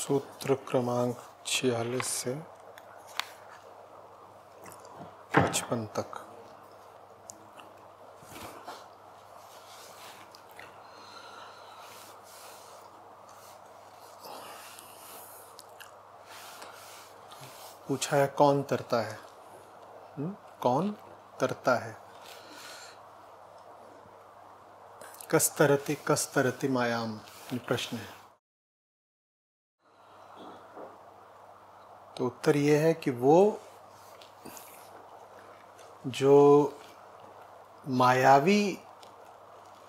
सूत्र क्रमांक 46 से 55 तक। पूछा है कौन तरता है? कौन तरता है? कस तरति मायाम, ये प्रश्न है। तो उत्तर ये है कि वो जो मायावी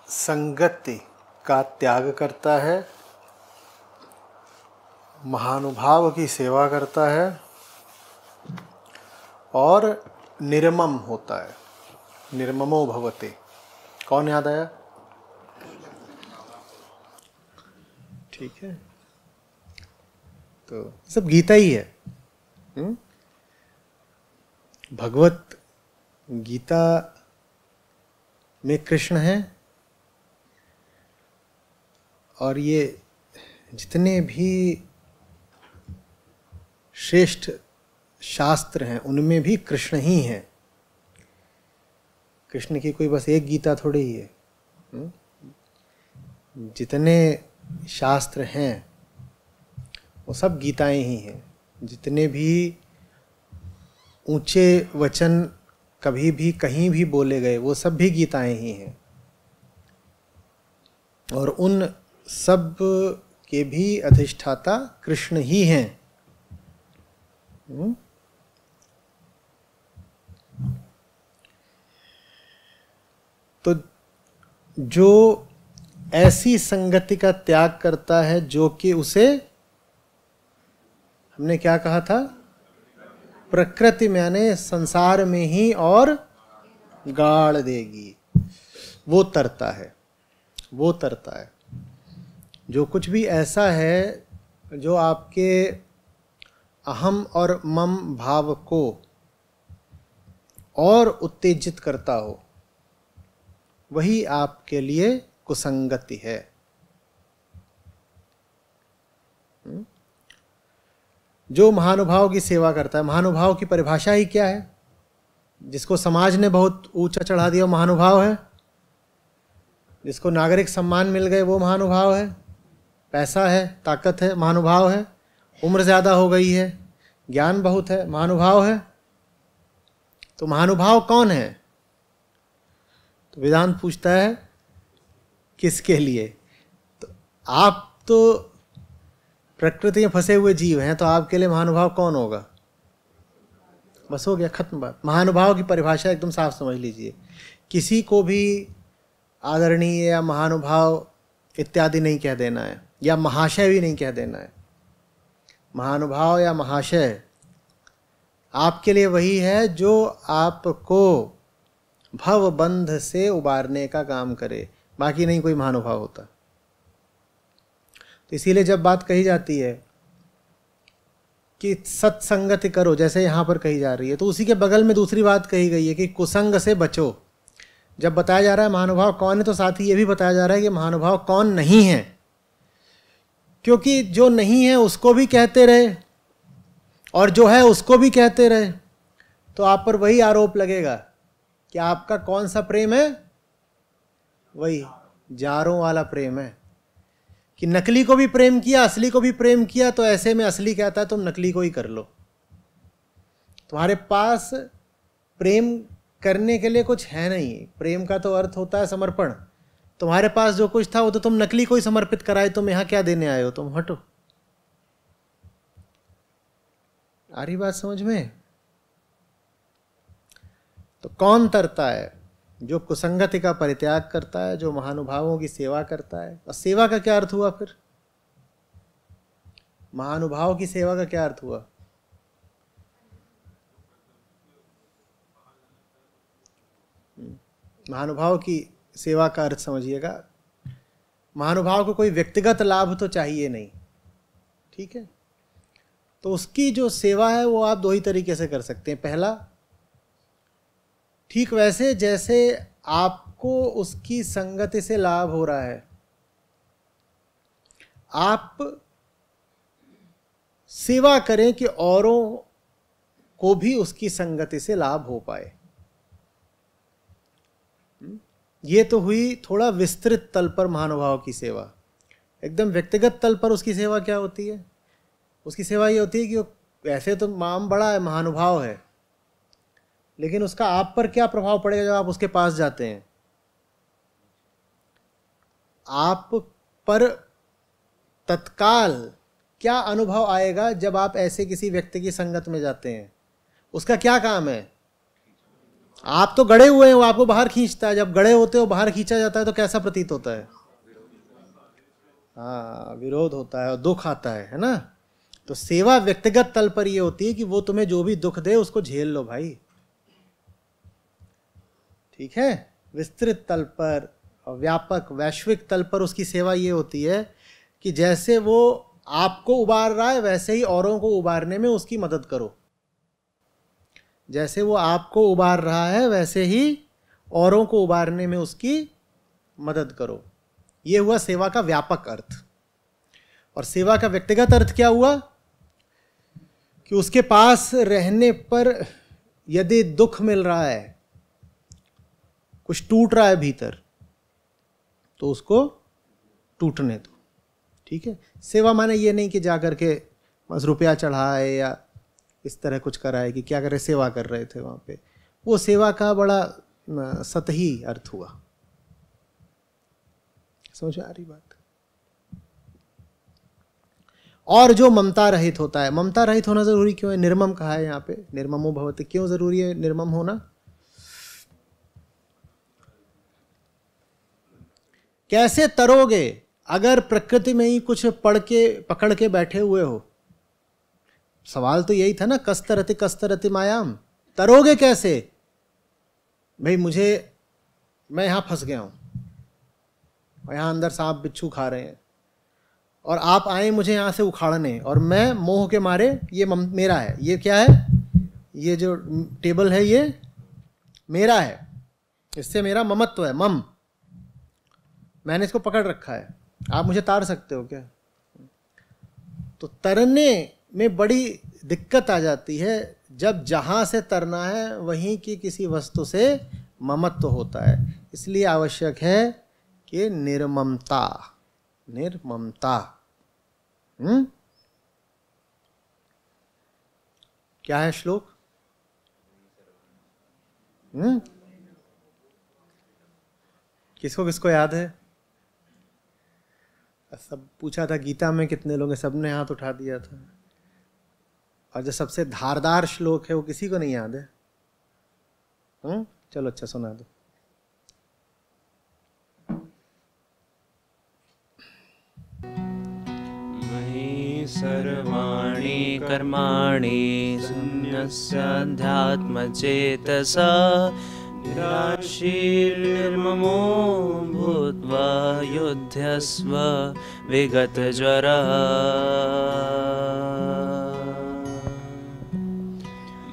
संगति का त्याग करता है, महानुभाव की सेवा करता है और निर्मम होता है। निर्ममो भवते। कौन याद आया? ठीक है, तो सब गीता ही है। भगवत गीता में कृष्ण है और ये जितने भी श्रेष्ठ शास्त्र हैं उनमें भी कृष्ण ही हैं। कृष्ण की कोई बस एक गीता थोड़ी ही है। जितने शास्त्र हैं वो सब गीताएं ही हैं। जितने भी ऊंचे वचन कभी भी कहीं भी बोले गए वो सब भी गीताएं ही हैं। और उन सब के भी अधिष्ठाता कृष्ण ही हैं। तो जो ऐसी संगति का त्याग करता है जो कि उसे, हमने क्या कहा था, प्रकृति में यानी संसार में ही और गाड़ देगी, वो तरता है। वो तरता है जो कुछ भी ऐसा है जो आपके अहम और मम भाव को और उत्तेजित करता हो, वही आपके लिए कुसंगति है। जो महानुभाव की सेवा करता है, महानुभाव की परिभाषा ही क्या है? जिसको समाज ने बहुत ऊंचा चढ़ा दिया महानुभाव है। जिसको नागरिक सम्मान मिल गए वो महानुभाव है। पैसा है, ताकत है, महानुभाव है। उम्र ज़्यादा हो गई है, ज्ञान बहुत है, महानुभाव है। तो महानुभाव कौन है? तो वेदांत पूछता है किसके लिए? तो आप तो प्रकृति में फंसे हुए जीव हैं, तो आपके लिए महानुभाव कौन होगा? बस हो गया, खत्म बात। महानुभाव की परिभाषा एकदम साफ समझ लीजिए। किसी को भी आदरणीय या महानुभाव इत्यादि नहीं कह देना है, या महाशय भी नहीं कह देना है। महानुभाव या महाशय आपके लिए वही है जो आपको भव बंध से उबारने का काम करे, बाकी नहीं कोई महानुभाव होता। तो इसीलिए जब बात कही जाती है कि सत्संगति करो, जैसे यहाँ पर कही जा रही है, तो उसी के बगल में दूसरी बात कही गई है कि कुसंग से बचो। जब बताया जा रहा है महानुभाव कौन है, तो साथ ही ये भी बताया जा रहा है कि महानुभाव कौन नहीं है। क्योंकि जो नहीं है उसको भी कहते रहे और जो है उसको भी कहते रहे, तो आप पर वही आरोप लगेगा कि आपका कौन सा प्रेम है? वही जारों वाला प्रेम है कि नकली को भी प्रेम किया, असली को भी प्रेम किया। तो ऐसे में असली कहता है तुम नकली को ही कर लो। तुम्हारे पास प्रेम करने के लिए कुछ है नहीं। प्रेम का तो अर्थ होता है समर्पण। तुम्हारे पास जो कुछ था वो तो तुम नकली को ही समर्पित कराए। तुम यहां क्या देने आए हो? तुम हटो। आ रही बात समझ में? तो कौन तरता है? जो कुसंगति का परित्याग करता है, जो महानुभावों की सेवा करता है। और सेवा का क्या अर्थ हुआ फिर? महानुभाव की सेवा का क्या अर्थ हुआ? महानुभाव की सेवा का अर्थ समझिएगा। महानुभाव को कोई व्यक्तिगत लाभ तो चाहिए नहीं, ठीक है? तो उसकी जो सेवा है वो आप दो ही तरीके से कर सकते हैं। पहला, ठीक वैसे जैसे आपको उसकी संगति से लाभ हो रहा है। आप सेवा करें कि औरों को भी उसकी संगति से लाभ हो पाए। ये तो हुई थोड़ा विस्तृत तल पर महानुभाव की सेवा। एकदम व्यक्तिगत तल पर उसकी सेवा क्या होती है? उसकी सेवा ये होती है कि वो ऐसे तो नाम बड़ा है, महानुभाव है, लेकिन उसका आप पर क्या प्रभाव पड़ेगा जब आप उसके पास जाते हैं? आप पर तत्काल क्या अनुभव आएगा जब आप ऐसे किसी व्यक्ति की संगत में जाते हैं? उसका क्या काम है? आप तो गड़े हुए हैं, वो आपको बाहर खींचता है। जब गड़े होते हो, बाहर खींचा जाता है तो कैसा प्रतीत होता है? हाँ, विरोध होता है और दुख आता है ना? तो सेवा व्यक्तिगत तल पर ये होती है कि वो तुम्हें जो भी दुख दे उसको झेल लो भाई, ठीक है। विस्तृत तल पर और व्यापक वैश्विक तल पर उसकी सेवा ये होती है कि जैसे वो आपको उबार रहा है वैसे ही औरों को उबारने में उसकी मदद करो। जैसे वो आपको उबार रहा है वैसे ही औरों को उबारने में उसकी मदद करो। ये हुआ सेवा का व्यापक अर्थ। और सेवा का व्यक्तिगत अर्थ क्या हुआ कि उसके पास रहने पर यदि दुख मिल रहा है, कुछ टूट रहा है भीतर, तो उसको टूटने दो, ठीक है। सेवा माने ये नहीं कि जा करके बस रुपया चढ़ाए या इस तरह कुछ कराए कि क्या करे, सेवा कर रहे थे वहाँ पे। वो सेवा का बड़ा सतही अर्थ हुआ। समझ आ रही बात? और जो ममता रहित होता है, ममता रहित होना जरूरी क्यों है? निर्मम कहा है यहाँ पे, निर्ममो भवति। क्यों जरूरी है निर्मम होना? कैसे तरोगे अगर प्रकृति में ही कुछ पकड़ के बैठे हुए हो? सवाल तो यही था ना, कस्तरति मायाम। तरोगे कैसे भाई? मैं यहां फंस गया हूं और यहां अंदर सांप बिच्छू खा रहे हैं और आप आए मुझे यहां से उखाड़ने, और मैं मोह के मारे, ये मेरा है, ये क्या है, ये जो टेबल है ये मेरा है, इससे मेरा ममत्व है, मम, मैंने इसको पकड़ रखा है, आप मुझे तार सकते हो क्या? तो तरने में बड़ी दिक्कत आ जाती है जब जहां से तरना है वहीं की किसी वस्तु से ममत्व होता है। इसलिए आवश्यक है कि निर्ममता। क्या है श्लोक? किसको किसको याद है? सब पूछा था गीता में कितने लोग हैं, सबने हाथ उठा दिया था। और जो सबसे धारदार श्लोक है वो किसी को नहीं याद है? चलो अच्छा सुना दो। मयि सर्वाणि कर्माणि संन्यस्याध्यात्मचेतसा निराशीर्निर्ममो भूत्वा युध्यस्व विगतज्वरः।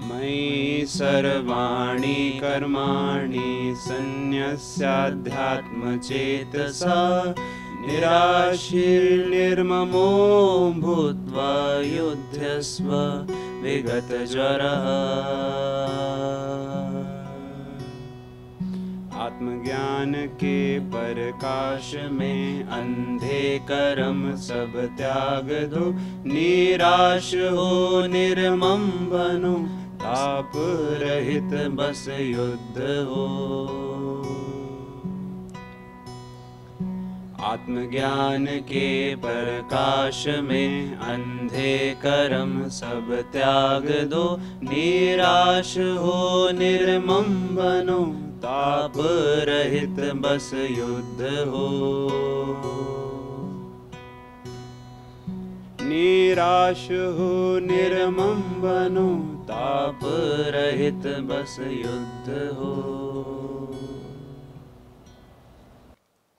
मयि सर्वाणि कर्माणि संन्यस्याध्यात्मचेतसा निराशीर्निर्ममो भूत्वा युध्यस्व विगतज्वरः। आत्मज्ञान के प्रकाश में अंधे कर्म सब त्याग दो, निराश हो निर्मम बनो, ताप रहित बस युद्ध हो। आत्मज्ञान के प्रकाश में अंधे कर्म सब त्याग दो, निराश हो निर्मम बनो, ताप रहित बस युद्ध हो। निराश हो निर्मम बनो, ताप रहित बस युद्ध हो।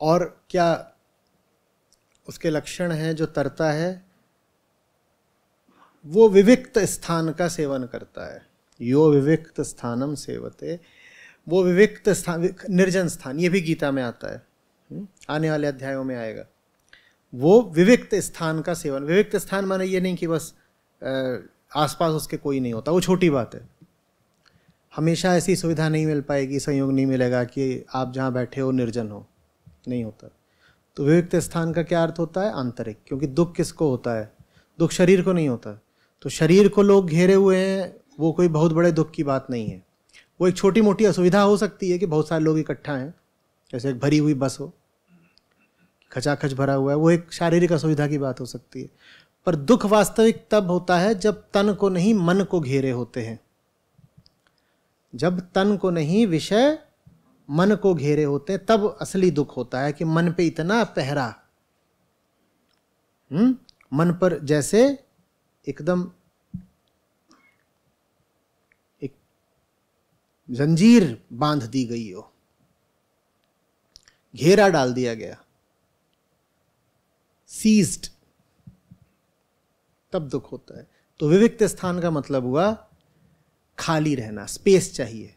और क्या उसके लक्षण हैं? जो तरता है वो विविक्त स्थान का सेवन करता है। यो विविक्त स्थानम सेवते, वो विविक्त स्थान, निर्जन स्थान, ये भी गीता में आता है, आने वाले अध्यायों में आएगा। वो विविक्त स्थान का सेवन, विविक्त स्थान माने ये नहीं कि बस आसपास उसके कोई नहीं होता, वो छोटी बात है। हमेशा ऐसी सुविधा नहीं मिल पाएगी, संयोग नहीं मिलेगा कि आप जहाँ बैठे हो निर्जन हो, नहीं होता। तो विविक्त स्थान का क्या अर्थ होता है? आंतरिक। क्योंकि दुख किसको होता है? दुख शरीर को नहीं होता। तो शरीर को लोग घेरे हुए हैं, वो कोई बहुत बड़े दुख की बात नहीं है। वो एक छोटी मोटी असुविधा हो सकती है कि बहुत सारे लोग इकट्ठा हैं, जैसे एक भरी हुई बस हो, खचाखच भरा हुआ है, वो एक शारीरिक असुविधा की बात हो सकती है। पर दुख वास्तविक तब होता है जब तन को नहीं मन को घेरे होते हैं, जब तन को नहीं विषय मन को घेरे होते हैं, तब असली दुख होता है कि मन पे इतना पहरा, मन पर जैसे एकदम एक जंजीर बांध दी गई हो, घेरा डाल दिया गया, सीज्ड, तब दुख होता है। तो विविक्त स्थान का मतलब हुआ खाली रहना, स्पेस चाहिए।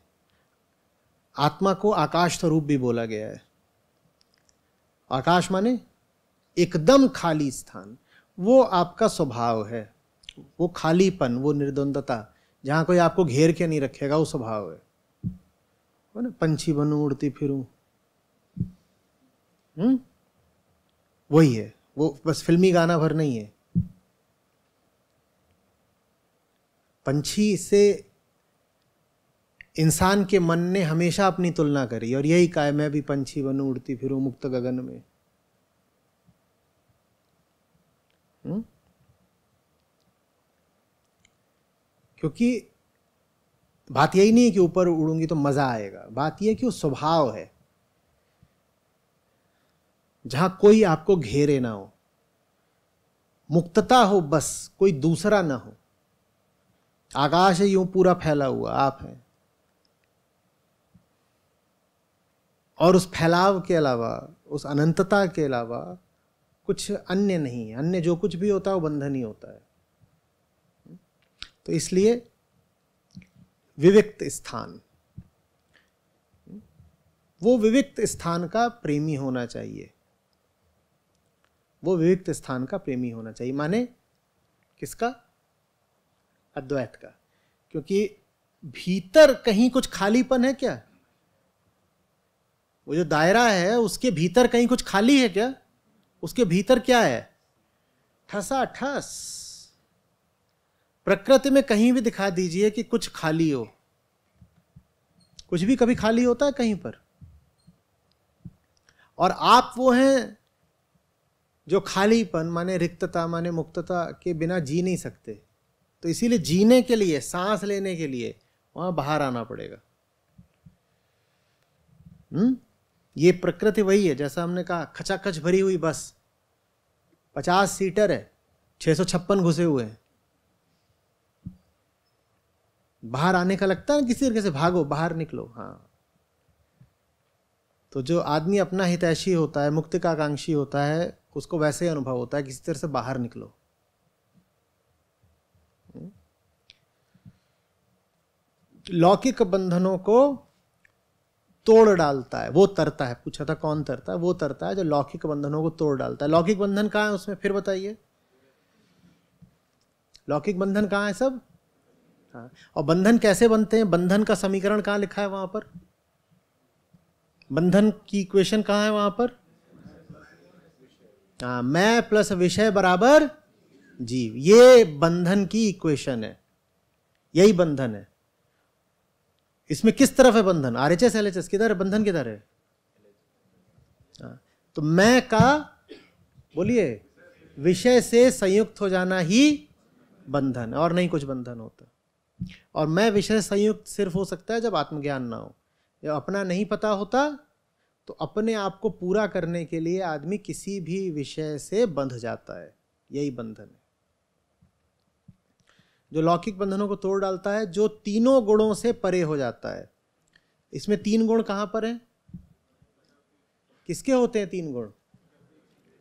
आत्मा को आकाश स्वरूप भी बोला गया है। आकाश माने एकदम खाली स्थान, वो आपका स्वभाव है, वो खालीपन, वो निर्द्वंदता, जहां कोई आपको घेर के नहीं रखेगा, वो स्वभाव है ना। पंछी बनूं उड़ती फिरूं, वही है। वो बस फिल्मी गाना भर नहीं है। पंछी से इंसान के मन ने हमेशा अपनी तुलना करी और यही कहा, मैं भी पंछी बनूं उड़ती फिरूं मुक्त गगन में। क्योंकि बात यही नहीं है कि ऊपर उड़ूंगी तो मजा आएगा, बात यह है कि वो स्वभाव है जहां कोई आपको घेरे ना हो, मुक्तता हो, बस कोई दूसरा ना हो। आकाश है यूं पूरा फैला हुआ, आप हैं, और उस फैलाव के अलावा, उस अनंतता के अलावा कुछ अन्य नहीं है। अन्य जो कुछ भी होता है वो बंधन ही होता है। तो इसलिए विविक्त स्थान, वो विविक्त स्थान का प्रेमी होना चाहिए, वो विविक्त स्थान का प्रेमी होना चाहिए। माने किसका? अद्वैत का। क्योंकि भीतर कहीं कुछ खालीपन है क्या? वो जो दायरा है उसके भीतर कहीं कुछ खाली है क्या? उसके भीतर क्या है? ठसाठस। प्रकृति में कहीं भी दिखा दीजिए कि कुछ खाली हो, कुछ भी कभी खाली होता है कहीं पर? और आप वो हैं जो खालीपन माने रिक्तता माने मुक्तता के बिना जी नहीं सकते। तो इसीलिए जीने के लिए, सांस लेने के लिए वहां बाहर आना पड़ेगा। ये प्रकृति वही है, जैसा हमने कहा, खचाखच भरी हुई बस, 50 सीटर है, 656 घुसे हुए हैं। बाहर आने का लगता है किसी तरीके से, भागो बाहर निकलो। हाँ, तो जो आदमी अपना हितैषी होता है, मुक्ति का आकांक्षी होता है, उसको वैसे ही अनुभव होता है, किसी तरह से बाहर निकलो। लौकिक बंधनों को तोड़ डालता है, वो तरता है। पूछा था कौन तरता है? वो तरता है जो लौकिक बंधनों को तोड़ डालता है। लौकिक बंधन कहाँ है उसमें, फिर बताइए। लौकिक बंधन कहाँ है सब? हाँ, और बंधन कैसे बनते हैं? बंधन का समीकरण कहाँ लिखा है वहां पर? बंधन की इक्वेशन कहाँ है वहां पर? हाँ, मैं प्लस विषय बराबर जीव, ये बंधन की इक्वेशन है, यही बंधन है। इसमें किस तरफ है बंधन? आरएचएस एलएचएस किधर है? बंधन किधर है? हाँ, तो मैं का बोलिए विषय से संयुक्त हो जाना ही बंधन, और नहीं कुछ बंधन होता। और मैं विषय संयुक्त सिर्फ हो सकता है जब आत्मज्ञान ना हो, जब अपना नहीं पता होता, तो अपने आप को पूरा करने के लिए आदमी किसी भी विषय से बंध जाता है, यही बंधन है जो लौकिक बंधनों को तोड़ डालता है, जो तीनों गुणों से परे हो जाता है। इसमें 3 गुण कहां पर हैं? किसके होते हैं 3 गुण?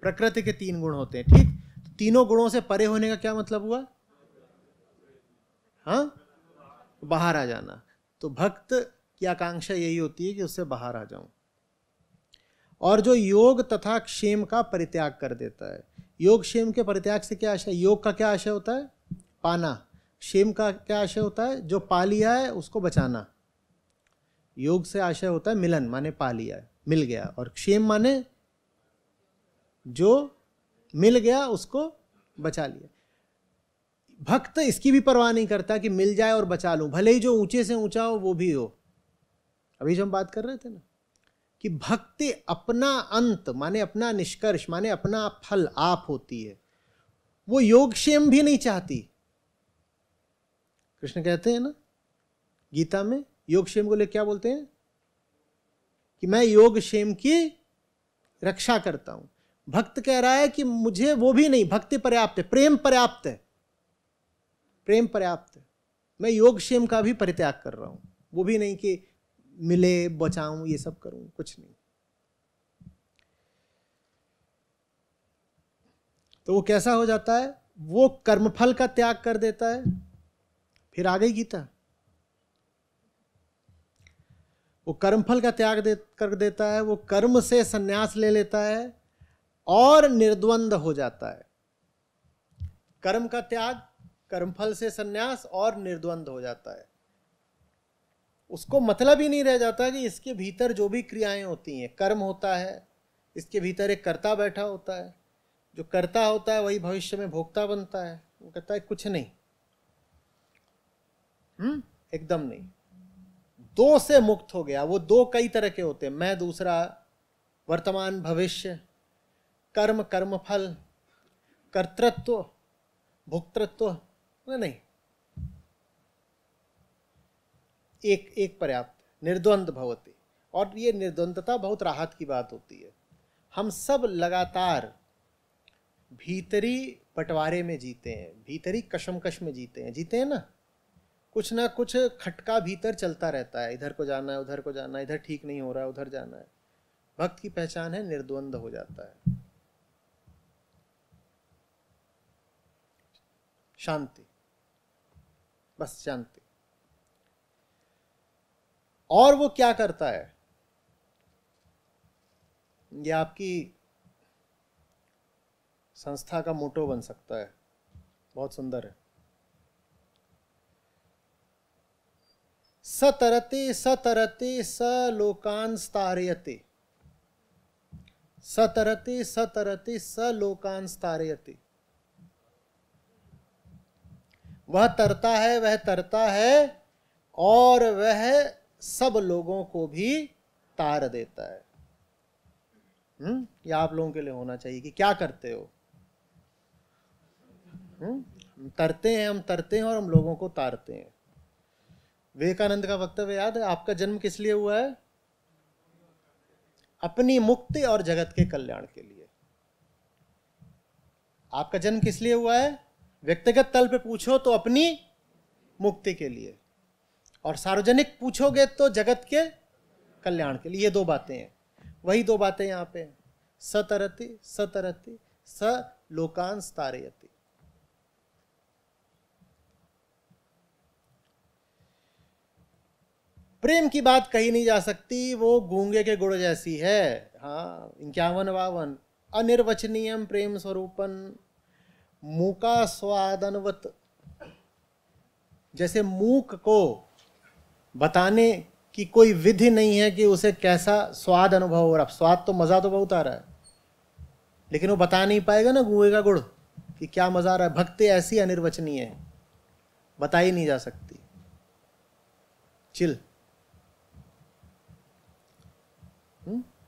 प्रकृति के 3 गुण होते हैं। ठीक, तो तीनों गुणों से परे होने का क्या मतलब हुआ? हाँ, बाहर आ जाना। तो भक्त की आकांक्षा यही होती है कि उससे बाहर आ जाऊं। और जो योग तथा क्षेम का परित्याग कर देता है, योग क्षेम के परित्याग से क्या आशय? योग का क्या आशय होता है? पाना। क्षेम का क्या आशय होता है? जो पा लिया है उसको बचाना। योग से आशय होता है मिलन, माने पा लिया है, मिल गया। और क्षेम माने जो मिल गया उसको बचा लिया। भक्त इसकी भी परवाह नहीं करता कि मिल जाए और बचा लूं, भले ही जो ऊंचे से ऊंचा हो वो भी हो। अभी जो हम बात कर रहे थे ना कि भक्ति अपना अंत माने अपना निष्कर्ष माने अपना फल आप होती है, वो योगक्षेम भी नहीं चाहती। कृष्ण कहते हैं ना गीता में, योगक्षेम को लेकर क्या बोलते हैं कि मैं योगक्षेम की रक्षा करता हूं। भक्त कह रहा है कि मुझे वो भी नहीं, भक्ति पर्याप्त है, प्रेम पर्याप्त है, प्रेम पर्याप्त है, मैं योगक्षेम का भी परित्याग कर रहा हूं। वो भी नहीं कि मिले बचाऊं ये सब करूं, कुछ नहीं। तो वो कैसा हो जाता है? वो कर्मफल का त्याग कर देता है। फिर आ गई गीता, वो कर्मफल का त्याग कर देता है, वो कर्म से संन्यास ले लेता है और निर्द्वंद हो जाता है। कर्म का त्याग, कर्मफल से संन्यास और निर्द्वंद हो जाता है। उसको मतलब ही नहीं रह जाता कि इसके भीतर जो भी क्रियाएं होती हैं, कर्म होता है, इसके भीतर एक कर्ता बैठा होता है, जो कर्ता होता है वही भविष्य में भोक्ता बनता है। वो कहता है कुछ नहीं, एकदम नहीं, दो से मुक्त हो गया। वो दो कई तरह के होते हैं, मैं दूसरा, वर्तमान भविष्य, कर्म कर्मफल, कर्तृत्व भोक्तृत्व नहीं, एक एक पर्याप्त, निर्द्वंद भवति। और ये निर्द्वंदता बहुत राहत की बात होती है। हम सब लगातार भीतरी बंटवारे में जीते हैं, भीतरी कशमकश में जीते हैं ना, कुछ ना कुछ खटका भीतर चलता रहता है, इधर को जाना है, उधर को जाना है, इधर ठीक नहीं हो रहा है, उधर जाना है। भक्त की पहचान है निर्द्वंद हो जाता है, शांति, बस शांति। और वो क्या करता है, ये आपकी संस्था का मोटो बन सकता है, बहुत सुंदर है। सतरते सतरते स लोकान स्तारयते, सतरते सतरते स लोकान स्तारयते। वह तरता है, वह तरता है और वह सब लोगों को भी तार देता है। ये आप लोगों के लिए होना चाहिए कि क्या करते हो। हम तरते हैं और हम लोगों को तारते हैं। विवेकानंद का वक्तव्य याद है? आपका जन्म किस लिए हुआ है? अपनी मुक्ति और जगत के कल्याण के लिए। आपका जन्म किस लिए हुआ है? व्यक्तिगत तल पे पूछो तो अपनी मुक्ति के लिए, और सार्वजनिक पूछोगे तो जगत के कल्याण के लिए। ये दो बातें हैं, वही दो बातें यहां पे, सतरति सतरति स लोकान स्तारयति। प्रेम की बात कही नहीं जा सकती, वो गूंगे के गुड़ जैसी है। हाँ, 51-52 अनिर्वचनीयम प्रेम स्वरूपन मूका स्वादनवत। जैसे मूक को बताने की कोई विधि नहीं है कि उसे कैसा स्वाद अनुभव हो रहा। स्वाद तो मजा तो बहुत आ रहा है, लेकिन वो बता नहीं पाएगा ना गूंगे का गुड़ कि क्या मजा आ रहा है। भक्ति ऐसी अनिर्वचनीय है, बताई नहीं जा सकती। चिल,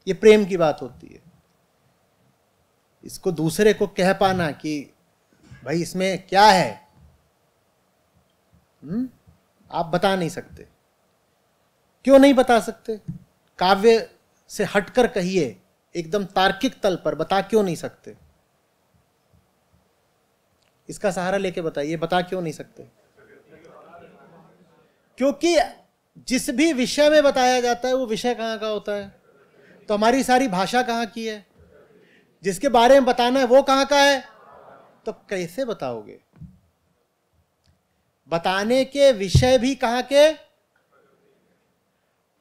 ये प्रेम की बात होती है। इसको दूसरे को कह पाना कि भाई इसमें क्या है, आप बता नहीं सकते। क्यों नहीं बता सकते? काव्य से हटकर कहिए, एकदम तार्किक तल पर बता क्यों नहीं सकते? इसका सहारा लेके बताइए, बता क्यों नहीं सकते? क्योंकि जिस भी विषय में बताया जाता है वो विषय कहां का होता है? तो हमारी सारी भाषा कहां की है? जिसके बारे में बताना है वो कहां का है? तो कैसे बताओगे? बताने के विषय भी कहां के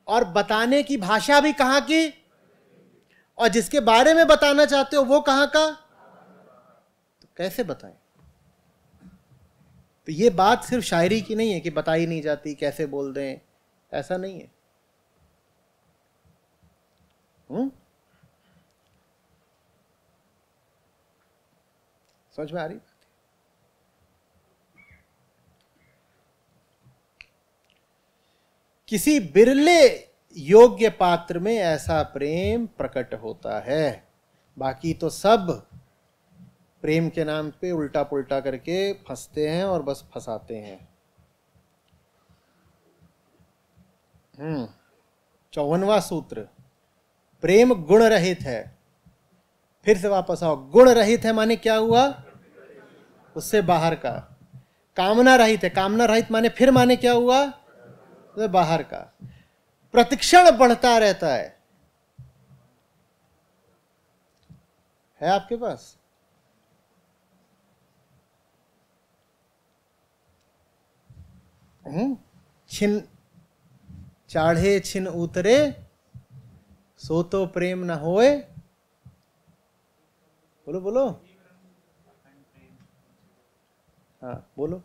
और बताने की भाषा भी कहां की, और जिसके बारे में बताना चाहते हो वो कहां का, तो कैसे बताएं? तो ये बात सिर्फ शायरी की नहीं है कि बताई नहीं जाती, कैसे बोल दें, ऐसा नहीं है। समझ में आ रही? किसी बिरले योग्य पात्र में ऐसा प्रेम प्रकट होता है, बाकी तो सब प्रेम के नाम पे उल्टा पुल्टा करके फंसते हैं और बस फंसाते हैं। 54वां सूत्र, प्रेम गुण रहित है। फिर से वापस आओ, गुण रहित है माने क्या हुआ? उससे बाहर का। कामना रहित है, कामना रहित माने फिर माने क्या हुआ? उससे बाहर का। प्रतिक्षण बढ़ता रहता है आपके पास? छिन चाढ़े छिन उतरे, सो तो प्रेम न होए। बोलो बोलो, हाँ बोलो।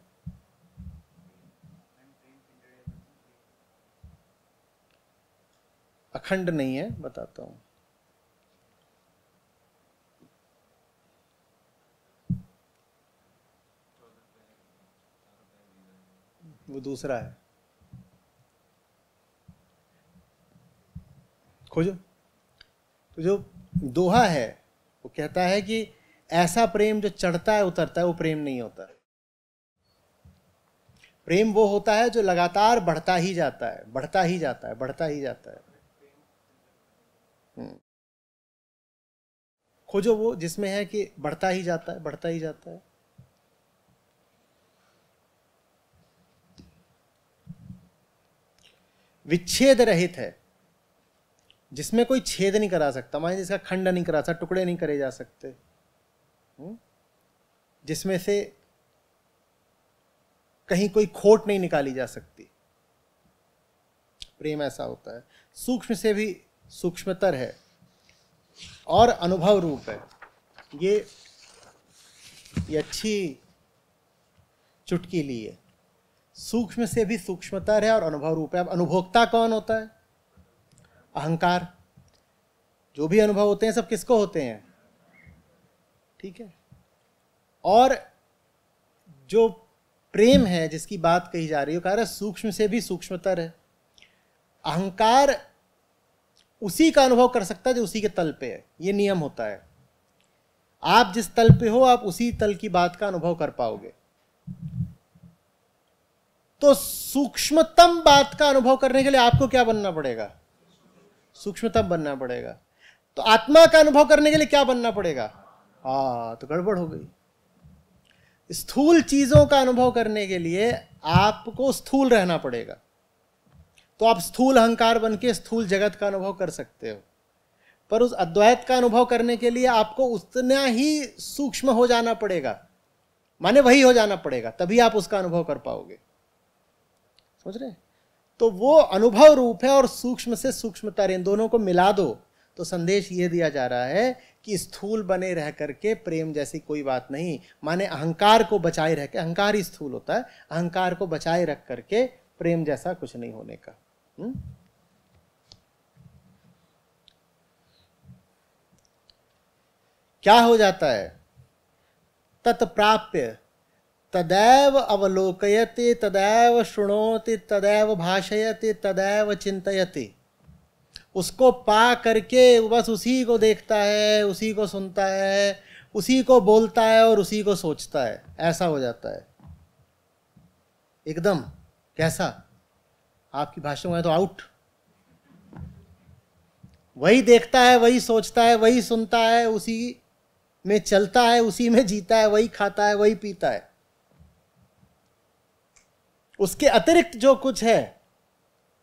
अखंड नहीं है, बताता हूं। वो दूसरा है, खोजो। तो जो दोहा है वो कहता है कि ऐसा प्रेम जो चढ़ता है उतरता है, वो प्रेम नहीं होता। प्रेम वो होता है जो लगातार बढ़ता ही जाता है, बढ़ता ही जाता है, बढ़ता ही जाता है। खोजो वो जिसमें है कि बढ़ता ही जाता है, बढ़ता ही जाता है। विच्छेद रहित है, जिसमें कोई छेद नहीं करा सकता, माने जिसका खंड नहीं करा सकता, टुकड़े नहीं करे जा सकते, जिसमें से कहीं कोई खोट नहीं निकाली जा सकती। प्रेम ऐसा होता है, सूक्ष्म से भी सूक्ष्मतर है और अनुभव रूप है। ये अच्छी चुटकी ली है। सूक्ष्म से भी सूक्ष्मतर है और अनुभव रूप है। अब अनुभोक्ता कौन होता है? अहंकार। जो भी अनुभव होते हैं सब किसको होते हैं? ठीक है। और जो प्रेम है जिसकी बात कही जा रही है, कह रहा है सूक्ष्म से भी सूक्ष्मतर है। अहंकार उसी का अनुभव कर सकता है जो उसी के तल पे है। ये नियम होता है। आप जिस तल पे हो, आप उसी तल की बात का अनुभव कर पाओगे। तो सूक्ष्मतम बात का अनुभव करने के लिए आपको क्या बनना पड़ेगा? सूक्ष्मतम बनना पड़ेगा। तो आत्मा का अनुभव करने के लिए क्या बनना पड़ेगा? तो गड़बड़ हो गई। स्थूल चीजों का अनुभव करने के लिए आपको स्थूल रहना पड़ेगा। तो आप स्थूल अहंकार बन के स्थूल जगत का अनुभव कर सकते हो, पर उस अद्वैत का अनुभव करने के लिए आपको उतना ही सूक्ष्म हो जाना पड़ेगा, माने वही हो जाना पड़ेगा, तभी आप उसका अनुभव कर पाओगे। समझ रहे? तो वो अनुभव रूप है और सूक्ष्म से सूक्ष्मतर, इन दोनों को मिला दो तो संदेश ये दिया जा रहा है कि स्थूल बने रह करके प्रेम जैसी कोई बात नहीं। माने अहंकार को बचाए रह के, अहंकार ही स्थूल होता है, अहंकार को बचाए रख करके प्रेम जैसा कुछ नहीं होने का। क्या हो जाता है? तत्प्राप्य तदैव अवलोकयति, तदैव शृणोति, तदैव भाषयति, तदैव चिंतयति। उसको पा करके बस उसी को देखता है, उसी को सुनता है, उसी को बोलता है और उसी को सोचता है। ऐसा हो जाता है एकदम। कैसा? आपकी भाषा में तो आउट। वही देखता है, वही सोचता है, वही सुनता है, उसी में चलता है, उसी में जीता है, वही खाता है, वही पीता है। उसके अतिरिक्त जो कुछ है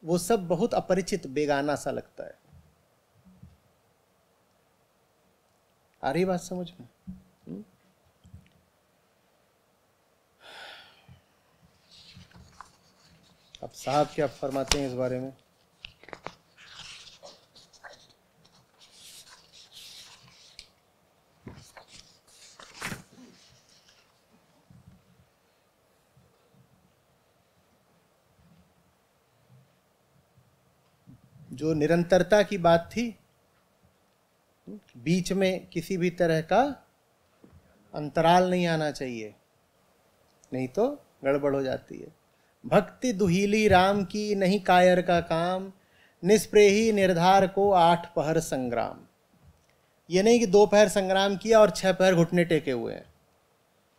वो सब बहुत अपरिचित, बेगाना सा लगता है। आ रही बात समझ में? अब साहब क्या फरमाते हैं इस बारे में? जो निरंतरता की बात थी, बीच में किसी भी तरह का अंतराल नहीं आना चाहिए, नहीं तो गड़बड़ हो जाती है। भक्ति दुहीली राम की, नहीं कायर का काम, निष्प्रेही निर्धार को 8 पहर संग्राम। ये नहीं कि 2 पहर संग्राम किया और 6 पहर घुटने टेके हुए हैं,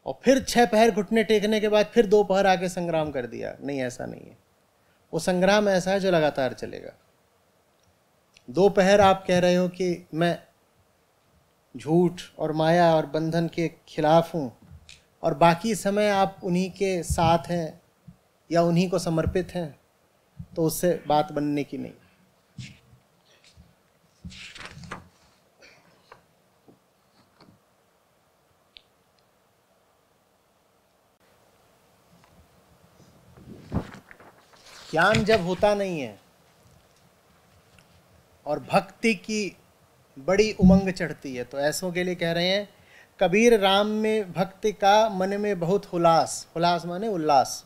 और फिर 6 पहर घुटने टेकने के बाद फिर 2 पहर आके संग्राम कर दिया। नहीं, ऐसा नहीं है। वो संग्राम ऐसा है जो लगातार चलेगा। 2 पहर आप कह रहे हो कि मैं झूठ और माया और बंधन के खिलाफ हूँ, और बाकी समय आप उन्हीं के साथ हैं या उन्हीं को समर्पित हैं, तो उससे बात बनने की नहीं। ज्ञान जब होता नहीं है और भक्ति की बड़ी उमंग चढ़ती है, तो ऐसों के लिए कह रहे हैं, कबीर राम में भक्ति का मन में बहुत हुलास। हुलास माने उल्लास,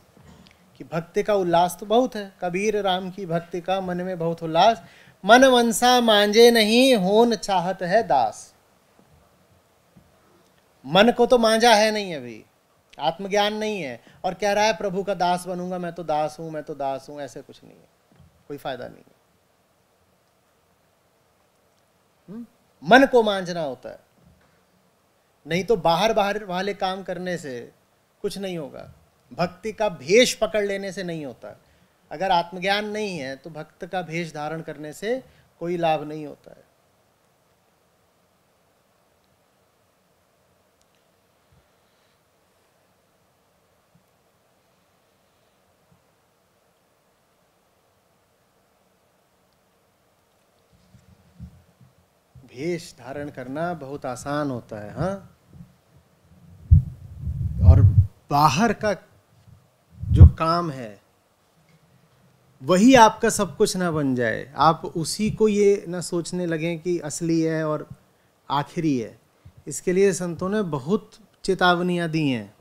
कि भक्ति का उल्लास तो बहुत है। कबीर राम की भक्ति का मन में बहुत उल्लास, मन मनसा मांझे नहीं, होन चाहत है दास। मन को तो मांझा है नहीं, अभी आत्मज्ञान नहीं है, और कह रहा है प्रभु का दास बनूंगा, मैं तो दास हूं, मैं तो दास हूं। ऐसे कुछ नहीं है, कोई फायदा नहीं है। मन को मांझना होता है, नहीं तो बाहर बाहर वाले काम करने से कुछ नहीं होगा। भक्ति का भेष पकड़ लेने से नहीं होता। अगर आत्मज्ञान नहीं है तो भक्त का भेष धारण करने से कोई लाभ नहीं होता है। भेष धारण करना बहुत आसान होता है, हाँ, और बाहर का जो काम है वही आपका सब कुछ ना बन जाए। आप उसी को ये ना सोचने लगें कि असली है और आखिरी है। इसके लिए संतों ने बहुत चेतावनियां दी हैं।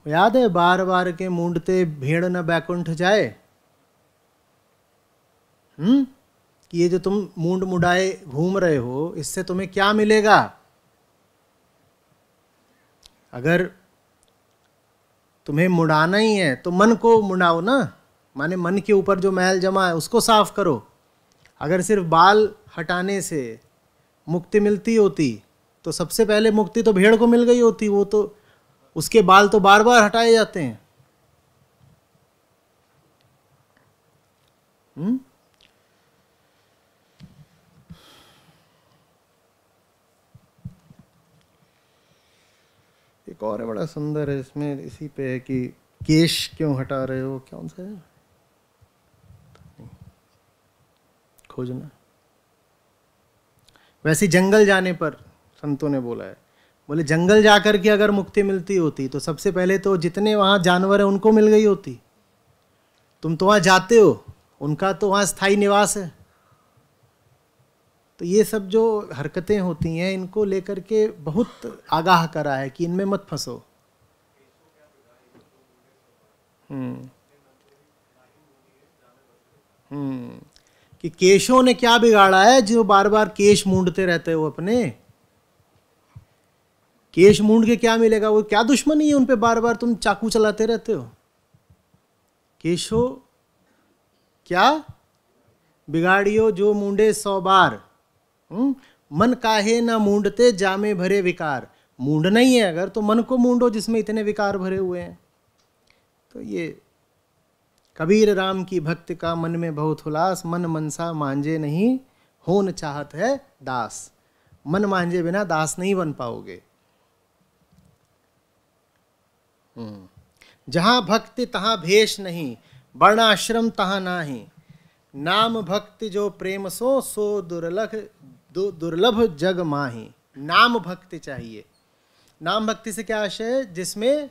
याद है, बार बार के मूंढते भेड़ न बैकुंठ जाए। कि ये जो तुम मूंड मुड़ाए घूम रहे हो, इससे तुम्हें क्या मिलेगा? अगर तुम्हें मुड़ाना ही है तो मन को मुड़ाओ ना, माने मन के ऊपर जो मैल जमा है उसको साफ करो। अगर सिर्फ बाल हटाने से मुक्ति मिलती होती तो सबसे पहले मुक्ति तो भेड़ को मिल गई होती। वो तो उसके बाल तो बार बार हटाए जाते हैं। एक और है बड़ा सुंदर है, इसमें इसी पे है कि केश क्यों हटा रहे हो, कौन सा है, खोजना। वैसे जंगल जाने पर संतों ने बोला है, बोले जंगल जाकर के अगर मुक्ति मिलती होती तो सबसे पहले तो जितने वहां जानवर हैं उनको मिल गई होती। तुम तो वहां जाते हो, उनका तो वहां स्थायी निवास है। तो ये सब जो हरकतें होती हैं इनको लेकर के बहुत आगाह करा है कि इनमें मत फंसो। कि केशों ने क्या बिगाड़ा है जो बार बार केश मूंढते रहते हो अपने। केश मूंढ के क्या मिलेगा? वो क्या दुश्मनी है उन पे बार बार तुम चाकू चलाते रहते हो? केशो क्या बिगाड़ियो जो मूंढे 100 बार, मन काहे ना मूंढते जामे भरे विकार। मूंढना ही है अगर तो मन को मूंढो जिसमें इतने विकार भरे हुए हैं। तो ये कबीर राम की भक्ति का मन में बहुत हुलास, मन मनसा मांझे नहीं, होन चाहत है दास। मन मांझे बिना दास नहीं बन पाओगे। जहां भक्ति तहां भेष नहीं, वर्णाश्रम तहां नाही। नाम भक्ति जो प्रेम सो, सो दुर्लभ जग माही। नाम भक्ति चाहिए। नाम भक्ति से क्या आशय है? जिसमें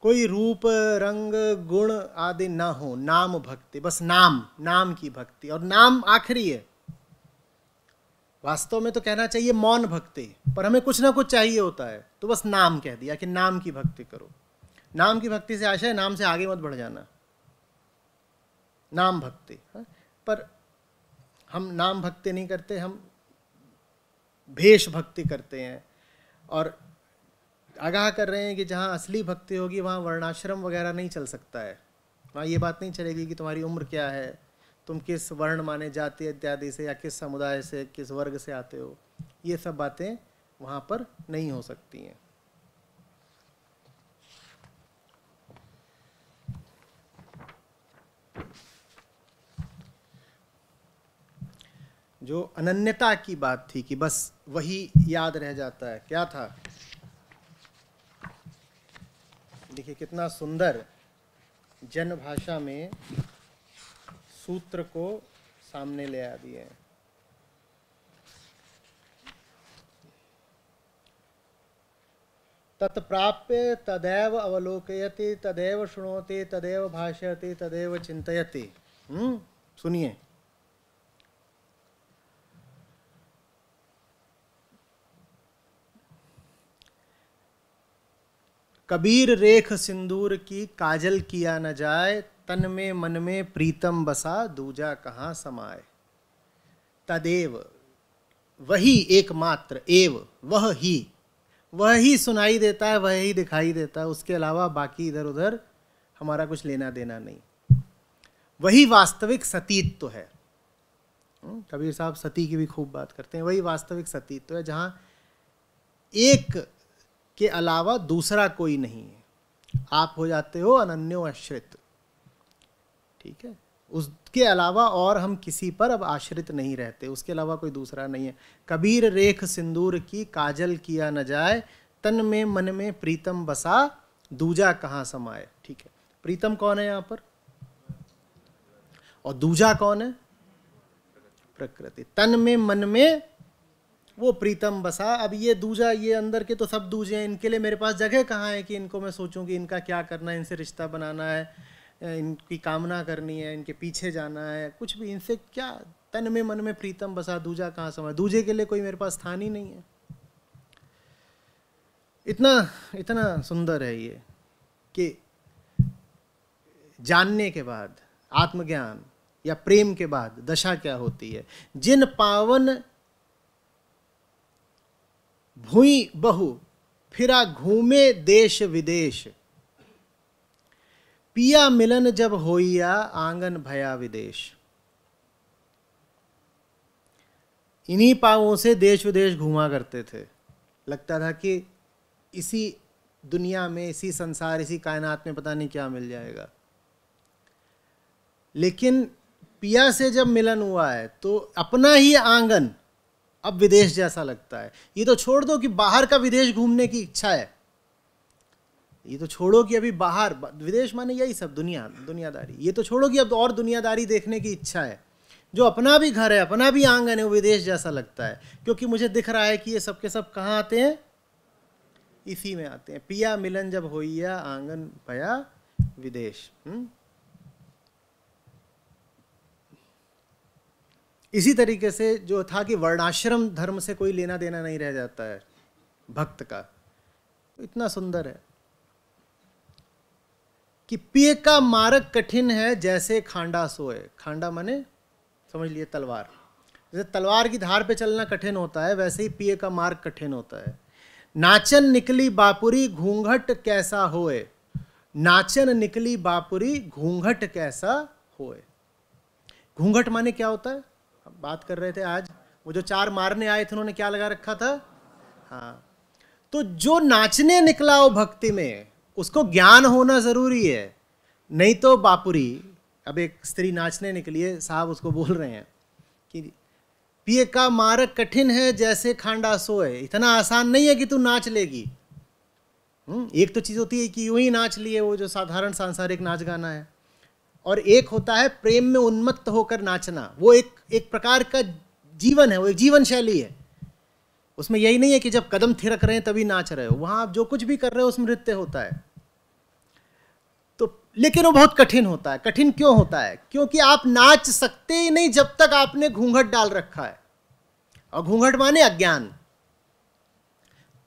कोई रूप रंग गुण आदि ना हो। नाम भक्ति, बस नाम, नाम की भक्ति। और नाम आखिरी है। वास्तव में तो कहना चाहिए मौन भक्ति, पर हमें कुछ ना कुछ चाहिए होता है तो बस नाम कह दिया कि नाम की भक्ति करो। नाम की भक्ति से आशय नाम से आगे मत बढ़ जाना, नाम भक्ति। पर हम नाम भक्ति नहीं करते, हम भेष भक्ति करते हैं। और आगाह कर रहे हैं कि जहाँ असली भक्ति होगी वहाँ वर्णाश्रम वगैरह नहीं चल सकता है। वहाँ ये बात नहीं चलेगी कि तुम्हारी उम्र क्या है, तुम किस वर्ण माने जाति इत्यादि से, या किस समुदाय से, किस वर्ग से आते हो, ये सब बातें वहाँ पर नहीं हो सकती हैं। जो अनन्यता की बात थी कि बस वही याद रह जाता है, क्या था? देखिए कितना सुंदर जन भाषा में सूत्र को सामने ले आ दिए हैं। तत्प्राप्य तदैव अवलोकयति, तदैव शृणोति, तदैव भाषयति, तदैव चिंतयति। सुनिए, कबीर रेख सिंदूर की काजल किया न जाए, तन में मन में प्रीतम बसा दूजा कहाँ समाए। तदेव, वही एकमात्र, एव वह ही सुनाई देता है, वह ही दिखाई देता है, उसके अलावा बाकी इधर उधर हमारा कुछ लेना देना नहीं। वही वास्तविक सतीत्व है। कबीर साहब सती की भी खूब बात करते हैं। वही वास्तविक सतीत्व है जहाँ एक के अलावा दूसरा कोई नहीं है। आप हो जाते हो अनन्यो आश्रित, ठीक है? उसके अलावा और हम किसी पर अब आश्रित नहीं रहते, उसके अलावा कोई दूसरा नहीं है। कबीर रेख सिंदूर की काजल किया न जाए, तन में मन में प्रीतम बसा दूजा कहाँ समाए। ठीक है, प्रीतम कौन है यहाँ पर, और दूजा कौन है? प्रकृति। तन में मन में वो प्रीतम बसा। अब ये दूजा, ये अंदर के तो सब दूजे हैं, इनके लिए मेरे पास जगह कहाँ है कि इनको मैं सोचूं कि इनका क्या करना है, इनसे रिश्ता बनाना है, इनकी कामना करनी है, इनके पीछे जाना है, कुछ भी इनसे क्या। तन में मन में प्रीतम बसा दूजा कहाँ समाए। दूजे के लिए कोई मेरे पास स्थान ही नहीं है। इतना सुंदर है ये कि जानने के बाद, आत्मज्ञान या प्रेम के बाद दशा क्या होती है। जिन पावन भूई बहु फिरा घूमे देश विदेश, पिया मिलन जब होइया आंगन भया विदेश। इन्हीं पावों से देश विदेश घूमा करते थे। लगता था कि इसी दुनिया में, इसी संसार, इसी कायनात में पता नहीं क्या मिल जाएगा। लेकिन पिया से जब मिलन हुआ है तो अपना ही आंगन अब विदेश जैसा लगता है। ये तो छोड़ दो कि बाहर का विदेश घूमने की इच्छा है, ये तो छोड़ो कि अभी बाहर, विदेश माने यही सब दुनियादारी, ये तो छोड़ो कि अब और दुनियादारी देखने की इच्छा है। जो अपना भी घर है, अपना भी आंगन है, वो विदेश जैसा लगता है, क्योंकि मुझे दिख रहा है कि ये सब के सब कहाँ आते हैं, इसी में आते हैं। पिया मिलन जब होइया आंगन भया विदेश। इसी तरीके से जो था कि वर्णाश्रम धर्म से कोई लेना देना नहीं रह जाता है भक्त का। इतना सुंदर है कि पिय का मार्ग कठिन है जैसे खांडा सोए। खांडा माने समझ लिए तलवार। जैसे तलवार की धार पे चलना कठिन होता है, वैसे ही पिय का मार्ग कठिन होता है। नाचन निकली बापुरी घूंघट कैसा होए। नाचन निकली बापुरी घूंघट कैसा होए। घूंघट माने क्या होता है, बात कर रहे थे आज। वो जो 4 मारने आए थे उन्होंने क्या लगा रखा था? हाँ, तो जो नाचने निकला हो भक्ति में, उसको ज्ञान होना जरूरी है। नहीं तो बापुरी, अब एक स्त्री नाचने निकली है, साहब उसको बोल रहे हैं कि पिए का मार्ग कठिन है जैसे खांडा सोए। इतना आसान नहीं है कि तू नाच लेगी। एक तो चीज होती है कि यूं ही नाच लिए, वो जो साधारण सांसारिक नाच गाना है, और एक होता है प्रेम में उन्मत्त होकर नाचना। वो एक प्रकार का जीवन है, वो एक जीवन शैली है। उसमें यही नहीं है कि जब कदम थिरक रहे हैं तभी नाच रहे हो, वहां आप जो कुछ भी कर रहे हो उसमें नृत्य होता है। तो लेकिन वो बहुत कठिन होता है। कठिन क्यों होता है? क्योंकि आप नाच सकते ही नहीं जब तक आपने घूंघट डाल रखा है, और घूंघट माने अज्ञान।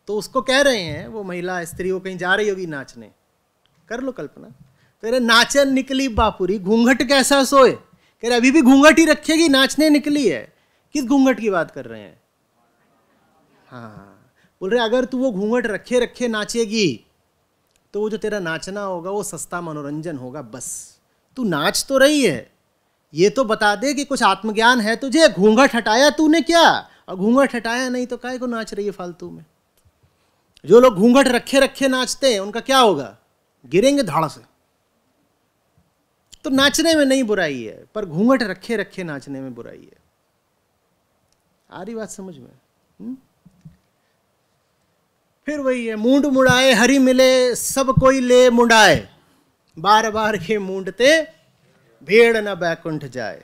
तो उसको कह रहे हैं, वो महिला स्त्री वो कहीं जा रही होगी नाचने, कर लो कल्पना, तेरे नाचन निकली बापुरी घूंघट कैसा सोए। कह रहे अभी भी घूंघट ही रखेगी, नाचने निकली है। किस घूंघट की बात कर रहे हैं? हाँ, बोल रहे अगर तू वो घूंघट रखे रखे नाचेगी तो वो जो तेरा नाचना होगा वो सस्ता मनोरंजन होगा। बस तू नाच तो रही है, ये तो बता दे कि कुछ आत्मज्ञान है तुझे। घूंघट हटाया तूने क्या? और घूंघट हटाया नहीं तो काहे को नाच रही है फालतू में? जो लोग घूंघट रखे रखे नाचते हैं उनका क्या होगा? गिरेंगे धाड़ से। तो नाचने में नहीं बुराई है, पर घूंघट रखे रखे नाचने में बुराई है। आ रही बात समझ में? फिर वही है, मूंड मुड़ाए हरि मिले सब कोई ले मुंडाए, बार बार के मूंडते भेड़ न बैकुंठ जाए।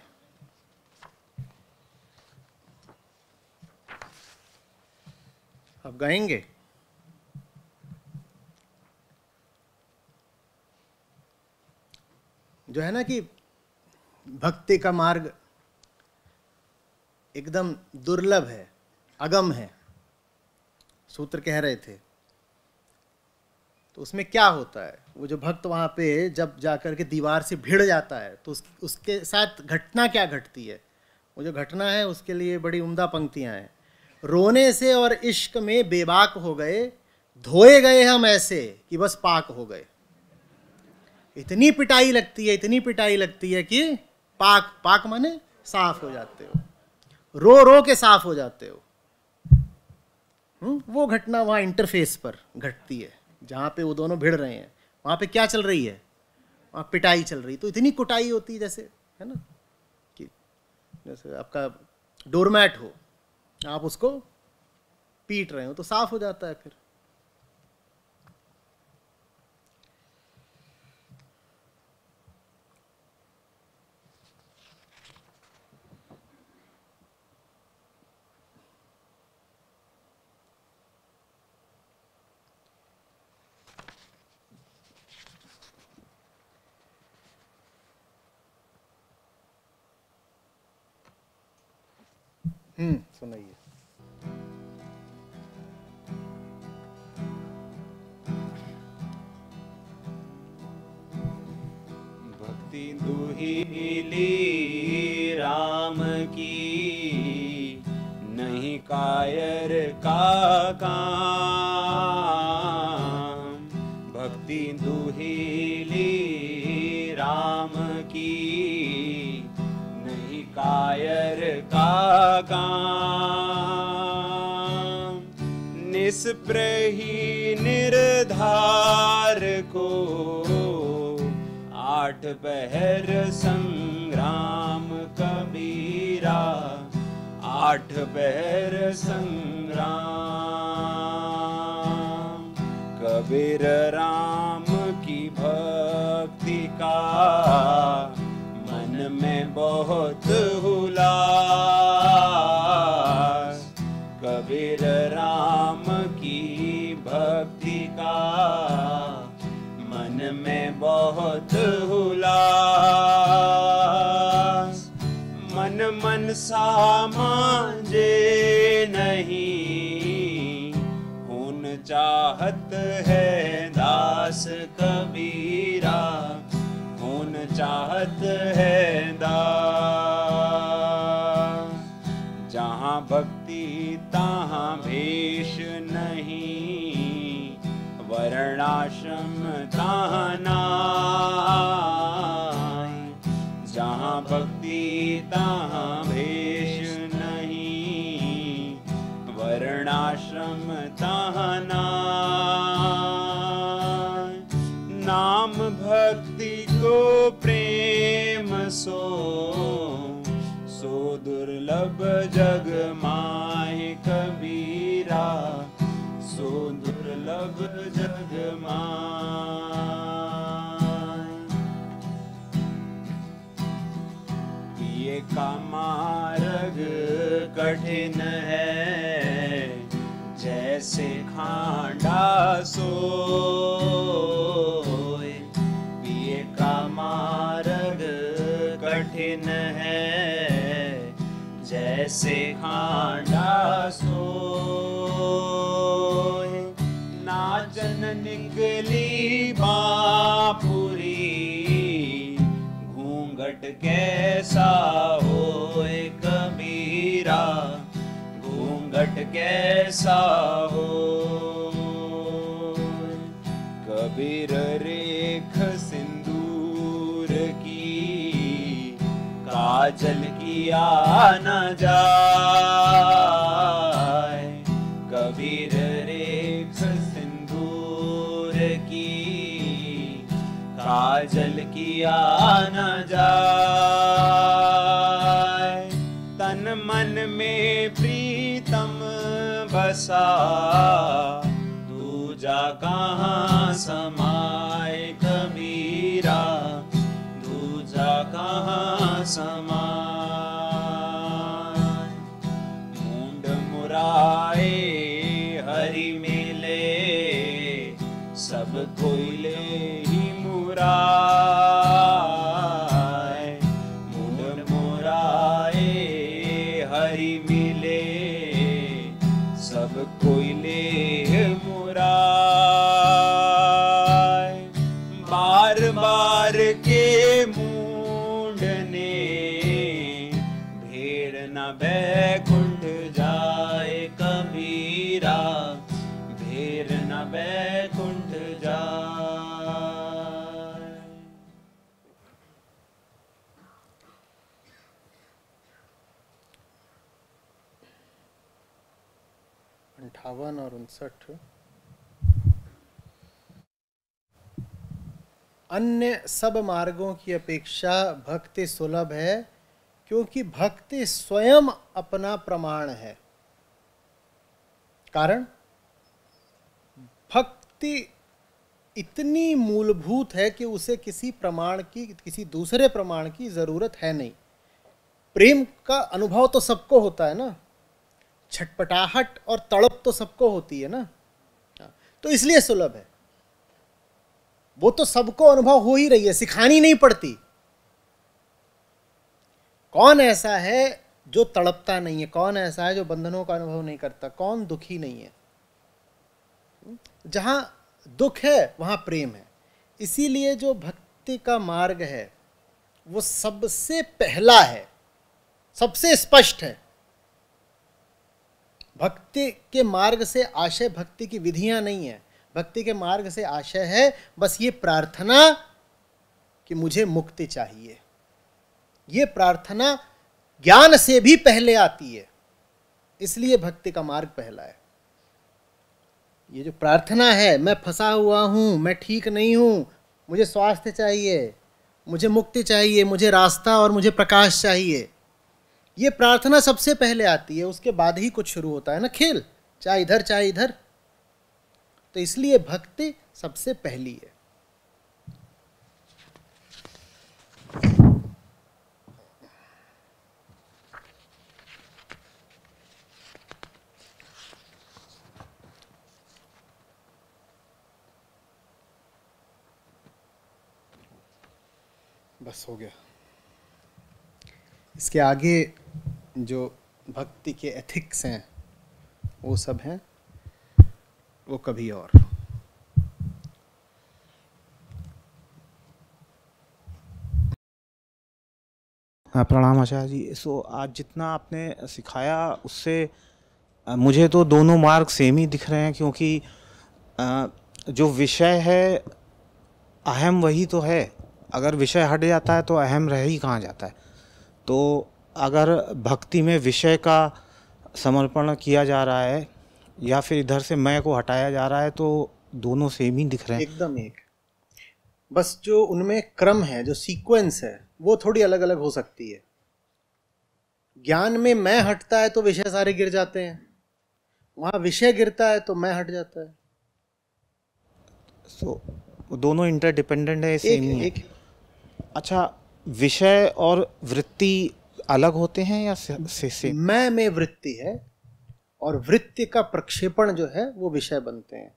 अब गाएंगे। जो है ना कि भक्ति का मार्ग एकदम दुर्लभ है, अगम है, सूत्र कह रहे थे। तो उसमें क्या होता है, वो जो भक्त वहाँ पे जब जाकर के दीवार से भिड़ जाता है तो उसके साथ घटना क्या घटती है? वो जो घटना है उसके लिए बड़ी उम्दा पंक्तियाँ हैं। रोने से और इश्क में बेबाक हो गए, धोए गए हम ऐसे कि बस पाक हो गए। इतनी पिटाई लगती है, इतनी पिटाई लगती है कि पाक, पाक माने साफ हो जाते हो, रो रो के साफ हो जाते हो। वो घटना वहाँ इंटरफेस पर घटती है जहाँ पे वो दोनों भिड़ रहे हैं। वहाँ पे क्या चल रही है? वहाँ पिटाई चल रही। तो इतनी कुटाई होती है जैसे, है ना, कि जैसे आपका डोरमैट हो, आप उसको पीट रहे हो तो साफ हो जाता है। फिर सुनाइए। भक्ति दुहीली राम की, नहीं कायर का काम। भक्ति दुहीली राम की, नहीं कायर का काम। निस्प्रही निर्धार को, आठ पहर संग्राम कबीरा, आठ पहर संग्राम। कबीर राम की भक्ति का मन में बहुत हुलास। कबीर राम की भक्ति का मन में बहुत हुलास। मन मन सामांजे नहीं, खून चाहत है दास कबीरा, खून चाहत है दास। जहाँ भक्ति तहाँ भेष नहीं, वर्णाश्रम तहाँ नाई। जहाँ भक्ति तहाँ भेष नहीं, वर्णाश्रम तहाँ नाई। नाम भक्ति को प्रेम सो, सो दुर्लभ जग माहि कबीरा, सो दुर्लभ जग माहि। पिए का मार्ग कठिन है, जैसे खांडा सोए। पिए का मार्ग कठिन है, जैसे खांडा सोए। नाचन निकली बापुरी, घूंघट कैसा कैसा हो। कबीर रेख सिंदूर की काजल किया न जाए। कबीर रेख सिंदूर की काजल किया न जाए। तन मन में प्रीतम बसा दूजा कहाँ समाए। कबीरा दूजा कहाँ समाए। मूंड मुराए हरि मिले सब कोई ले ही मुराए। मूंड मुराए हरि मिले सब कोई ले मुराए। बार बार के मूंडने भेड़ न बैकुंठ जाए। कबीरा भेड़ न बैकुंठ जाए। अंठावन और 59। अन्य सब मार्गों की अपेक्षा भक्ति सुलभ है, क्योंकि भक्ति स्वयं अपना प्रमाण है। कारण भक्ति इतनी मूलभूत है कि उसे किसी प्रमाण की, किसी दूसरे प्रमाण की जरूरत है नहीं। प्रेम का अनुभव तो सबको होता है ना, छटपटाहट और तड़प तो सबको होती है ना, तो इसलिए सुलभ है। वो तो सबको अनुभव हो ही रही है, सिखानी नहीं पड़ती। कौन ऐसा है जो तड़पता नहीं है? कौन ऐसा है जो बंधनों का अनुभव नहीं करता? कौन दुखी नहीं है? जहां दुख है वहां प्रेम है। इसीलिए जो भक्ति का मार्ग है वो सबसे पहला है, सबसे स्पष्ट है। भक्ति के मार्ग से आशय भक्ति की विधियां नहीं है। भक्ति के मार्ग से आशय है बस ये प्रार्थना कि मुझे मुक्ति चाहिए। ये प्रार्थना ज्ञान से भी पहले आती है, इसलिए भक्ति का मार्ग पहला है। ये जो प्रार्थना है, मैं फंसा हुआ हूं, मैं ठीक नहीं हूं, मुझे स्वास्थ्य चाहिए, मुझे मुक्ति चाहिए, मुझे रास्ता और मुझे प्रकाश चाहिए, ये प्रार्थना सबसे पहले आती है। उसके बाद ही कुछ शुरू होता है ना खेल, चाहे इधर चाहे इधर। तो इसलिए भक्ति सबसे पहली है। बस हो गया। इसके आगे जो भक्ति के एथिक्स हैं वो सब हैं, वो कभी और। हाँ, प्रणाम आचार्य जी। सो आज जितना आपने सिखाया उससे मुझे तो दोनों मार्ग सेम ही दिख रहे हैं, क्योंकि जो विषय है अहम वही तो है। अगर विषय हट जाता है तो अहम रह ही कहाँ जाता है। तो अगर भक्ति में विषय का समर्पण किया जा रहा है या फिर इधर से मैं को हटाया जा रहा है, तो दोनों सेम ही दिख रहे हैं। एकदम एक। बस जो उनमें क्रम है, जो सीक्वेंस है, वो थोड़ी अलग अलग हो सकती है। ज्ञान में मैं हटता है तो विषय सारे गिर जाते हैं, वहां विषय गिरता है तो मैं हट जाता है। सो दोनों इंटरडिपेंडेंट है, सेम ही है। एक। अच्छा, विषय और वृत्ति अलग होते हैं या सेम? मैं में वृत्ति है और वृत्ति का प्रक्षेपण जो है वो विषय बनते हैं।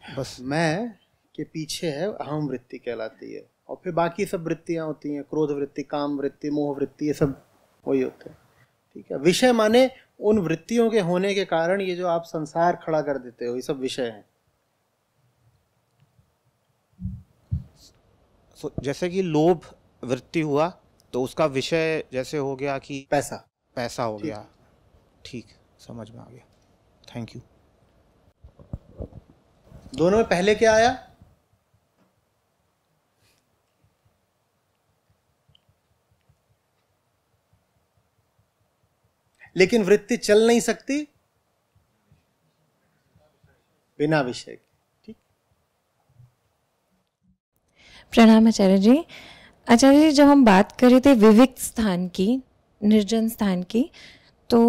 बस मैं के पीछे है अहम वृत्ति कहलाती है, और फिर बाकी सब वृत्तियां होती हैं, क्रोध वृत्ति, काम वृत्ति, मोह वृत्ति, ये सब वही होते हैं। ठीक है, विषय माने उन वृत्तियों के होने के कारण ये जो आप संसार खड़ा कर देते हो, ये सब विषय हैं। जैसे कि लोभ वृत्ति हुआ तो उसका विषय जैसे हो गया कि पैसा हो गया। ठीक, समझ में आ गया, थैंक यू। दोनों में पहले क्या आया? लेकिन वृत्ति चल नहीं सकती बिना विषय के। ठीक। प्रणाम आचार्य जी। आचार्य जी, जब हम बात कर रहे थे विविक्त स्थान की, निर्जन स्थान की, तो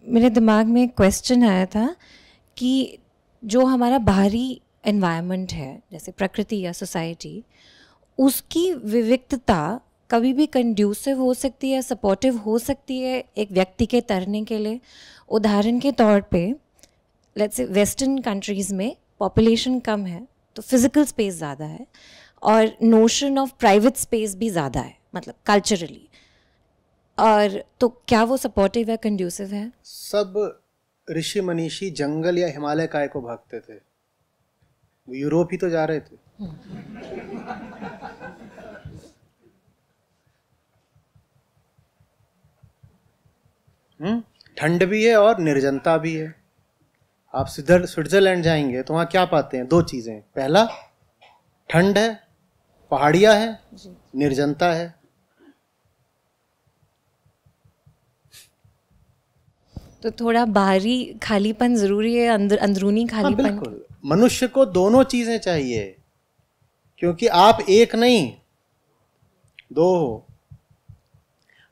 मेरे दिमाग में एक क्वेश्चन आया था कि जो हमारा बाहरी एनवायरनमेंट है, जैसे प्रकृति या सोसाइटी, उसकी विविक्तता कभी भी कंड्यूसिव हो सकती है, सपोर्टिव हो सकती है एक व्यक्ति के तैरने के लिए। उदाहरण के तौर पे लेट्स से वेस्टर्न कंट्रीज़ में पॉपुलेशन कम है तो फिज़िकल स्पेस ज़्यादा है और नोशन ऑफ प्राइवेट स्पेस भी ज़्यादा है, मतलब कल्चरली, और तो क्या वो सपोर्टिव है, कंड्यूसिव है? सब ऋषि मनीषी जंगल या हिमालय काय को भागते थे? वो यूरोप ही तो जा रहे थे। ठंड भी है और निर्जनता भी है। आप स्विट्जरलैंड जाएंगे तो वहां क्या पाते हैं? दो चीजें। पहला, ठंड है, पहाड़ियां है, निर्जनता है। तो थोड़ा बाहरी खालीपन जरूरी है, अंदरूनी खालीपन। बिल्कुल, मनुष्य को दोनों चीजें चाहिए, क्योंकि आप एक नहीं दो हो।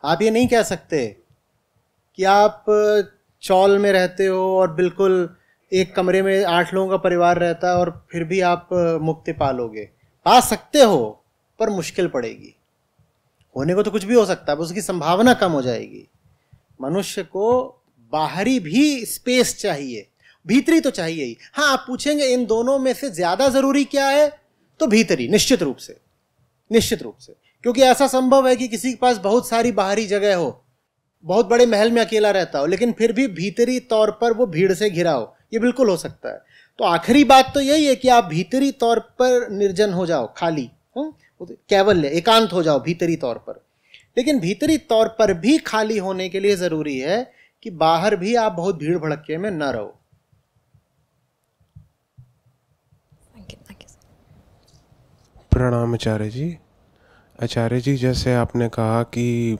आप ये नहीं कह सकते कि आप चौल में रहते हो और बिल्कुल एक कमरे में 8 लोगों का परिवार रहता है और फिर भी आप मुक्ति पालोगे। पा सकते हो पर मुश्किल पड़ेगी। होने को तो कुछ भी हो सकता है, बस उसकी संभावना कम हो जाएगी। मनुष्य को बाहरी भी स्पेस चाहिए, भीतरी तो चाहिए ही। हाँ, आप पूछेंगे इन दोनों में से ज्यादा जरूरी क्या है, तो भीतरी, निश्चित रूप से, निश्चित रूप से। क्योंकि ऐसा संभव है कि किसी के पास बहुत सारी बाहरी जगह हो, बहुत बड़े महल में अकेला रहता हो, लेकिन फिर भी भीतरी तौर पर वो भीड़ से घिरा हो। ये बिल्कुल हो सकता है। तो आखिरी बात तो यही है कि आप भीतरी तौर पर निर्जन हो जाओ, खाली, कैवल्य, एकांत हो जाओ भीतरी तौर पर। लेकिन भीतरी तौर पर भी खाली होने के लिए जरूरी है कि बाहर भी आप बहुत भीड़ भड़के में न रहो। प्रणाम आचार्य जी। आचार्य जी, जैसे आपने कहा कि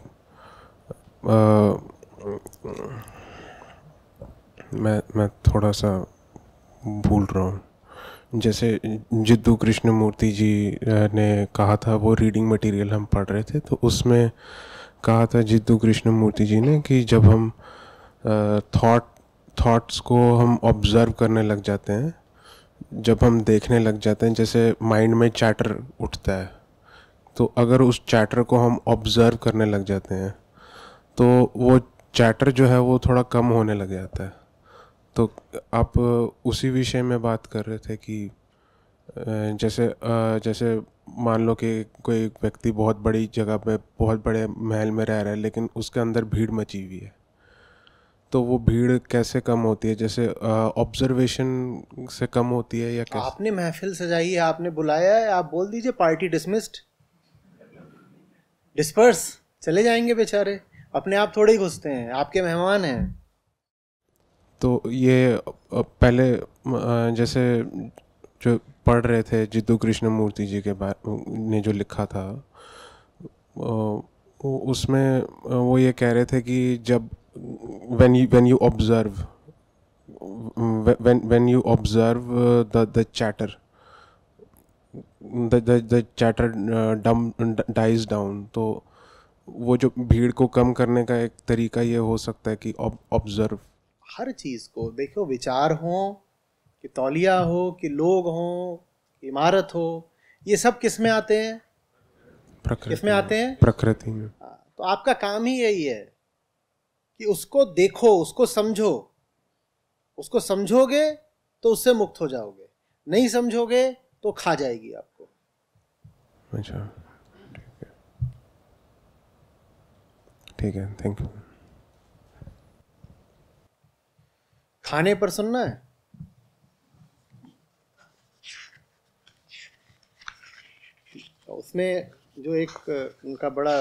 मैं थोड़ा सा भूल रहा हूँ। जैसे जिद्दू कृष्णमूर्ति जी ने कहा था, वो रीडिंग मटेरियल हम पढ़ रहे थे, तो उसमें कहा था जिद्दू कृष्णमूर्ति जी ने कि जब हम थॉट्स को हम ऑब्ज़र्व करने लग जाते हैं, जब हम देखने लग जाते हैं, जैसे माइंड में चैटर उठता है, तो अगर उस चैटर को हम ऑब्ज़र्व करने लग जाते हैं तो वो चैटर जो है वो थोड़ा कम होने लग जाता है। तो आप उसी विषय में बात कर रहे थे कि जैसे मान लो कि कोई व्यक्ति बहुत बड़ी जगह पे, बहुत बड़े महल में रह रहा है, लेकिन उसके अंदर भीड़ मची हुई है, तो वो भीड़ कैसे कम होती है? जैसे ऑब्जर्वेशन से कम होती है या कैसे? आपने महफिल सजाई है, आपने बुलाया है, आप बोल दीजिए पार्टी डिसमिस्ड, डिस्पर्स, चले जाएंगे बेचारे। अपने आप थोड़े ही घुसते हैं, आपके मेहमान हैं। तो ये पहले जैसे जो पढ़ रहे थे जिद्दू कृष्णमूर्ति जी के बारे ने जो लिखा था, उसमें वो ये कह रहे थे कि जब when you observe when you observe the chatter, the chatter dies down, तो वो जो भीड़ को कम करने का एक तरीका ये हो सकता है कि ऑब्जर्व। हर चीज को देखो, विचार हो कि तौलिया हो कि लोग हो, इमारत हो, ये सब किस में आते हैं? किस में आते हैं? प्रकृति में। तो आपका काम ही यही है कि उसको देखो, उसको समझो। उसको समझोगे तो उससे मुक्त हो जाओगे, नहीं समझोगे तो खा जाएगी आपको। अच्छा, ठीक है, थैंक यू। खाने पर सुनना है? उसमें जो एक उनका बड़ा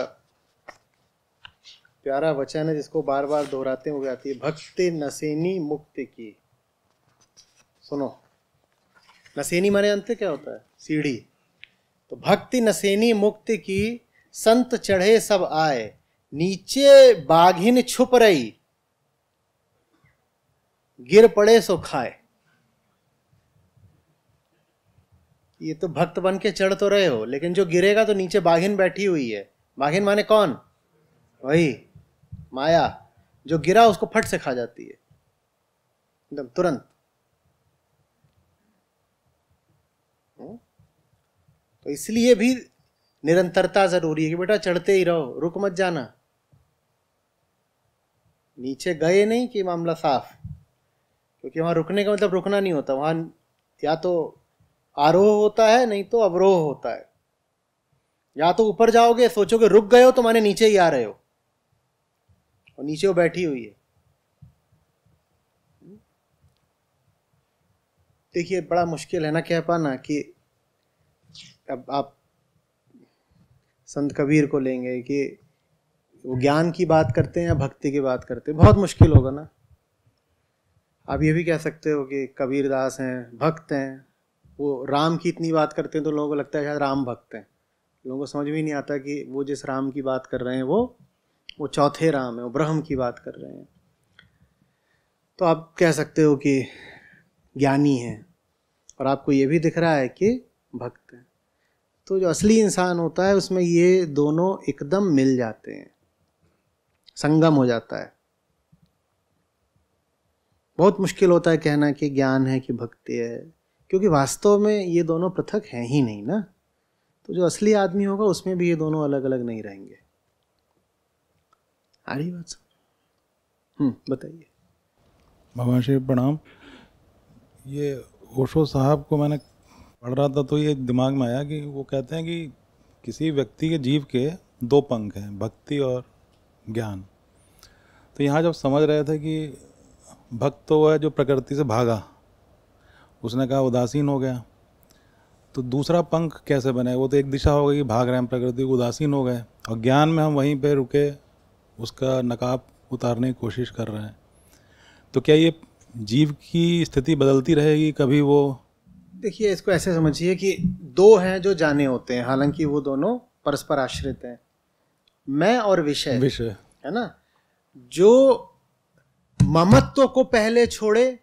प्यारा वचन है जिसको बार बार दोहराते हुए आती है, भक्ति नसेनी मुक्ति की। सुनो, नसेनी माने अंत क्या होता है? सीढ़ी। तो भक्ति नसेनी मुक्ति की, संत चढ़े सब आए, नीचे बाघिन छुप रही, गिर पड़े सो खाए। ये तो भक्त बन के चढ़ तो रहे हो, लेकिन जो गिरेगा तो नीचे बाघिन बैठी हुई है। बाघिन माने कौन? वही माया, जो गिरा उसको फट से खा जाती है एकदम तुरंत। तो इसलिए भी निरंतरता जरूरी है कि बेटा चढ़ते ही रहो, रुक मत जाना। नीचे गए नहीं कि मामला साफ, क्योंकि वहां रुकने का मतलब रुकना नहीं होता, वहां या तो आरोह होता है नहीं तो अवरोह होता है। या तो ऊपर जाओगे, सोचोगे रुक गए हो तो माने नीचे ही आ रहे हो, और नीचे वो बैठी हुई है। देखिए बड़ा मुश्किल है ना कह पाना कि अब आप संत कबीर को लेंगे कि वो ज्ञान की बात करते हैं या भक्ति की बात करते हैं, बहुत मुश्किल होगा ना। आप ये भी कह सकते हो कि कबीरदास हैं, भक्त हैं, वो राम की इतनी बात करते हैं तो लोगों को लगता है शायद राम भक्त हैं। लोगों को समझ भी नहीं आता कि वो जिस राम की बात कर रहे हैं वो चौथे राम है, वो ब्रह्म की बात कर रहे हैं। तो आप कह सकते हो कि ज्ञानी हैं और आपको ये भी दिख रहा है कि भक्त हैं। तो जो असली इंसान होता है उसमें ये दोनों एकदम मिल जाते हैं, संगम हो जाता है। बहुत मुश्किल होता है कहना कि ज्ञान है कि भक्ति है, क्योंकि वास्तव में ये दोनों पृथक हैं ही नहीं ना। तो जो असली आदमी होगा उसमें भी ये दोनों अलग अलग नहीं रहेंगे। आ रही बात समझ? बताइए। भगवान श्री प्रणाम। ये ओशो साहब को मैंने पढ़ रहा था तो ये दिमाग में आया कि वो कहते हैं कि किसी व्यक्ति के जीव के दो पंख हैं, भक्ति और ज्ञान। तो यहाँ जब समझ रहे थे कि भक्त तो वो है जो प्रकृति से भागा, उसने कहा उदासीन हो गया, तो दूसरा पंख कैसे बने? वो तो एक दिशा हो गई कि भाग रहे हैं प्रकृति को, उदासीन हो गए, और ज्ञान में हम वहीं पे रुके उसका नकाब उतारने की कोशिश कर रहे हैं। तो क्या ये जीव की स्थिति बदलती रहेगी कभी? वो देखिए इसको ऐसे समझिए कि दो हैं जो जाने होते हैं, हालांकि वो दोनों परस्पर आश्रित हैं, मैं और विषय है ना। जो ममत्व को पहले छोड़े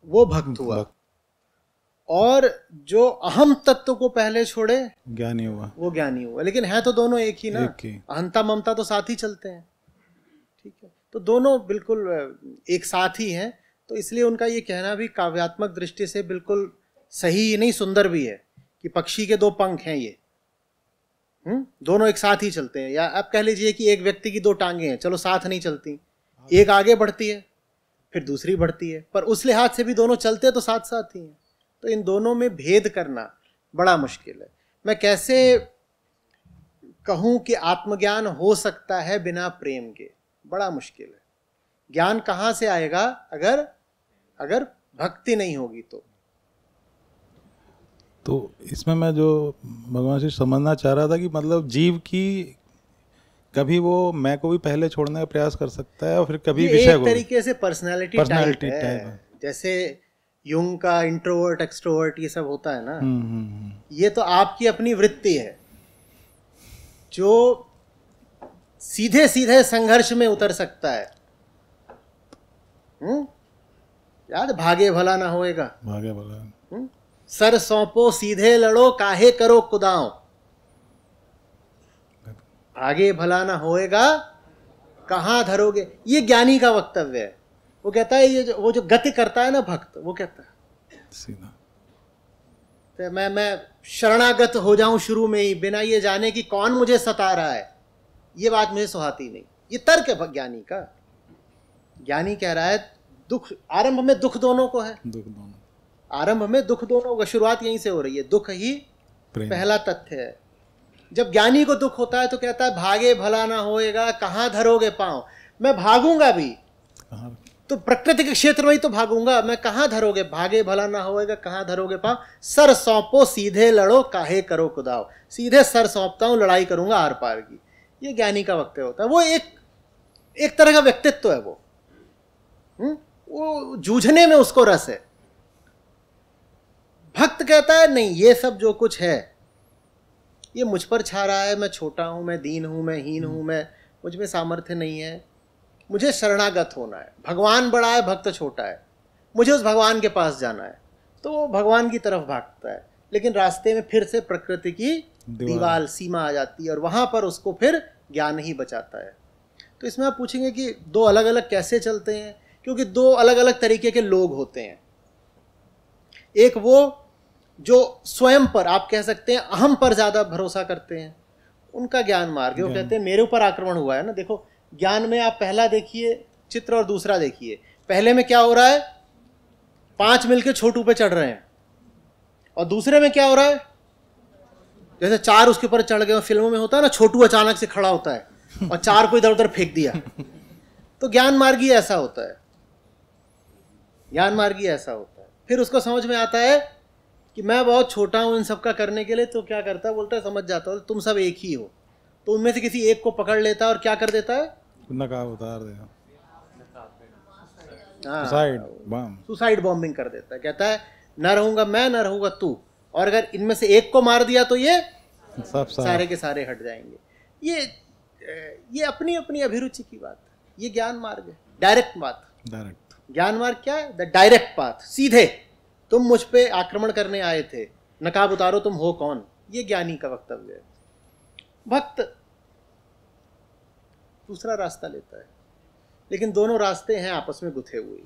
वो भक्त हुआ, और जो अहम तत्व को पहले छोड़े ज्ञानी हुआ, वो ज्ञानी हुआ। लेकिन है तो दोनों एक ही ना, अहंता ममता तो साथ ही चलते हैं, ठीक है। तो दोनों बिल्कुल एक साथ ही हैं। तो इसलिए उनका ये कहना भी काव्यात्मक दृष्टि से बिल्कुल सही ही नहीं, सुंदर भी है कि पक्षी के दो पंख हैं ये, दोनों एक साथ ही चलते हैं। या आप कह लीजिए कि एक व्यक्ति की दो टांगे हैं, चलो साथ नहीं चलती, एक आगे बढ़ती है फिर दूसरी बढ़ती है, पर उस लिहाज से भी दोनों चलते हैं तो साथ साथ ही हैं। तो इन दोनों में भेद करना बड़ा मुश्किल है। मैं कैसे कहूं कि आत्मज्ञान हो सकता है बिना प्रेम के? बड़ा मुश्किल है। ज्ञान कहां से आएगा अगर भक्ति नहीं होगी तो इसमें मैं जो भगवान से समझना चाह रहा था कि मतलब जीव की कभी वो मैं को भी पहले छोड़ने का प्रयास कर सकता है और फिर कभी विषय को, एक तरीके से पर्सनालिटी टाइप है। जैसे युंग का इंट्रोवर्ट एक्सट्रोवर्ट ये सब होता है ना, ये तो आपकी अपनी वृत्ति है जो सीधे सीधे संघर्ष में उतर सकता है। याद भागे भला ना होएगा, भागे भला सर सौंपो सीधे लड़ो काहे करो कुदाओ, भागे भला ना होएगा कहां धरोगे। ये ज्ञानी का वक्तव्य है। वो कहता है ये वो जो गति करता है ना भक्त, वो कहता है सीधा तो मैं शरणागत हो जाऊं शुरू में ही बिना ये जाने कि कौन मुझे सता रहा है। ये बात मुझे सुहाती नहीं। ये तर्क है ज्ञानी का। ज्ञानी कह रहा है दुख आरंभ में दुख दोनों को है, दुख दोनों आरंभ में दुख दोनों को, शुरुआत यहीं से हो रही है। दुख ही पहला तथ्य है। जब ज्ञानी को दुख होता है तो कहता है भागे भला ना होएगा कहां धरोगे पांव। मैं भागूंगा भी तो प्रकृति के क्षेत्र में ही तो भागूंगा, मैं कहां धरोगे, भागे भला ना होएगा कहां धरोगे पांव। सर सौंपो सीधे लड़ो काहे करो कुदाओ, सीधे सर सौंपता हूं लड़ाई करूंगा आर पार की। ये ज्ञानी का वक्तव्य होता है। वो एक तरह का व्यक्तित्व है वो जूझने में उसको रस है। भक्त कहता है नहीं, ये सब जो कुछ है ये मुझ पर छा रहा है, मैं छोटा हूं, मैं दीन हूं, मैं हीन हूं, मैं मुझ में सामर्थ्य नहीं है, मुझे शरणागत होना है। भगवान बड़ा है, भक्त छोटा है, मुझे उस भगवान के पास जाना है, तो वो भगवान की तरफ भागता है। लेकिन रास्ते में फिर से प्रकृति की दीवार सीमा आ जाती है और वहां पर उसको फिर ज्ञान ही बचाता है। तो इसमें आप पूछेंगे कि दो अलग अलग कैसे चलते हैं, क्योंकि दो अलग अलग तरीके के लोग होते हैं। एक वो जो स्वयं पर, आप कह सकते हैं अहम पर ज्यादा भरोसा करते हैं, उनका ज्ञान मार्ग है। वो कहते हैं मेरे ऊपर आक्रमण हुआ है ना। देखो ज्ञान में आप पहला देखिए चित्र और दूसरा देखिए। पहले में क्या हो रहा है, 5 मिलके छोटू पे चढ़ रहे हैं, और दूसरे में क्या हो रहा है, जैसे 4 उसके ऊपर चढ़ गए। फिल्मों में होता है ना, छोटू अचानक से खड़ा होता है और 4 को इधर उधर फेंक दिया। तो ज्ञान मार्गी ऐसा होता है, ज्ञान मार्गी ऐसा होता है। फिर उसको समझ में आता है कि मैं बहुत छोटा हूं इन सब का करने के लिए, तो क्या करता है, बोलता है समझ जाता हूं तुम सब एक ही हो। तो उनमें से किसी एक को पकड़ लेता है और क्या कर देता है, नकाब उतार देगा, सुसाइड बॉम्बिंग कर देता है। कहता है न रहूंगा मैं, न रहूंगा तू, और अगर इनमें से एक को मार दिया तो ये सब सारे के सारे हट जाएंगे। ये अपनी अपनी अभिरुचि की बात है। ये ज्ञान मार्ग है, डायरेक्ट बात। डायरेक्ट ज्ञान मार्ग क्या है, द डायरेक्ट पाथ, सीधे। तुम मुझ पे आक्रमण करने आए थे, नकाब उतारो तुम हो कौन, ये ज्ञानी का वक्तव्य है। भक्त दूसरा रास्ता लेता है, लेकिन दोनों रास्ते हैं आपस में गुथे हुए।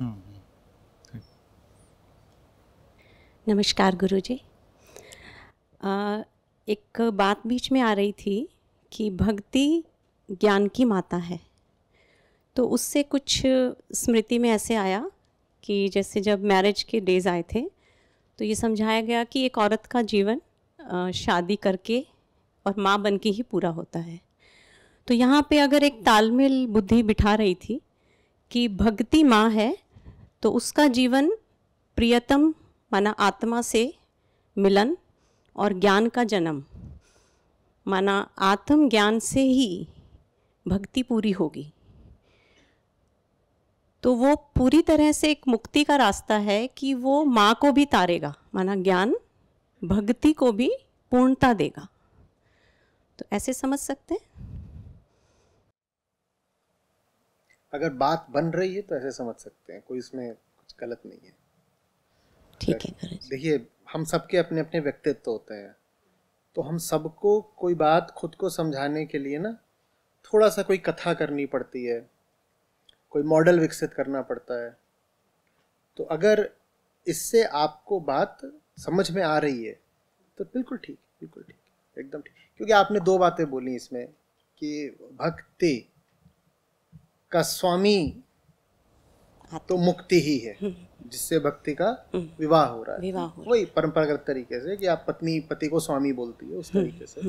नमस्कार गुरुजी। एक बात बीच में आ रही थी कि भक्ति ज्ञान की माता है, तो उससे कुछ स्मृति में ऐसे आया कि जैसे जब मैरिज के डेज आए थे तो ये समझाया गया कि एक औरत का जीवन शादी करके और माँ बन के ही पूरा होता है। तो यहाँ पे अगर एक तालमेल बुद्धि बिठा रही थी कि भक्ति माँ है, तो उसका जीवन प्रियतम माना आत्मा से मिलन और ज्ञान का जन्म, माना आत्म ज्ञान से ही भक्ति पूरी होगी। तो वो पूरी तरह से एक मुक्ति का रास्ता है कि वो माँ को भी तारेगा, माना ज्ञान भक्ति को भी पूर्णता देगा। तो ऐसे समझ सकते हैं। अगर बात बन रही है तो ऐसे समझ सकते हैं, कोई इसमें कुछ गलत नहीं है। ठीक है। देखिए हम सबके अपने अपने व्यक्तित्व होते हैं, तो हम सबको कोई बात खुद को समझाने के लिए ना थोड़ा सा कोई कथा करनी पड़ती है, कोई मॉडल विकसित करना पड़ता है। तो अगर इससे आपको बात समझ में आ रही है तो बिल्कुल ठीक, बिल्कुल ठीक, एकदम ठीक। क्योंकि आपने 2 बातें बोली इसमें कि भक्ति का स्वामी तो मुक्ति ही है, जिससे भक्ति का विवाह हो रहा है। वही परंपरागत तरीके से कि आप पत्नी पति को स्वामी बोलती है, उस तरीके से।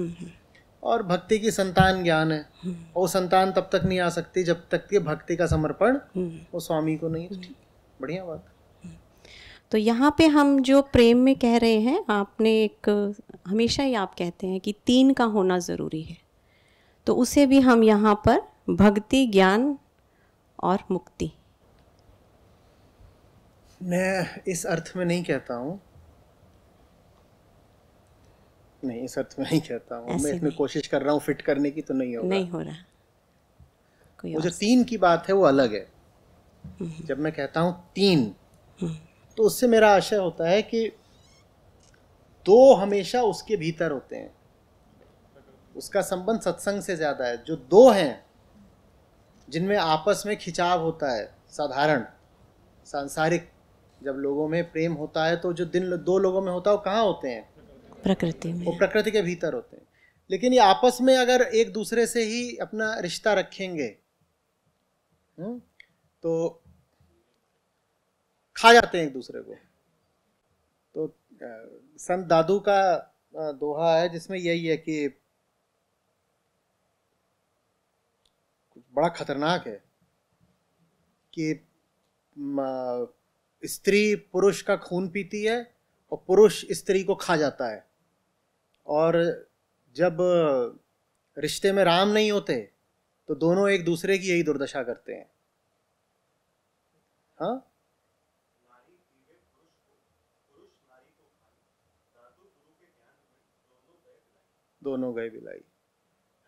और भक्ति की संतान ज्ञान है, और संतान तब तक नहीं आ सकती जब तक कि भक्ति का समर्पण वो स्वामी को नहीं। ठीक, बढ़िया बात। तो यहाँ पे हम जो प्रेम में कह रहे हैं, आपने एक हमेशा ही आप कहते हैं कि 3 का होना ज़रूरी है, तो उसे भी हम यहाँ पर भक्ति, ज्ञान और मुक्ति। मैं इस अर्थ में नहीं कहता हूँ, नहीं इस अर्थ में नहीं कहता हूँ। मैं इसमें कोशिश कर रहा हूँ फिट करने की, तो नहीं होगा, नहीं हो रहा। वो जो 3 की बात है वो अलग है। जब मैं कहता हूँ 3, तो उससे मेरा आशय होता है कि 2 हमेशा उसके भीतर होते हैं, उसका संबंध सत्संग से ज्यादा है। जो 2 हैं जिनमें आपस में खिंचाव होता है, साधारण सांसारिक जब लोगों में प्रेम होता है, तो जो 2 लोगों में होता है वो कहाँ होते हैं, प्रकृति में, वो प्रकृति के भीतर होते हैं। लेकिन ये आपस में अगर एक दूसरे से ही अपना रिश्ता रखेंगे तो खा जाते हैं एक दूसरे को। तो संत दादू का दोहा है जिसमें यही है कि बड़ा खतरनाक है कि स्त्री पुरुष का खून पीती है और पुरुष स्त्री को खा जाता है। और जब रिश्ते में राम नहीं होते तो दोनों एक दूसरे की यही दुर्दशा करते हैं। हाँ, दोनों गए बिलाई।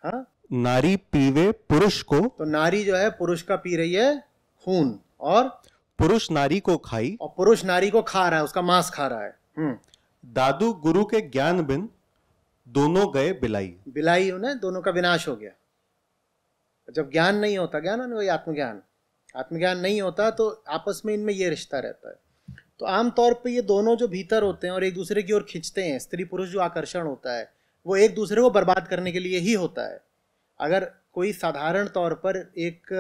हाँ, नारी पीवे पुरुष को, तो नारी जो है पुरुष का पी रही है खून, और पुरुष नारी को खाई, और पुरुष नारी को खा रहा है, उसका मांस खा रहा है। दादू गुरु के ज्ञान बिन दोनों गए बिलाई। बिलाई हो ना, दोनों का विनाश हो गया। जब ज्ञान नहीं होता, ज्ञान है ना वही आत्मज्ञान, आत्मज्ञान नहीं होता तो आपस में इनमें ये रिश्ता रहता है। तो आमतौर पे ये दोनों जो भीतर होते हैं और एक दूसरे की ओर खींचते हैं, स्त्री पुरुष जो आकर्षण होता है वो एक दूसरे को बर्बाद करने के लिए ही होता है। अगर कोई साधारण तौर पर एक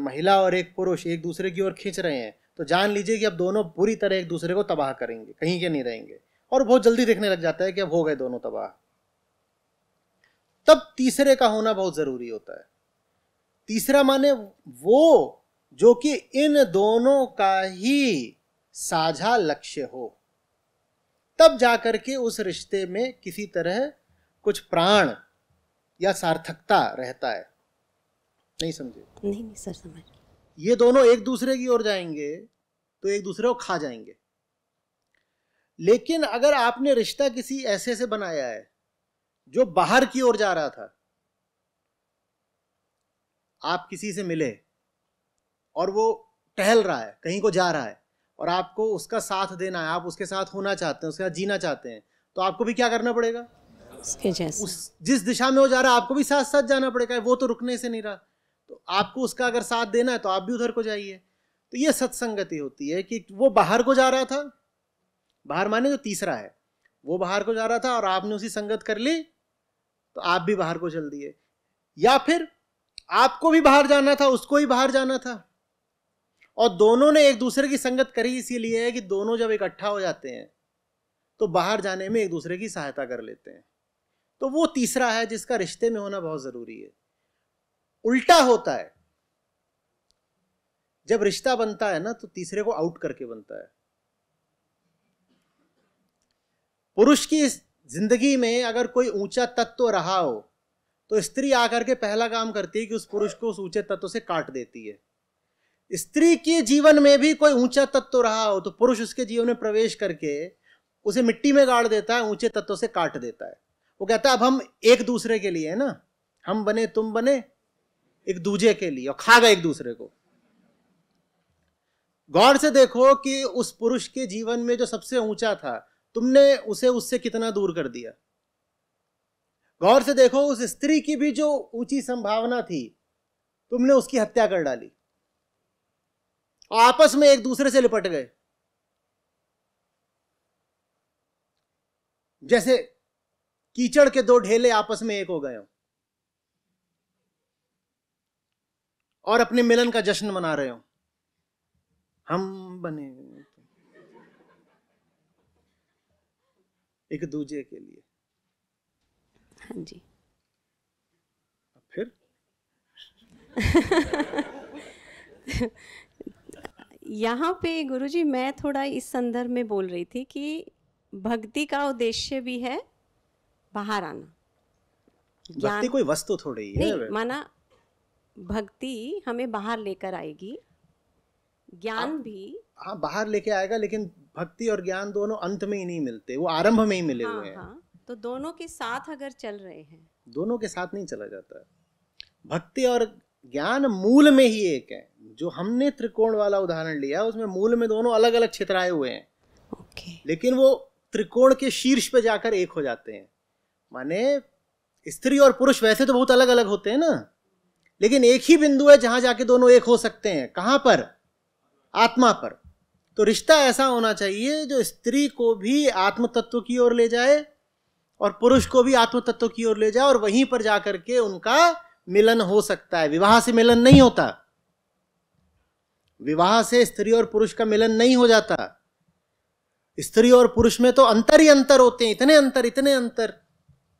महिला और एक पुरुष एक दूसरे की ओर खींच रहे हैं तो जान लीजिए कि अब दोनों पूरी तरह एक दूसरे को तबाह करेंगे, कहीं के नहीं रहेंगे, और बहुत जल्दी देखने लग जाता है कि अब हो गए दोनों तबाह। तब तीसरे का होना बहुत जरूरी होता है। तीसरा माने वो जो कि इन दोनों का ही साझा लक्ष्य हो, तब जाकर के उस रिश्ते में किसी तरह कुछ प्राण या सार्थकता रहता है। नहीं समझे? नहीं सर, समझ। ये दोनों एक दूसरे की ओर जाएंगे तो एक दूसरे को खा जाएंगे। लेकिन अगर आपने रिश्ता किसी ऐसे से बनाया है जो बाहर की ओर जा रहा था, आप किसी से मिले और वो टहल रहा है, कहीं को जा रहा है, और आपको उसका साथ देना है, आप उसके साथ होना चाहते हैं, उसके साथ जीना चाहते हैं, तो आपको भी क्या करना पड़ेगा? उसके जैसे, उस जिस दिशा में वो जा रहा है आपको भी साथ साथ जाना पड़ेगा। वो तो रुकने से नहीं रहा, तो आपको उसका अगर साथ देना है तो आप भी उधर को जाइए। तो ये सत्संगति होती है कि वो बाहर को जा रहा था, बाहर माने जो तीसरा है, वो बाहर को जा रहा था और आपने उसी संगत कर ली तो आप भी बाहर को चल दिए। या फिर आपको भी बाहर जाना था, उसको ही बाहर जाना था, और दोनों ने एक दूसरे की संगत करी इसीलिए है कि दोनों जब इकट्ठा हो जाते हैं तो बाहर जाने में एक दूसरे की सहायता कर लेते हैं। तो वो तीसरा है जिसका रिश्ते में होना बहुत जरूरी है। उल्टा होता है, जब रिश्ता बनता है ना तो तीसरे को आउट करके बनता है। पुरुष की जिंदगी में अगर कोई ऊंचा तत्व रहा हो तो स्त्री आकर के पहला काम करती है कि उस पुरुष को उस ऊंचे तत्व से काट देती है। स्त्री के जीवन में भी कोई ऊंचा तत्व रहा हो तो पुरुष उसके जीवन में प्रवेश करके उसे मिट्टी में गाड़ देता है, ऊंचे तत्व से काट देता है। वो कहता है अब हम एक दूसरे के लिए है ना, हम बने तुम बने एक दूजे के लिए, और खा गए एक दूसरे को। गौर से देखो कि उस पुरुष के जीवन में जो सबसे ऊंचा था, तुमने उसे उससे कितना दूर कर दिया। गौर से देखो उस स्त्री की भी जो ऊंची संभावना थी, तुमने उसकी हत्या कर डाली, और आपस में एक दूसरे से लिपट गए। जैसे कीचड़ के दो ढेले आपस में एक हो गए हो और अपने मिलन का जश्न मना रहे हो, हम बने एक दूजे के लिए। हाँ जी। फिर यहाँ पे गुरुजी मैं थोड़ा इस संदर्भ में बोल रही थी कि भक्ति का उद्देश्य भी है बाहर आना। भक्ति कोई वस्तु थोड़ी है। नहीं, माना भक्ति हमें बाहर लेकर आएगी, ज्ञान भी हाँ बाहर लेके आएगा, लेकिन भक्ति और ज्ञान दोनों अंत में ही नहीं मिलते, वो आरंभ में ही मिले हुए हैं। हाँ, तो दोनों के साथ अगर चल रहे हैं, दोनों के साथ नहीं चला जाता है। भक्ति और ज्ञान मूल में ही एक है। जो हमने त्रिकोण वाला उदाहरण लिया उसमें मूल में दोनों अलग अलग छितराए हुए हैं। लेकिन वो त्रिकोण के शीर्ष पे जाकर एक हो जाते हैं। माने स्त्री और पुरुष वैसे तो बहुत अलग अलग होते हैं ना, लेकिन एक ही बिंदु है जहां जाके दोनों एक हो सकते हैं। कहां पर? आत्मा पर। तो रिश्ता ऐसा होना चाहिए जो स्त्री को भी आत्म तत्व की ओर ले जाए और पुरुष को भी आत्म तत्व की ओर ले जाए, और वहीं पर जाकर के उनका मिलन हो सकता है। विवाह से मिलन नहीं होता, विवाह से स्त्री और पुरुष का मिलन नहीं हो जाता। स्त्री और पुरुष में तो अंतर ही अंतर होते हैं, इतने अंतर,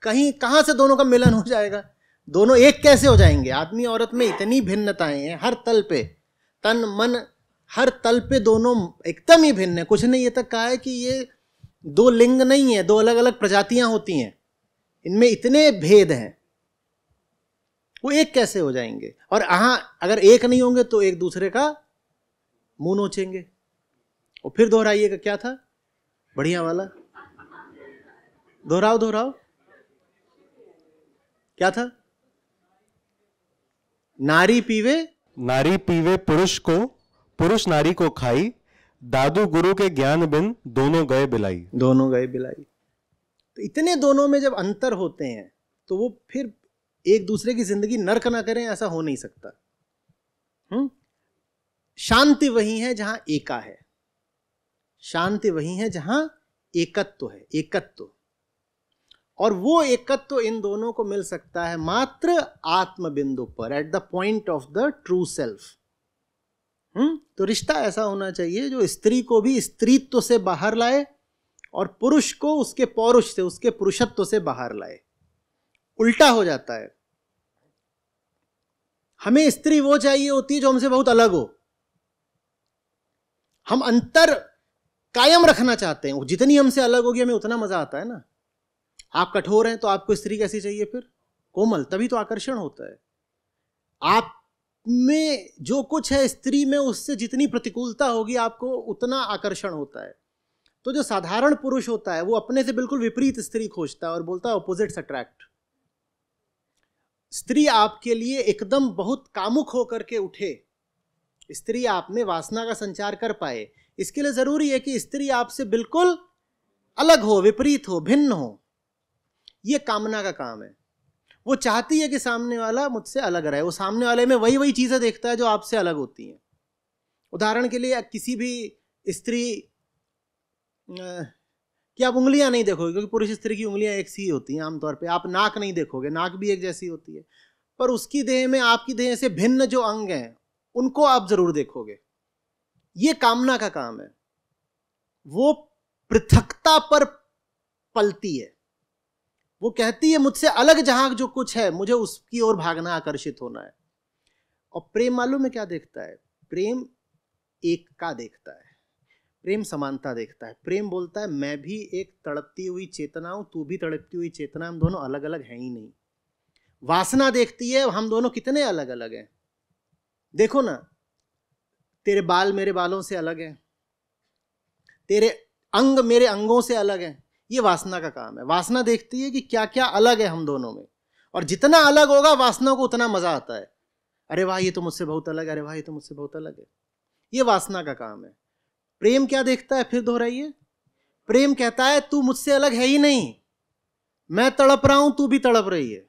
कहीं कहां से दोनों का मिलन हो जाएगा? दोनों एक कैसे हो जाएंगे? आदमी औरत में इतनी भिन्नताएं हैं, हर तल पे, तन मन हर तल पे दोनों एकदम ही भिन्न है। कुछ ने ये तक कहा है कि ये दो लिंग नहीं है, दो अलग अलग प्रजातियां होती हैं, इनमें इतने भेद हैं। वो एक कैसे हो जाएंगे? और अगर एक नहीं होंगे तो एक दूसरे का मुंह नोचेंगे। और फिर दोहराइएगा, क्या था बढ़िया वाला? दोहराओ। क्या था? नारी पीवे पुरुष को, पुरुष नारी को खाई, दादू गुरु के ज्ञान बिन दोनों गए बिलाई। तो इतने दोनों में जब अंतर होते हैं तो वो फिर एक दूसरे की जिंदगी नर्क ना करें, ऐसा हो नहीं सकता। शांति वही है जहां एका है, शांति वही है जहां एकत्व है, एकत्व। और वो एकत्व इन दोनों को मिल सकता है मात्र आत्म बिंदु पर, at the point of the true self. तो रिश्ता ऐसा होना चाहिए जो स्त्री को भी स्त्रीत्व से बाहर लाए और पुरुष को उसके पौरुष से, उसके पुरुषत्व से बाहर लाए। उल्टा हो जाता है। हमें स्त्री वो चाहिए होती है जो हमसे बहुत अलग हो। हम अंतर कायम रखना चाहते हैं। जितनी हमसे अलग होगी हमें उतना मजा आता है ना। आप कठोर हैं तो आपको स्त्री कैसी चाहिए फिर? कोमल, तभी तो आकर्षण होता है। आप में जो कुछ है स्त्री में, उससे जितनी प्रतिकूलता होगी आपको उतना आकर्षण होता है। तो जो साधारण पुरुष होता है वो अपने से बिल्कुल विपरीत स्त्री खोजता है और बोलता है ऑपोजिट्स अट्रैक्ट। स्त्री आपके लिए एकदम बहुत कामुक होकर के उठे, स्त्री आप में वासना का संचार कर पाए, इसके लिए जरूरी है कि स्त्री आपसे बिल्कुल अलग हो, विपरीत हो, भिन्न हो। यह कामना का काम है। वो चाहती है कि सामने वाला मुझसे अलग रहे। वो सामने वाले में वही चीजें देखता है जो आपसे अलग होती हैं। उदाहरण के लिए किसी भी स्त्री कि आप उंगलियां नहीं देखोगे, क्योंकि पुरुष स्त्री की उंगलियां एक सी होती हैं आमतौर पे। आप नाक नहीं देखोगे, नाक भी एक जैसी होती है, पर उसकी देह में आपकी देह से भिन्न जो अंग हैं उनको आप जरूर देखोगे। ये कामना का काम है। वो पृथकता पर पलती है। वो कहती है मुझसे अलग जहां जो कुछ है मुझे उसकी ओर भागना, आकर्षित होना है। और प्रेम मालूम है क्या देखता है? प्रेम एक का देखता है, प्रेम समानता देखता है। प्रेम बोलता है मैं भी एक तड़पती हुई चेतना हूं, तू भी तड़पती हुई चेतना, हम दोनों अलग अलग हैं ही नहीं। वासना देखती है हम दोनों कितने अलग अलग हैं। देखो ना, तेरे बाल मेरे बालों से अलग हैं, तेरे अंग मेरे अंगों से अलग हैं। ये वासना का काम है। वासना देखती है कि क्या क्या अलग है हम दोनों में, और जितना अलग होगा वासना को उतना मजा आता है। अरे वाह ये तो मुझसे बहुत अलग है, अरे वाह ये तो मुझसे बहुत अलग है। ये वासना का काम है। प्रेम क्या देखता है? फिर दोहराइए। प्रेम कहता है तू मुझसे अलग है ही नहीं, मैं तड़प रहा हूं तू भी तड़प रही है,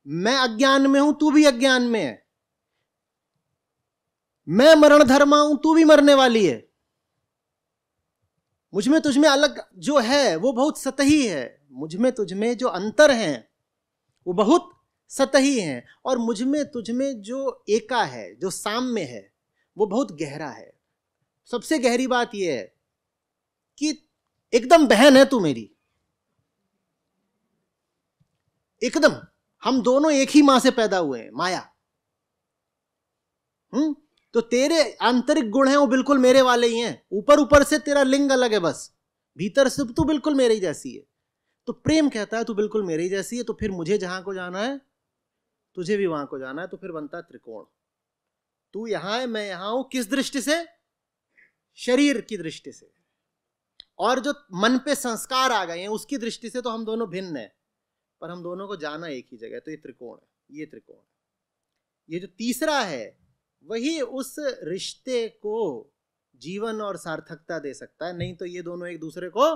मैं अज्ञान में हूं तू भी अज्ञान में है, मैं मरण धर्मा हूं तू भी मरने वाली है। मुझ में तुझ में अलग जो है वो बहुत सतही है, मुझ में तुझ में जो अंतर है वो बहुत सतही है, और मुझ में तुझ में जो एका है, जो साम्य है, वो बहुत गहरा है। सबसे गहरी बात यह है कि एकदम बहन है तू मेरी, एकदम हम दोनों एक ही मां से पैदा हुए हैं, माया। तो तेरे आंतरिक गुण हैं वो बिल्कुल मेरे वाले ही हैं। ऊपर ऊपर से तेरा लिंग अलग है बस, भीतर से तू बिल्कुल मेरे ही जैसी है। तो प्रेम कहता है तू बिल्कुल मेरे ही जैसी है, तो फिर मुझे जहां को जाना है तुझे भी वहां को जाना है। तो फिर बनता है त्रिकोण। तू यहां है, मैं यहां हूं। किस दृष्टि से? शरीर की दृष्टि से। और जो मन पे संस्कार आ गए हैं उसकी दृष्टि से तो हम दोनों भिन्न हैं, पर हम दोनों को जाना एक ही जगह। तो ये त्रिकोण है, ये त्रिकोण। ये जो तीसरा है वही उस रिश्ते को जीवन और सार्थकता दे सकता है। नहीं तो ये दोनों एक दूसरे को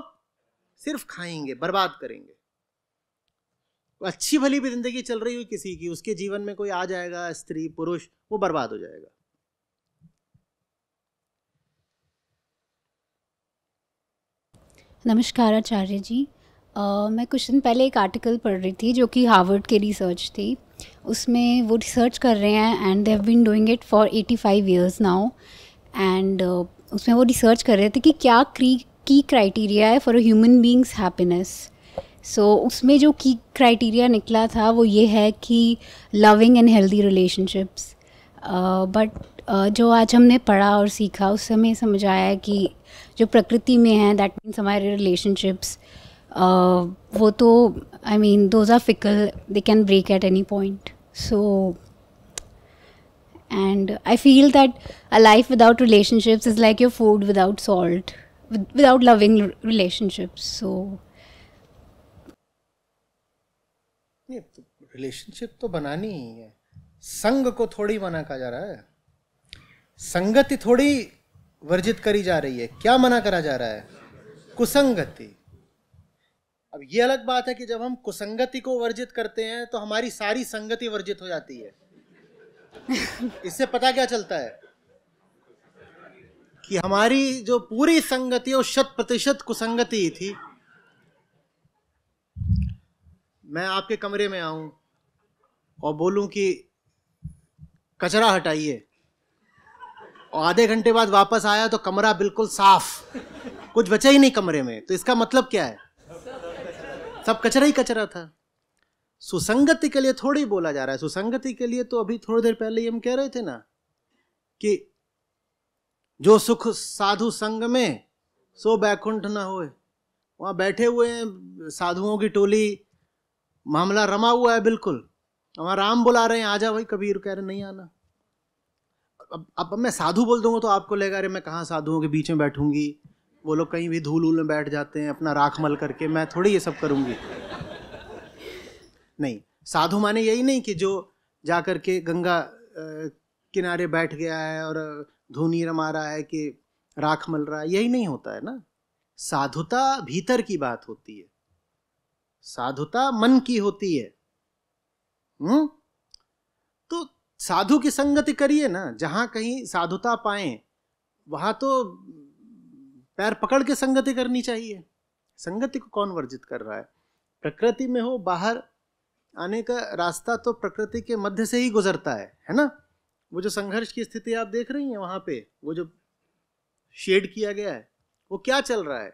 सिर्फ खाएंगे, बर्बाद करेंगे। अच्छी भली भी जिंदगी चल रही हुई किसी की, उसके जीवन में कोई आ जाएगा स्त्री पुरुष, वो बर्बाद हो जाएगा। नमस्कार आचार्य जी। मैं कुछ दिन पहले एक आर्टिकल पढ़ रही थी जो कि हार्वर्ड की रिसर्च थी। उसमें वो रिसर्च कर रहे हैं and they have been doing it for 85 years now. And उसमें वो रिसर्च कर रहे थे कि क्या की क्राइटेरिया है for a human beings happiness. So उसमें जो की क्राइटेरिया निकला था वो ये है कि loving and healthy relationships. But जो आज हमने पढ़ा और सीखा उससे हमें समझ आया कि जो प्रकृति में है, दैट मीन्स हमारे रिलेशनशिप्स, वो तो I mean those are fickle, they can break at any point. So, and I feel that a life without relationships is like your food without salt, without loving relationships. So relationship तो बनानी ही है, संग को थोड़ी मना करा जा रहा है, संगति थोड़ी वर्जित करी जा रही है। क्या मना करा जा रहा है? कुसंगति। अब ये अलग बात है कि जब हम कुसंगति को वर्जित करते हैं तो हमारी सारी संगति वर्जित हो जाती है। इससे पता क्या चलता है कि हमारी जो पूरी संगति वो 100% कुसंगति ही थी। मैं आपके कमरे में आऊं और बोलूं कि कचरा हटाइए, और आधे घंटे बाद वापस आया तो कमरा बिल्कुल साफ, कुछ बचा ही नहीं कमरे में, तो इसका मतलब क्या है? सब कचरा ही कचरा था। सुसंगति के लिए थोड़ी बोला जा रहा है। सुसंगति के लिए तो अभी थोड़ी देर पहले ही हम कह रहे थे ना कि जो सुख साधु संग में सो बैकुंठ न होए। वहां बैठे हुए हैं साधुओं की टोली, मामला रमा हुआ है बिल्कुल। वहां राम बुला रहे हैं, आजा भाई। कबीर कह रहे नहीं आना। अब मैं साधु बोल दूंगा तो आपको लगेगा अरे मैं कहाँ साधुओं के बीच में बैठूंगी, वो लोग कहीं भी धूल उल में बैठ जाते हैं अपना राख मल करके, मैं थोड़ी ये सब करूंगी। नहीं, साधु माने यही नहीं कि जो जा करके गंगा किनारे बैठ गया है और धुनी रमा रहा है कि राख मल रहा है, यही नहीं होता है ना। साधुता भीतर की बात होती है, साधुता मन की होती है। तो साधु की संगति करिए ना, जहां कहीं साधुता पाए वहां तो पैर पकड़ के संगति करनी चाहिए। संगति को कौन वर्जित कर रहा है? प्रकृति में हो, बाहर आने का रास्ता तो प्रकृति के मध्य से ही गुजरता है ना। वो जो संघर्ष की स्थिति आप देख रही हैं वहां पे, वो जो शेड किया गया है, वो क्या चल रहा है?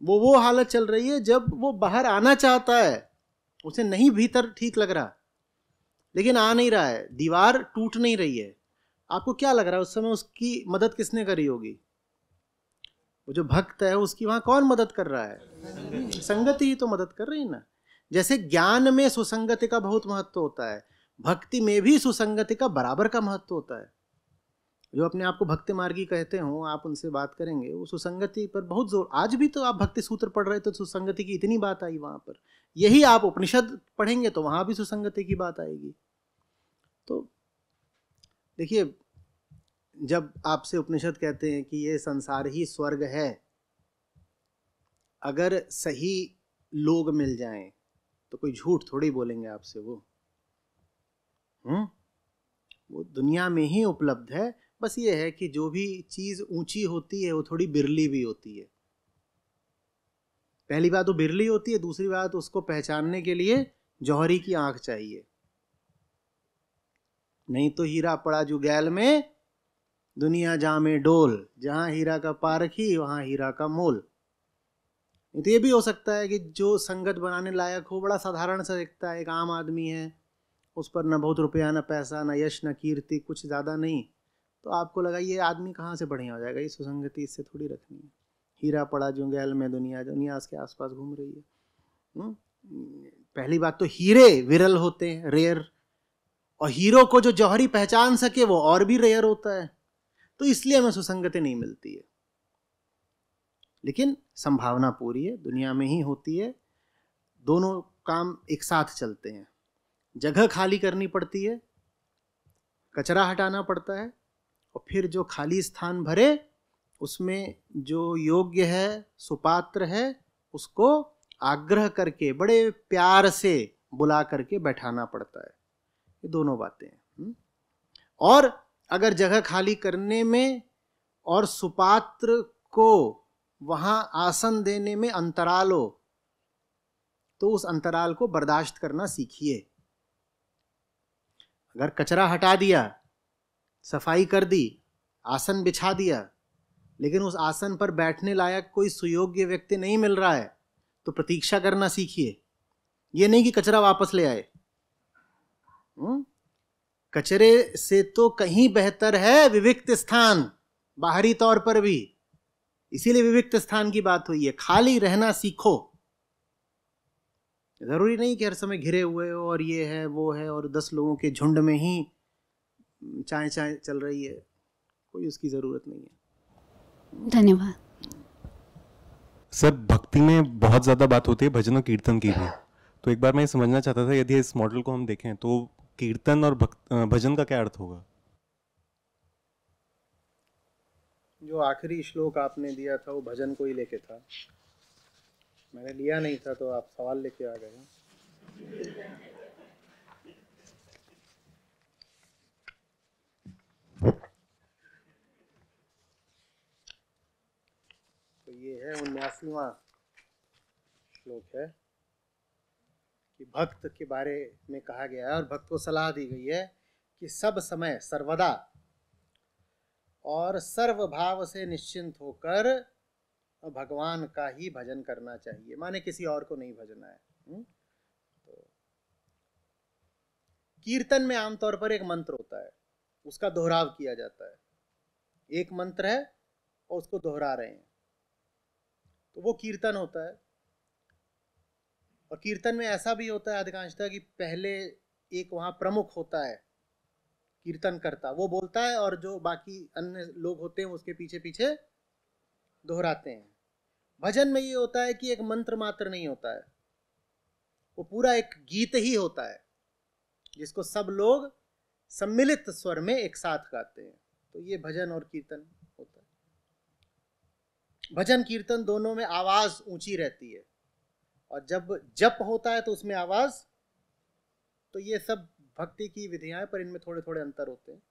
वो हालत चल रही है जब वो बाहर आना चाहता है, उसे नहीं भीतर ठीक लग रहा, लेकिन आ नहीं रहा है, दीवार टूट नहीं रही है। आपको क्या लग रहा है उस समय उसकी मदद किसने करी होगी? वो जो भक्त है उसकी वहां कौन मदद कर रहा है? संगति ही तो मदद कर रही है ना। जैसे ज्ञान में सुसंगति का बहुत महत्व होता है, भक्ति में भी सुसंगति का बराबर का महत्व होता है। जो अपने आप को भक्ति मार्गी कहते हो, आप उनसे बात करेंगे, वो सुसंगति पर बहुत जोर। आज भी तो आप भक्ति सूत्र पढ़ रहे थे तो सुसंगति की इतनी बात आई वहां पर। यही आप उपनिषद पढ़ेंगे तो वहां भी सुसंगति की बात आएगी। तो देखिए, जब आपसे उपनिषद कहते हैं कि ये संसार ही स्वर्ग है, अगर सही लोग मिल जाएं तो कोई झूठ थोड़ी बोलेंगे आपसे। वो दुनिया में ही उपलब्ध है। बस ये है कि जो भी चीज ऊंची होती है वो थोड़ी बिरली भी होती है। पहली बात वो बिरली होती है, दूसरी बात उसको पहचानने के लिए जौहरी की आंख चाहिए। नहीं तो हीरा पड़ा जुगैल में, दुनिया जामे डोल, जहां हीरा का पारखी वहां हीरा का मोल। तो ये भी हो सकता है कि जो संगत बनाने लायक हो, बड़ा साधारण सा दिखता है, एक आम आदमी है, उस पर न बहुत रुपया न पैसा न यश न कीर्ति, कुछ ज़्यादा नहीं, तो आपको लगा ये आदमी कहाँ से बढ़िया हो जाएगा, ये सुसंगति इससे थोड़ी रखनी है। हीरा पड़ा जुगैल में, दुनिया उसके आसपास घूम रही है। पहली बात तो हीरे विरल होते हैं, रेयर, और हीरो को जो जौहरी पहचान सके वो और भी रेयर होता है। तो इसलिए हमें सुसंगति नहीं मिलती है। लेकिन संभावना पूरी है, दुनिया में ही होती है। दोनों काम एक साथ चलते हैं। जगह खाली करनी पड़ती है, कचरा हटाना पड़ता है, और फिर जो खाली स्थान भरे उसमें जो योग्य है, सुपात्र है, उसको आग्रह करके बड़े प्यार से बुला करके बैठाना पड़ता है। ये दोनों बातें हैं। और अगर जगह खाली करने में और सुपात्र को वहां आसन देने में अंतराल हो तो उस अंतराल को बर्दाश्त करना सीखिए। अगर कचरा हटा दिया, सफाई कर दी, आसन बिछा दिया, लेकिन उस आसन पर बैठने लायक कोई सुयोग्य व्यक्ति नहीं मिल रहा है, तो प्रतीक्षा करना सीखिए। ये नहीं कि कचरा वापस ले आए। कचरे से तो कहीं बेहतर है विविक्त स्थान, बाहरी तौर पर भी। इसीलिए विविक्त स्थान की बात हुई है। खाली रहना सीखो। ज़रूरी नहीं कि हर समय घिरे हुए हो और ये है वो है और 10 लोगों के झुंड में ही चाय चाय चल रही है, कोई उसकी ज़रूरत नहीं है। धन्यवाद। सर, भक्ति में बहुत ज़्यादा बात होती है भजन और कीर्तन की भी, तो एक बार मैं समझना चाहता था यदि इस मॉडल को हम देखें तो कीर्तन और भजन का क्या अर्थ होगा? जो आखिरी श्लोक आपने दिया था वो भजन को ही लेके था, मैंने लिया नहीं था तो आप सवाल लेके आ गए। तो ये है 79वां श्लोक है कि भक्त के बारे में कहा गया है और भक्त को सलाह दी गई है कि सब समय सर्वदा और सर्वभाव से निश्चिंत होकर भगवान का ही भजन करना चाहिए, माने किसी और को नहीं भजना है। तो कीर्तन में आमतौर पर एक मंत्र होता है, उसका दोहराव किया जाता है। एक मंत्र है और उसको दोहरा रहे हैं, तो वो कीर्तन होता है। और कीर्तन में ऐसा भी होता है अधिकांशतः कि पहले एक वहाँ प्रमुख होता है कीर्तन करता, वो बोलता है और जो बाकी अन्य लोग होते हैं उसके पीछे पीछे दोहराते हैं। भजन में ये होता है कि एक मंत्र मात्र नहीं होता है, वो पूरा एक गीत ही होता है जिसको सब लोग सम्मिलित स्वर में एक साथ गाते हैं। तो ये भजन और कीर्तन होता है। भजन कीर्तन दोनों में आवाज ऊंची रहती है और जब जप होता है तो उसमें आवाज, तो ये सब भक्ति की विधियां, पर इनमें थोड़े थोड़े अंतर होते हैं।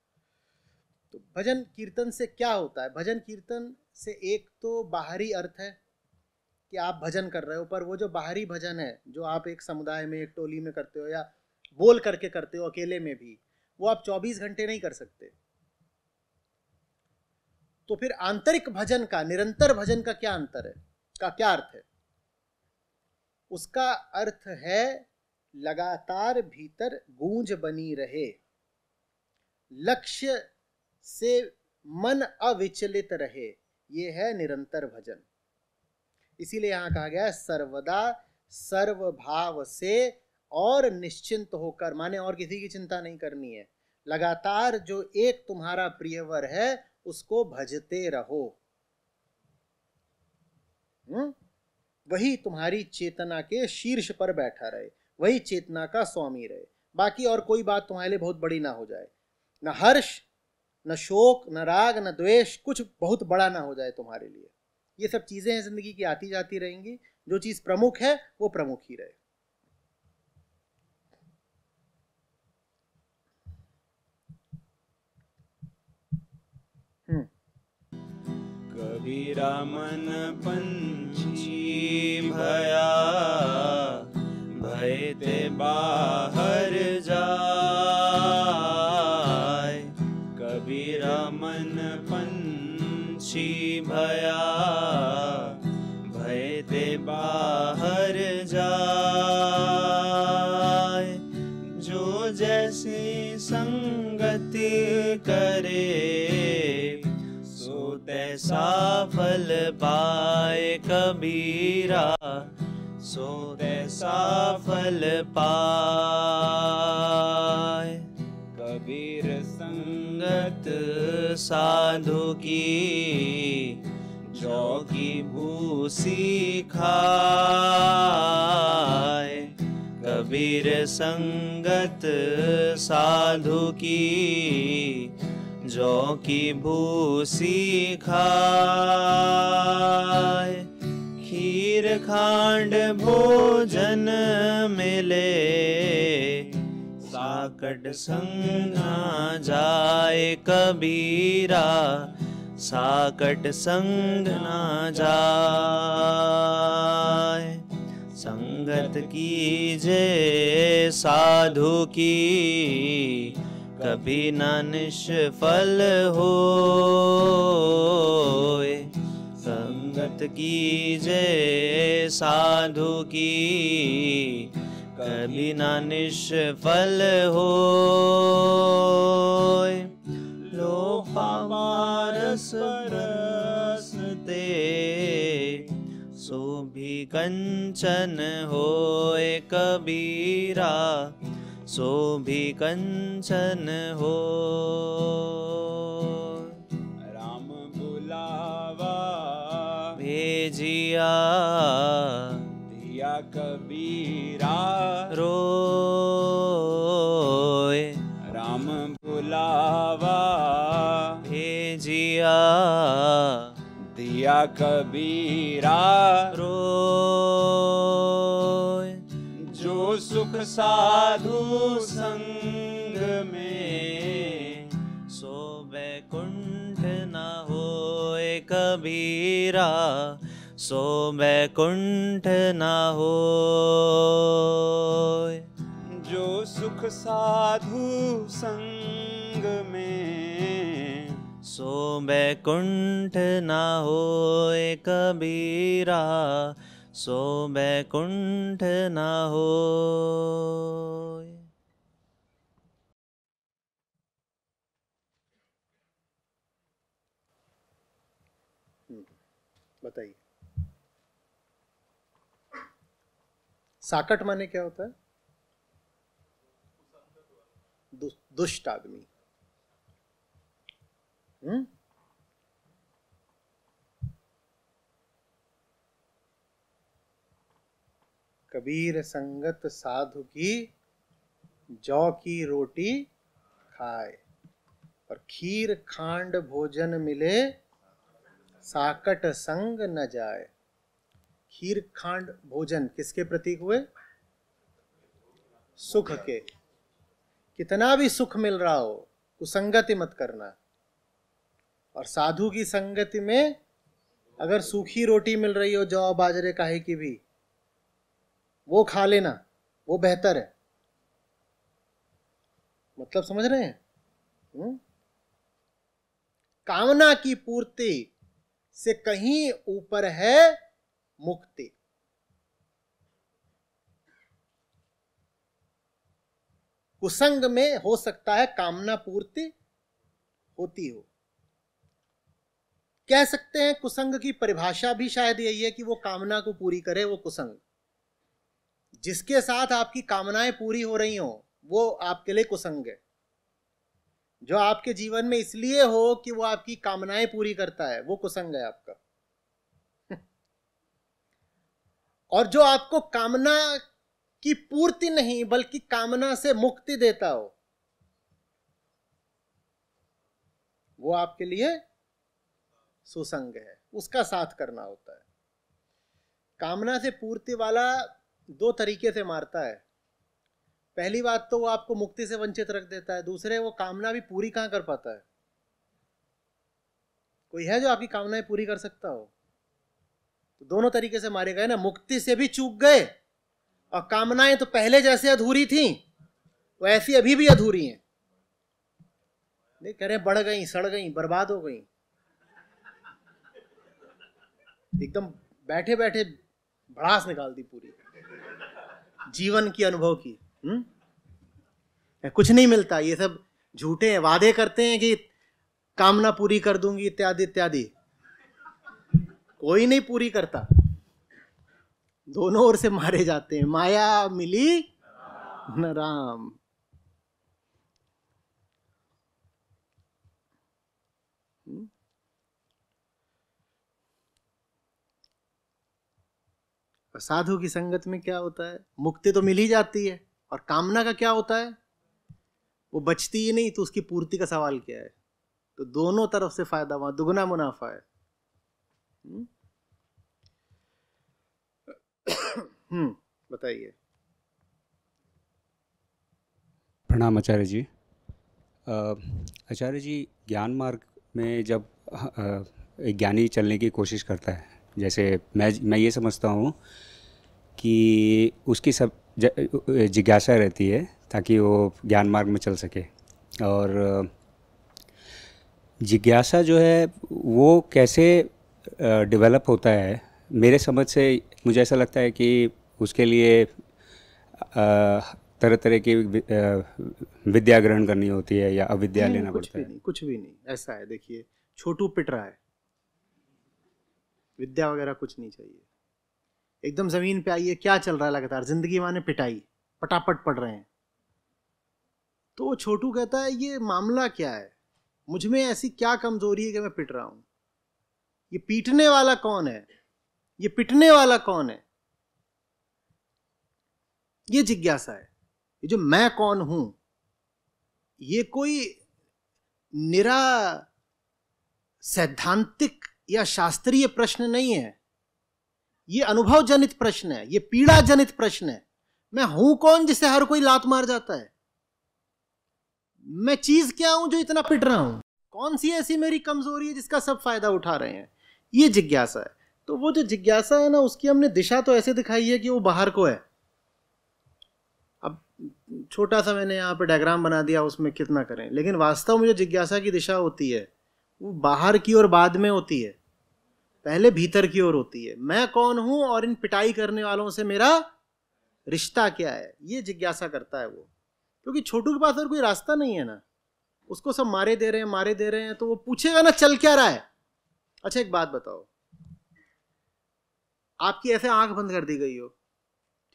तो भजन कीर्तन से क्या होता है? भजन कीर्तन से एक तो बाहरी अर्थ है कि आप भजन कर रहे हो, पर वो जो बाहरी भजन है जो आप एक समुदाय में एक टोली में करते हो या बोल करके करते हो अकेले में भी, वो आप 24 घंटे नहीं कर सकते। तो फिर आंतरिक भजन का, निरंतर भजन का क्या अंतर है, का क्या अर्थ है? उसका अर्थ है लगातार भीतर गूंज बनी रहे, लक्ष्य से मन अविचलित रहे, ये है निरंतर भजन। इसीलिए यहां कहा गया है सर्वदा सर्वभाव से और निश्चिंत होकर, माने और किसी की चिंता नहीं करनी है, लगातार जो एक तुम्हारा प्रियवर है उसको भजते रहो। वही तुम्हारी चेतना के शीर्ष पर बैठा रहे, वही चेतना का स्वामी रहे। बाकी और कोई बात तुम्हारे लिए बहुत बड़ी ना हो जाए, न हर्ष न शोक न राग न द्वेष, कुछ बहुत बड़ा ना हो जाए तुम्हारे लिए। ये सब चीजें हैं जिंदगी की, आती जाती रहेंगी। जो चीज प्रमुख है वो प्रमुख ही रहे। कबीरा मन पंछी भया, भय ते बाहर जाए। कबीरा मन पंछी भया, भय ते बाहर जाए। जो जैसी संगति करे तैसा फल पाए कबीरा, सो तैसा फल पाए। कबीर संगत साधु की, जौ की भूसी खाए। कबीर संगत साधु की, जौ की भूसी खाए। खीर खांड भोजन मिले, साकट संग ना जाए कबीरा, साकट संग ना जाए। संगत कीजे साधु की, कभी न निष्फल होए। संगत कीजे साधु की, कभी न निष्फल होए। लोपा रस बरसते, सो भी कंचन होए कबीरा, सो भी कंचन हो। राम बुलावा भेजिया, दिया कबीरा, रोए। राम बुलावा भेजिया, दिया कबीरा, रोए। जो सुख साधु संग में, सो बैकुंठ न होए कबीरा, सो बैकुंठ न होए। जो सुख साधु संग में, सो बैकुंठ न होए कबीरा, सो बैकुंठ न होए। बताइए, साकट माने क्या होता है? दुष्ट आदमी। कबीर संगत साधु की, जौ की रोटी खाए, और खीर खांड भोजन मिले, साकट संग न जाए। खीर खांड भोजन किसके प्रतीक हुए? सुख के। कितना भी सुख मिल रहा हो, कुसंगति मत करना। और साधु की संगति में अगर सूखी रोटी मिल रही हो, जौ बाजरे काहे की भी, वो खा लेना, वो बेहतर है। मतलब समझ रहे हैं? कामना की पूर्ति से कहीं ऊपर है मुक्ति। कुसंग में हो सकता है कामना पूर्ति होती हो। कह सकते हैं कुसंग की परिभाषा भी शायद यही है कि वो कामना को पूरी करे, वो कुसंग। जिसके साथ आपकी कामनाएं पूरी हो रही हो, वो आपके लिए कुसंग है। जो आपके जीवन में इसलिए हो कि वो आपकी कामनाएं पूरी करता है, वो कुसंग है आपका। और जो आपको कामना की पूर्ति नहीं बल्कि कामना से मुक्ति देता हो, वो आपके लिए सुसंग है। उसका साथ करना होता है। कामना से पूर्ति वाला दो तरीके से मारता है। पहली बात तो वो आपको मुक्ति से वंचित रख देता है। दूसरे, वो कामना भी पूरी कहां कर पाता है? कोई है जो आपकी कामनाएं पूरी कर सकता हो? तो दोनों तरीके से मारे गए ना। मुक्ति से भी चूक गए, और कामनाएं तो पहले जैसे अधूरी थी वो ऐसी अभी भी अधूरी हैं। नहीं कह रहे बढ़ गई, सड़ गई, बर्बाद हो गई, एकदम बैठे बैठे भड़ास निकाल दी पूरी जीवन की, अनुभव की। कुछ नहीं मिलता। ये सब झूठे हैं, वादे करते हैं कि कामना पूरी कर दूंगी इत्यादि इत्यादि। कोई नहीं पूरी करता। दोनों ओर से मारे जाते हैं। माया मिली न राम। साधु की संगत में क्या होता है? मुक्ति तो मिल ही जाती है, और कामना का क्या होता है? वो बचती ही नहीं, तो उसकी पूर्ति का सवाल क्या है? तो दोनों तरफ से फायदा, वहां दुगना मुनाफा है। बताइए। प्रणाम आचार्य जी। आचार्य जी, ज्ञान मार्ग में जब एक ज्ञानी चलने की कोशिश करता है, जैसे मैं ये समझता हूँ कि उसकी सब जिज्ञासा रहती है ताकि वो ज्ञान मार्ग में चल सके। और जिज्ञासा जो है वो कैसे डेवलप होता है, मेरे समझ से मुझे ऐसा लगता है कि उसके लिए तरह तरह की विद्या ग्रहण करनी होती है या अविद्या लेना पड़ता है। कुछ भी नहीं ऐसा है। देखिए, छोटू पिट रहा है, विद्या वगैरह कुछ नहीं चाहिए। एकदम जमीन पे आइए, क्या चल रहा है लगातार, जिंदगी माने पिटाई, पटापट पड़ रहे हैं। तो वो छोटू कहता है ये मामला क्या है, मुझ में ऐसी क्या कमजोरी है कि मैं पिट रहा हूं, ये पीटने वाला कौन है, ये पिटने वाला कौन है। ये जिज्ञासा है। ये जो मैं कौन हूं, ये कोई निरा सैद्धांतिक या शास्त्रीय प्रश्न नहीं है, ये अनुभव जनित प्रश्न है, ये पीड़ा जनित प्रश्न है। मैं हूं कौन जिसे हर कोई लात मार जाता है, मैं चीज क्या हूं जो इतना पिट रहा हूं, कौन सी ऐसी मेरी कमजोरी है जिसका सब फायदा उठा रहे हैं। ये जिज्ञासा है। तो वो जो जिज्ञासा है ना, उसकी हमने दिशा तो ऐसे दिखाई है कि वो बाहर को है। अब छोटा सा मैंने यहाँ पे डायग्राम बना दिया, उसमें कितना करें, लेकिन वास्तव में जो जिज्ञासा की दिशा होती है वो बाहर की ओर बाद में होती है, पहले भीतर की ओर होती है। मैं कौन हूं और इन पिटाई करने वालों से मेरा रिश्ता क्या है, ये जिज्ञासा करता है वो। क्योंकि छोटू के पास और कोई रास्ता नहीं है ना, उसको सब मारे दे रहे हैं, तो वो पूछेगा ना चल क्या रहा है। अच्छा एक बात बताओ, आपकी ऐसे आंख बंद कर दी गई हो,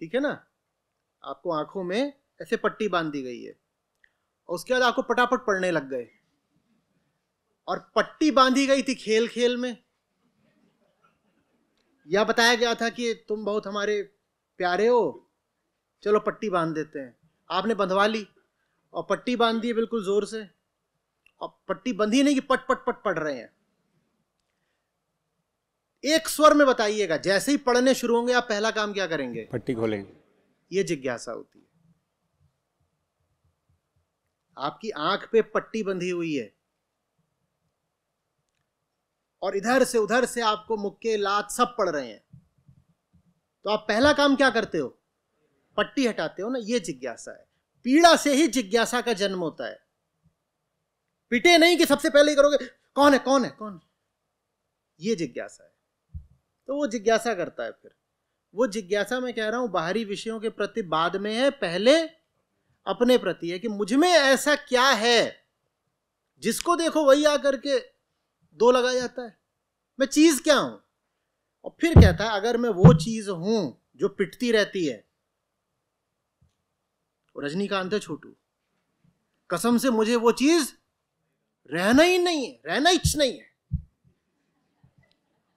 ठीक है ना, आपको आंखों में ऐसे पट्टी बांध दी गई है, और उसके बाद आपको पटापट पड़ने लग गए, और पट्टी बांधी गई थी खेल खेल में, या बताया गया था कि तुम बहुत हमारे प्यारे हो, चलो पट्टी बांध देते हैं। आपने बंधवा ली और पट्टी बांध दी बिल्कुल जोर से, और पट्टी बंधी नहीं कि पट पट पट पड़ रहे हैं। एक स्वर में बताइएगा, जैसे ही पढ़ने शुरू होंगे आप पहला काम क्या करेंगे? पट्टी खोलेंगे। ये जिज्ञासा होती है। आपकी आंख पे पट्टी बंधी हुई है और इधर से उधर से आपको मुक्के लात सब पड़ रहे हैं, तो आप पहला काम क्या करते हो? पट्टी हटाते हो ना। ये जिज्ञासा है। पीड़ा से ही जिज्ञासा का जन्म होता है। पिटे नहीं कि सबसे पहले ही करोगे कौन है कौन है कौन है, ये जिज्ञासा है। तो वो जिज्ञासा करता है। फिर वो जिज्ञासा मैं कह रहा हूं बाहरी विषयों के प्रति बाद में है, पहले अपने प्रति है कि मुझ में ऐसा क्या है जिसको देखो वही आकर के दो लगा जाता है, मैं चीज क्या हूं। और फिर कहता है अगर मैं वो चीज हूं जो पिटती रहती है, रजनीकांत है छोटू, कसम से मुझे वो चीज रहना ही नहीं है, रहना इच्छ नहीं है।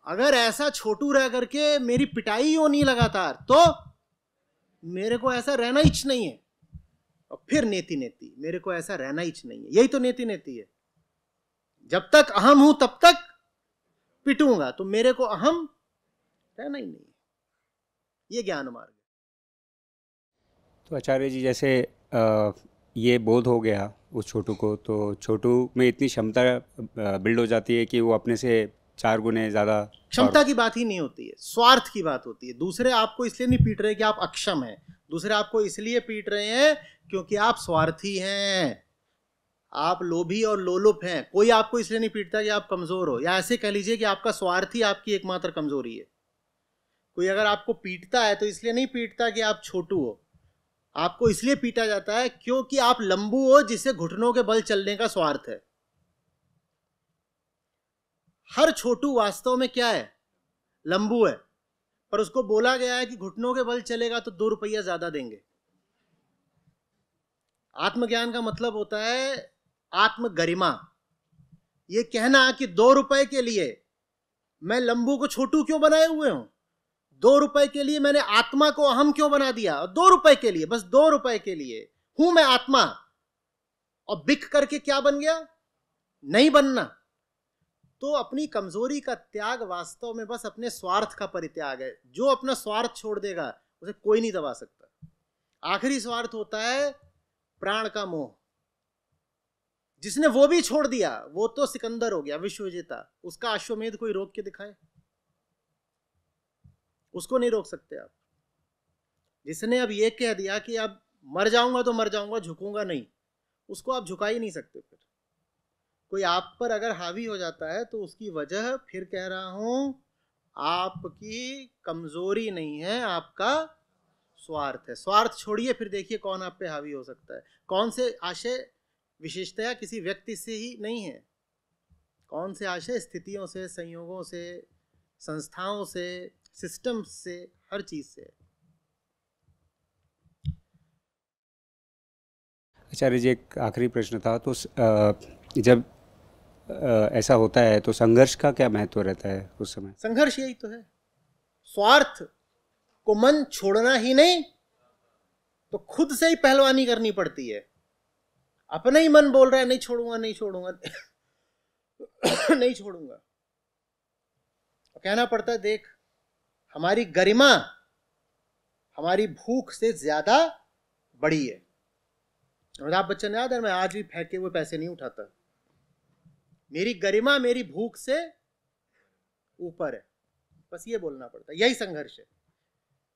अगर ऐसा छोटू रह करके मेरी पिटाई होनी लगातार, तो मेरे को ऐसा रहना इच्छ नहीं है। और फिर नेति नेति, मेरे को ऐसा रहना इच्छ नहीं है। यही तो नेति नेति है। जब तक अहम हूं तब तक पिटूंगा, तो मेरे को अहम रहना ही नहीं है। ये ज्ञान मार्ग। तो आचार्य जी जैसे ये बोध हो गया उस छोटू को, तो छोटू में इतनी क्षमता बिल्ड हो जाती है कि वो अपने से 4 गुने ज़्यादा। क्षमता की बात ही नहीं होती है, स्वार्थ की बात होती है। दूसरे आपको इसलिए नहीं पीट रहे कि आप अक्षम हैं, दूसरे आपको इसलिए पीट रहे हैं क्योंकि आप स्वार्थी हैं, आप लोभी और लोलुप हैं। कोई आपको इसलिए नहीं पीटता कि आप कमजोर हो, या ऐसे कह लीजिए कि आपका स्वार्थ ही आपकी एकमात्र कमजोरी है। कोई अगर आपको पीटता है तो इसलिए नहीं पीटता कि आप छोटू हो, आपको इसलिए पीटा जाता है क्योंकि आप लंबू हो जिसे घुटनों के बल चलने का स्वार्थ है। हर छोटू वास्तव में क्या है? लंबू है, पर उसको बोला गया है कि घुटनों के बल चलेगा तो 2 रुपया ज्यादा देंगे। आत्मज्ञान का मतलब होता है आत्मगरिमा। ये कहना कि 2 रुपए के लिए मैं लंबू को छोटू क्यों बनाए हुए हूं, 2 रुपए के लिए मैंने आत्मा को अहम क्यों बना दिया, और 2 रुपए के लिए, बस 2 रुपए के लिए हूं मैं आत्मा, और बिक करके क्या बन गया? नहीं बनना। तो अपनी कमजोरी का त्याग वास्तव में बस अपने स्वार्थ का परित्याग है। जो अपना स्वार्थ छोड़ देगा उसे कोई नहीं दबा सकता। आखिरी स्वार्थ होता है प्राण का मोह। जिसने वो भी छोड़ दिया वो तो सिकंदर हो गया, विश्व विजेता। उसका अश्वमेध कोई रोक के दिखाए? उसको नहीं रोक सकते आप। जिसने अब ये कह दिया कि अब मर जाऊंगा तो मर जाऊंगा, झुकूंगा नहीं, उसको आप झुका ही नहीं सकते। फिर कोई आप पर अगर हावी हो जाता है तो उसकी वजह, फिर कह रहा हूं, आपकी कमजोरी नहीं है, आपका स्वार्थ है। स्वार्थ छोड़िए, फिर देखिए कौन आप पे हावी हो सकता है। कौन से आशय विशेषतया किसी व्यक्ति से ही नहीं है, कौन से आशय स्थितियों से, संयोगों से, संस्थाओं से, सिस्टम से, हर चीज से। आचार्य जी, एक आखिरी प्रश्न था। तो जब ऐसा होता है तो संघर्ष का क्या महत्व रहता है उस समय? संघर्ष यही तो है, स्वार्थ को मन छोड़ना ही नहीं तो खुद से ही पहलवानी करनी पड़ती है। अपना ही मन बोल रहा है नहीं छोड़ूंगा, नहीं छोड़ूंगा नहीं छोड़ूंगा, तो कहना पड़ता है देख हमारी गरिमा हमारी भूख से ज्यादा बड़ी है। अमिताभ बच्चन याद है, मैं आज भी फेंके हुए पैसे नहीं उठाता, मेरी गरिमा मेरी भूख से ऊपर है। बस ये बोलना पड़ता है, यही संघर्ष है।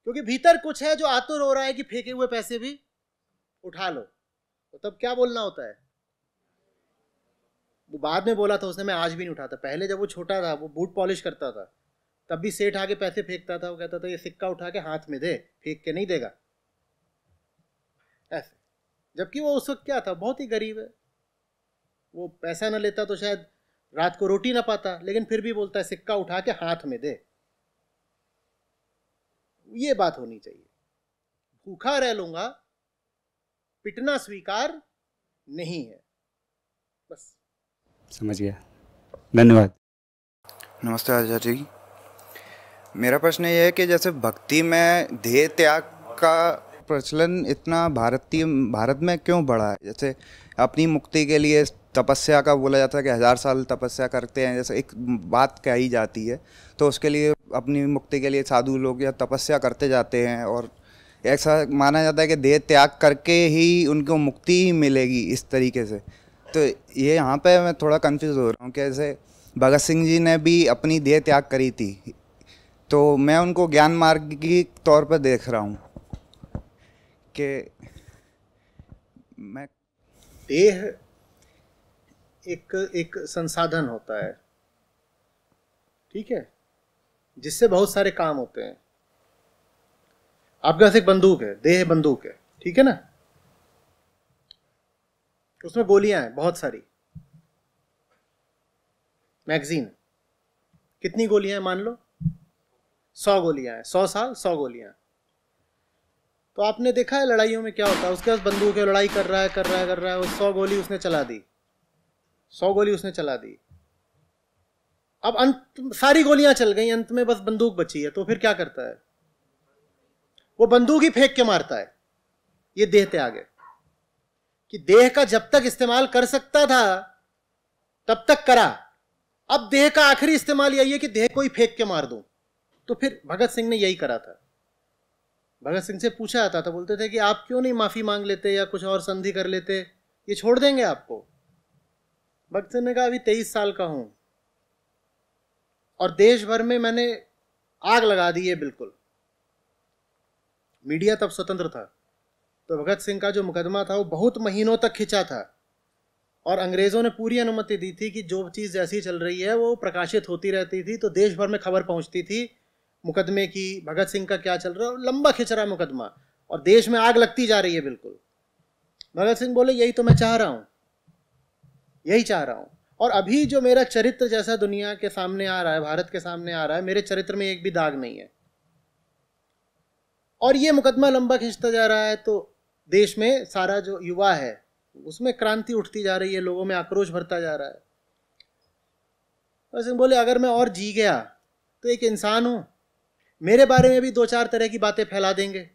क्योंकि भीतर कुछ है जो आतुर हो रहा है कि फेंके हुए पैसे भी उठा लो, तो तब क्या बोलना होता है? वो बाद में बोला था उसने, मैं आज भी नहीं उठाता। पहले जब वो छोटा था, वो बूट पॉलिश करता था, तब भी सेठ आके पैसे फेंकता था, वो कहता था ये सिक्का उठा के हाथ में दे, फेंक के नहीं देगा, ऐसे। जबकि वो उस वक्त क्या था, बहुत ही गरीब है, वो पैसा न लेता तो शायद रात को रोटी ना पाता, लेकिन फिर भी बोलता है सिक्का उठा के हाथ में दे। ये बात होनी चाहिए, भूखा रह लूंगा, पिटना स्वीकार नहीं है। बस समझ गया, धन्यवाद। नमस्ते आचार्य जी, मेरा प्रश्न ये है कि जैसे भक्ति में ध्येय त्याग का प्रचलन इतना भारत में क्यों बढ़ा है? जैसे अपनी मुक्ति के लिए तपस्या का बोला जाता है कि 1000 साल तपस्या करते हैं, जैसे एक बात कही जाती है, तो उसके लिए अपनी मुक्ति के लिए साधु लोग या तपस्या करते जाते हैं, और ऐसा माना जाता है कि देह त्याग करके ही उनको मुक्ति ही मिलेगी इस तरीके से। तो ये यहाँ पे मैं थोड़ा कंफ्यूज हो रहा हूँ कि जैसे भगत सिंह जी ने भी अपनी देह त्याग करी थी, तो मैं उनको ज्ञान मार्ग की तौर पर देख रहा हूँ कि मैं देह एक संसाधन होता है, ठीक है, जिससे बहुत सारे काम होते हैं। आपके पास एक बंदूक है, देह बंदूक है, ठीक है ना, उसमें गोलियां हैं बहुत सारी, मैगजीन, कितनी गोलियां हैं? मान लो 100 गोलियां हैं, 100 साल 100 गोलियां। तो आपने देखा है लड़ाइयों में क्या होता है, उसके पास बंदूक है, लड़ाई कर रहा है, वो 100 गोली उसने चला दी, 100 गोली उसने चला दी। अब अंत सारी गोलियां चल गई, अंत में बस बंदूक बची है, तो फिर क्या करता है? वो बंदूक ही फेंक के मारता है। ये देह त्याग है कि देह का जब तक इस्तेमाल कर सकता था तब तक करा, अब देह का आखिरी इस्तेमाल यही है कि देह को ही फेंक के मार दूं। तो फिर भगत सिंह ने यही करा था। भगत सिंह से पूछा जाता था, बोलते थे कि आप क्यों नहीं माफी मांग लेते या कुछ और संधि कर लेते, ये छोड़ देंगे आपको। भगत सिंह ने कहा अभी 23 साल का हूं और देश भर में मैंने आग लगा दी है, बिल्कुल। मीडिया तब स्वतंत्र था, तो भगत सिंह का जो मुकदमा था वो बहुत महीनों तक खिंचा था, और अंग्रेजों ने पूरी अनुमति दी थी कि जो चीज़ जैसी चल रही है वो प्रकाशित होती रहती थी, तो देश भर में खबर पहुंचती थी मुकदमे की, भगत सिंह का क्या चल रहा है, लंबा खिंच रहा है मुकदमा और देश में आग लगती जा रही है बिल्कुल। भगत सिंह बोले यही तो मैं चाह रहा हूँ, यही चाह रहा हूँ। और अभी जो मेरा चरित्र जैसा दुनिया के सामने आ रहा है, भारत के सामने आ रहा है, मेरे चरित्र में एक भी दाग नहीं है, और ये मुकदमा लंबा खिंचता जा रहा है, तो देश में सारा जो युवा है उसमें क्रांति उठती जा रही है, लोगों में आक्रोश भरता जा रहा है। भगत सिंह बोले अगर मैं और जी गया तो एक इंसान हूं, मेरे बारे में भी 2-4 तरह की बातें फैला देंगे।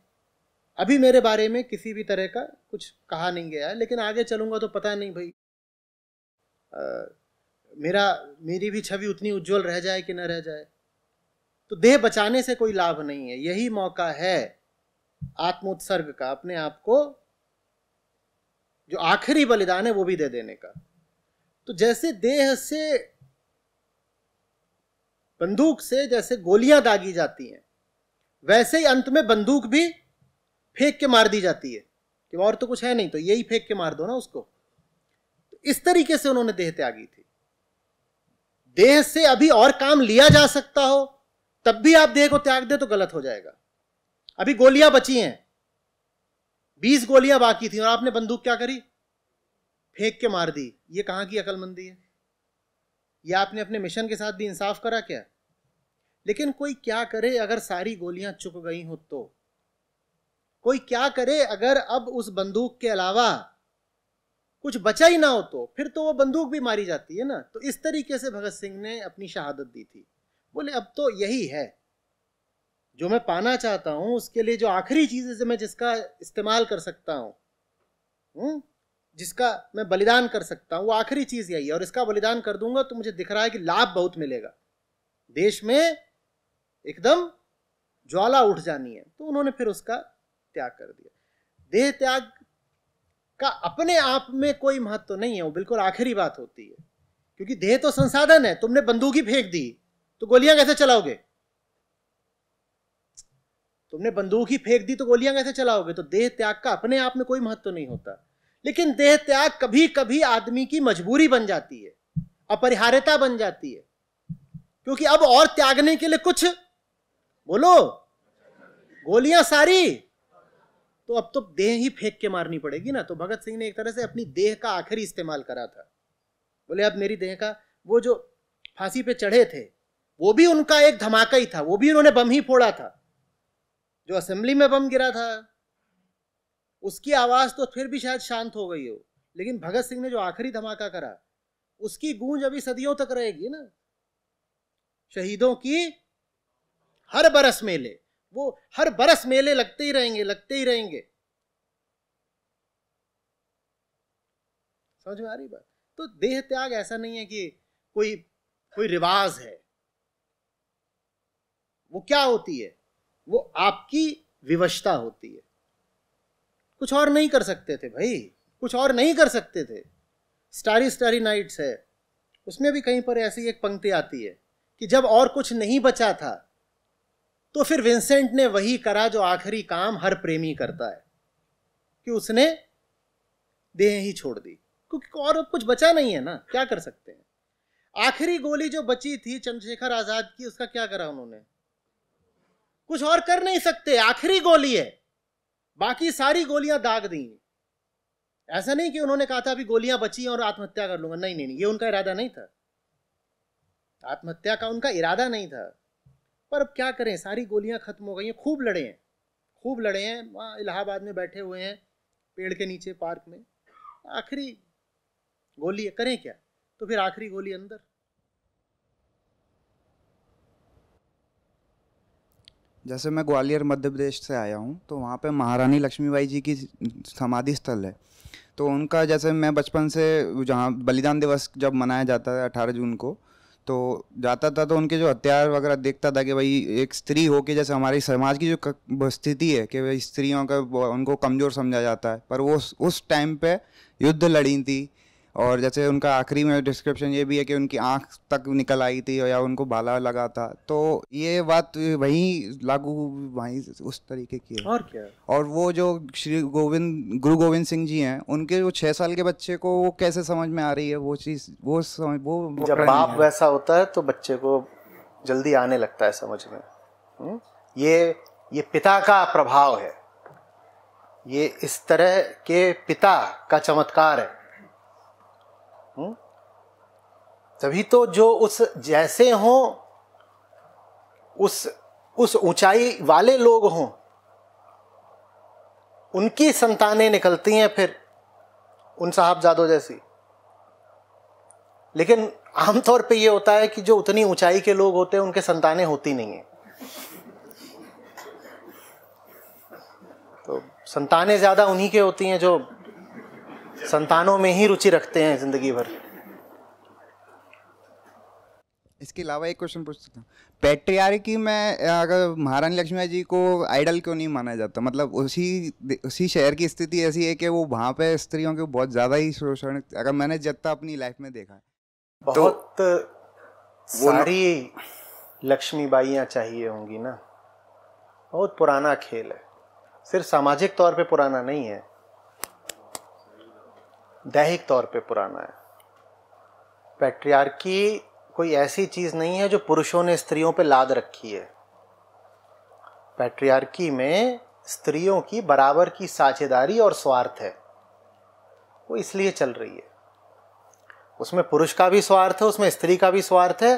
अभी मेरे बारे में किसी भी तरह का कुछ कहा नहीं गया है, लेकिन आगे चलूंगा तो पता नहीं भाई मेरी भी छवि उतनी उज्जवल रह जाए कि न रह जाए। तो देह बचाने से कोई लाभ नहीं है, यही मौका है आत्मोत्सर्ग का, अपने आप को जो आखिरी बलिदान है वो भी दे देने का। तो जैसे देह से, बंदूक से जैसे गोलियां दागी जाती हैं, वैसे ही अंत में बंदूक भी फेंक के मार दी जाती है कि और तो कुछ है नहीं, तो यही फेंक के मार दो ना उसको। तो इस तरीके से उन्होंने देह त्यागी थी। देह से अभी और काम लिया जा सकता हो तब भी आप देह को त्याग दे तो गलत हो जाएगा। अभी गोलियां बची हैं, 20 गोलियां बाकी थी और आपने बंदूक क्या करी? फेंक के मार दी। ये कहां की अकलमंदी है? ये आपने अपने मिशन के साथ भी इंसाफ करा क्या? लेकिन कोई क्या करे अगर सारी गोलियां चुक गई हो तो? कोई क्या करे अगर अब उस बंदूक के अलावा कुछ बचा ही ना हो तो? फिर तो वो बंदूक भी मारी जाती है ना। तो इस तरीके से भगत सिंह ने अपनी शहादत दी थी। बोले अब तो यही है जो मैं पाना चाहता हूं, उसके लिए जो आखिरी चीज है मैं जिसका इस्तेमाल कर सकता हूं, जिसका मैं बलिदान कर सकता हूं, वो आखिरी चीज यही है। और इसका बलिदान कर दूंगा तो मुझे दिख रहा है कि लाभ बहुत मिलेगा, देश में एकदम ज्वाला उठ जानी है। तो उन्होंने फिर उसका त्याग कर दिया। देह त्याग का अपने आप में कोई महत्व तो नहीं है, वो बिल्कुल आखिरी बात होती है। क्योंकि देह तो संसाधन है। तुमने बंदूक ही फेंक दी तो गोलियां कैसे चलाओगे? तुमने बंदूक ही फेंक दी तो गोलियां कैसे चलाओगे? तो देह त्याग का अपने आप में कोई महत्व नहीं होता। लेकिन देह त्याग कभी कभी आदमी की मजबूरी बन जाती है, अपरिहार्यता बन जाती है। क्योंकि अब और त्यागने के लिए कुछ बोलो, गोलियां सारी, तो अब तो देह ही फेंक के मारनी पड़ेगी ना। तो भगत सिंह ने एक तरह से अपनी देह का आखिरी इस्तेमाल करा था। बोले अब मेरी देह का, वो जो फांसी पे चढ़े थे वो भी उनका एक धमाका ही था, वो भी उन्होंने बम ही फोड़ा था। जो असेंबली में बम गिरा था उसकी आवाज तो फिर भी शायद शांत हो गई हो, लेकिन भगत सिंह ने जो आखिरी धमाका करा उसकी गूंज अभी सदियों तक रहेगी ना। शहीदों की हर बरस मेले, वो हर बरस मेले लगते ही रहेंगे, लगते ही रहेंगे। समझ में आ रही बात? तो देह त्याग ऐसा नहीं है कि कोई रिवाज है। वो क्या होती है? वो आपकी विवशता होती है। कुछ और नहीं कर सकते थे भाई, कुछ और नहीं कर सकते थे। स्टारी स्टारी नाइट्स है, उसमें भी कहीं पर ऐसी एक पंक्ति आती है कि जब और कुछ नहीं बचा था तो फिर विंसेंट ने वही करा जो आखिरी काम हर प्रेमी करता है, कि उसने देह ही छोड़ दी। क्योंकि और कुछ बचा नहीं है ना, क्या कर सकते हैं। आखिरी गोली जो बची थी चंद्रशेखर आजाद की, उसका क्या करा उन्होंने? कुछ और कर नहीं सकते, आखिरी गोली है, बाकी सारी गोलियां दाग दी। ऐसा नहीं कि उन्होंने कहा था अभी गोलियां बची और आत्महत्या कर लूंगा, नहीं नहीं नहीं, ये उनका इरादा नहीं था। आत्महत्या का उनका इरादा नहीं था। पर अब क्या करें, सारी गोलियां खत्म हो गई हैं। खूब लड़े हैं, खूब लड़े हैं, वहाँ इलाहाबाद में बैठे हुए हैं पेड़ के नीचे पार्क में, आखिरी गोली है, करें क्या? तो फिर आखिरी गोली अंदर। जैसे मैं ग्वालियर मध्य प्रदेश से आया हूँ, तो वहाँ पे महारानी लक्ष्मीबाई जी की समाधि स्थल है। तो उनका, जैसे मैं बचपन से जहाँ बलिदान दिवस जब मनाया जाता है 18 जून को, तो जाता था तो उनके जो हथियार वगैरह देखता था कि भाई एक स्त्री हो के, जैसे हमारी समाज की जो स्थिति है कि भाई स्त्रियों का उनको कमज़ोर समझा जाता है, पर वो उस टाइम पे युद्ध लड़ी थी। और जैसे उनका आखिरी में डिस्क्रिप्शन ये भी है कि उनकी आंख तक निकल आई थी या उनको भाला लगा था। तो ये बात वहीं लागू वहीं उस तरीके की है। और क्या? और वो जो गुरु गोविंद सिंह जी हैं, उनके वो 6 साल के बच्चे को वो कैसे समझ में आ रही है वो चीज़, वो जब बाप वैसा होता है तो बच्चे को जल्दी आने लगता है समझ में। ये पिता का प्रभाव है, ये इस तरह के पिता का चमत्कार है। तभी तो जो उस जैसे हों, उस ऊंचाई वाले लोग हों, उनकी संतानें निकलती हैं फिर उन साहबजादों जैसी। लेकिन आमतौर पे ये होता है कि जो उतनी ऊंचाई के लोग होते हैं उनके संतानें होती नहीं हैं। तो संतानें ज्यादा उन्हीं के होती हैं जो संतानों में ही रुचि रखते हैं जिंदगी भर। इसके अलावा एक क्वेश्चन पूछ सकता हूँ, पैट्रियार्की में अगर महारानी लक्ष्मीबाई जी को आइडल क्यों नहीं माना जाता? मतलब उसी शहर की स्थिति ऐसी है कि वो वहाँ पे स्त्रियों के बहुत ज़्यादा ही शोषण, अगर मैंने जितना अपनी लाइफ में देखा है, बहुत सारी लक्ष्मीबाइयाँ चाहिए होंगी ना। बहुत पुराना खेल है, सिर्फ सामाजिक तौर पे पुराना नहीं है, दैहिक तौर पे पुराना है। पैट्रियार्की कोई ऐसी चीज नहीं है जो पुरुषों ने स्त्रियों पे लाद रखी है। पैट्रियार्की में स्त्रियों की बराबर की साझेदारी और स्वार्थ है, वो इसलिए चल रही है। उसमें पुरुष का भी स्वार्थ है, उसमें स्त्री का भी स्वार्थ है,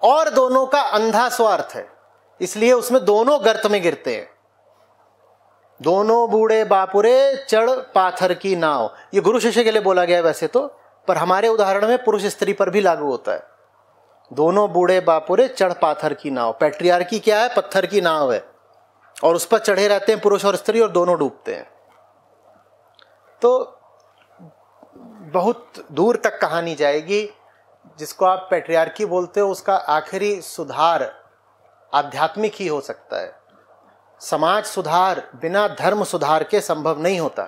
और दोनों का अंधा स्वार्थ है, इसलिए उसमें दोनों गर्त में गिरते हैं। दोनों बूढ़े बापुरे चढ़ पाथर की नाव, ये गुरु शिष्य के लिए बोला गया है वैसे तो, पर हमारे उदाहरण में पुरुष स्त्री पर भी लागू होता है। दोनों बूढ़े बापुरे चढ़ पाथर की नाव, पैट्रियार्की क्या है? पत्थर की नाव है, और उस पर चढ़े रहते हैं पुरुष और स्त्री, और दोनों डूबते हैं। तो बहुत दूर तक कहानी जाएगी। जिसको आप पैट्रियार्की बोलते हो उसका आखिरी सुधार आध्यात्मिक ही हो सकता है। समाज सुधार बिना धर्म सुधार के संभव नहीं होता।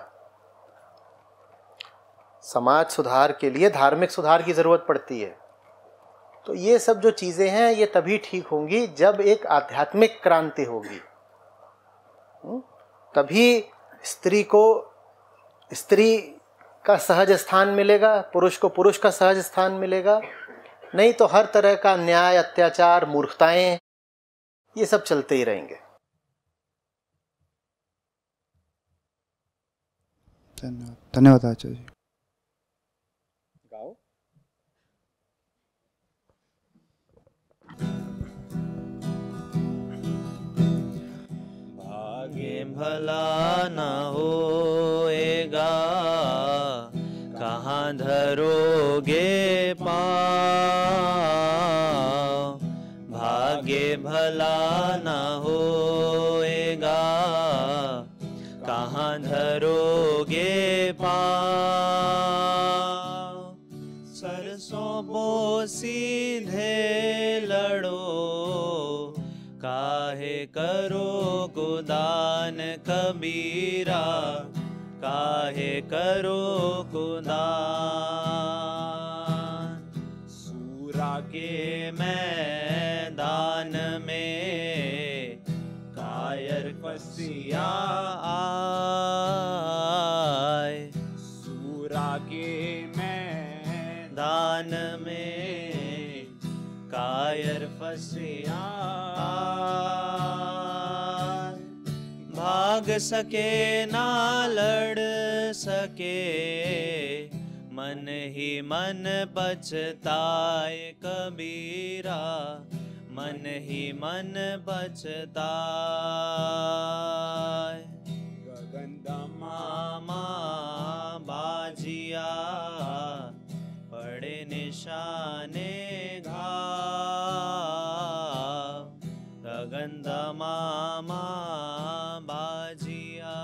समाज सुधार के लिए धार्मिक सुधार की जरूरत पड़ती है। तो ये सब जो चीजें हैं ये तभी ठीक होंगी जब एक आध्यात्मिक क्रांति होगी। तभी स्त्री को स्त्री का सहज स्थान मिलेगा, पुरुष को पुरुष का सहज स्थान मिलेगा। नहीं तो हर तरह का अन्याय, अत्याचार, मूर्खताएं, ये सब चलते ही रहेंगे। धन्यवाद आचार्य जी। भाग्य भला न होएगा, कहाँ धरोगे पाँव। भाग्य भला न होएगा, कहाँ धरोगे पाँव। सरसों बो सीधे लड़ो, काहे करो कुदान कबीरा, काहे करो कुदान। सूरा के मैदान में कायर फसिया आए। सूरा के मैदान में कायर फसिया आए। भाग सके ना लड़ सके, मन ही मन पछताए कबीरा, मन ही मन पछताए। मामा बाजिया पड़े निशाने घाव। गगन मामा बाजिया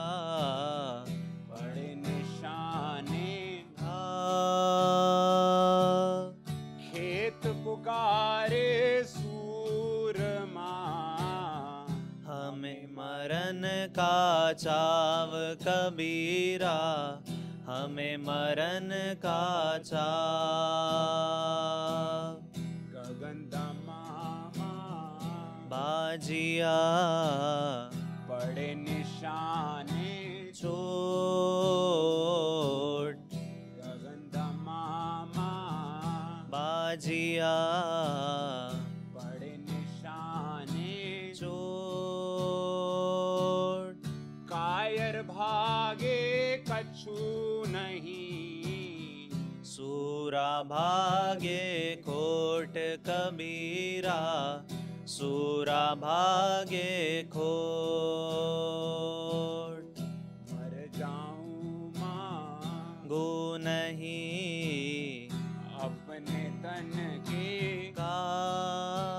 पड़े निशाने घाव। खेत पुकारे सूरमा, हमें मरण का चाव कबीरा, हमें मरण का चाव। गगन मामा बाजिया पड़े निशाने चोट। गगन मामा बाजिया पड़े निशाने चोट। कायर भागे कछु नहीं, सूरा भागे खोट कबीरा, सूरा भागे खोट। मर जाऊं मांगू नहीं, अपने तन के काज।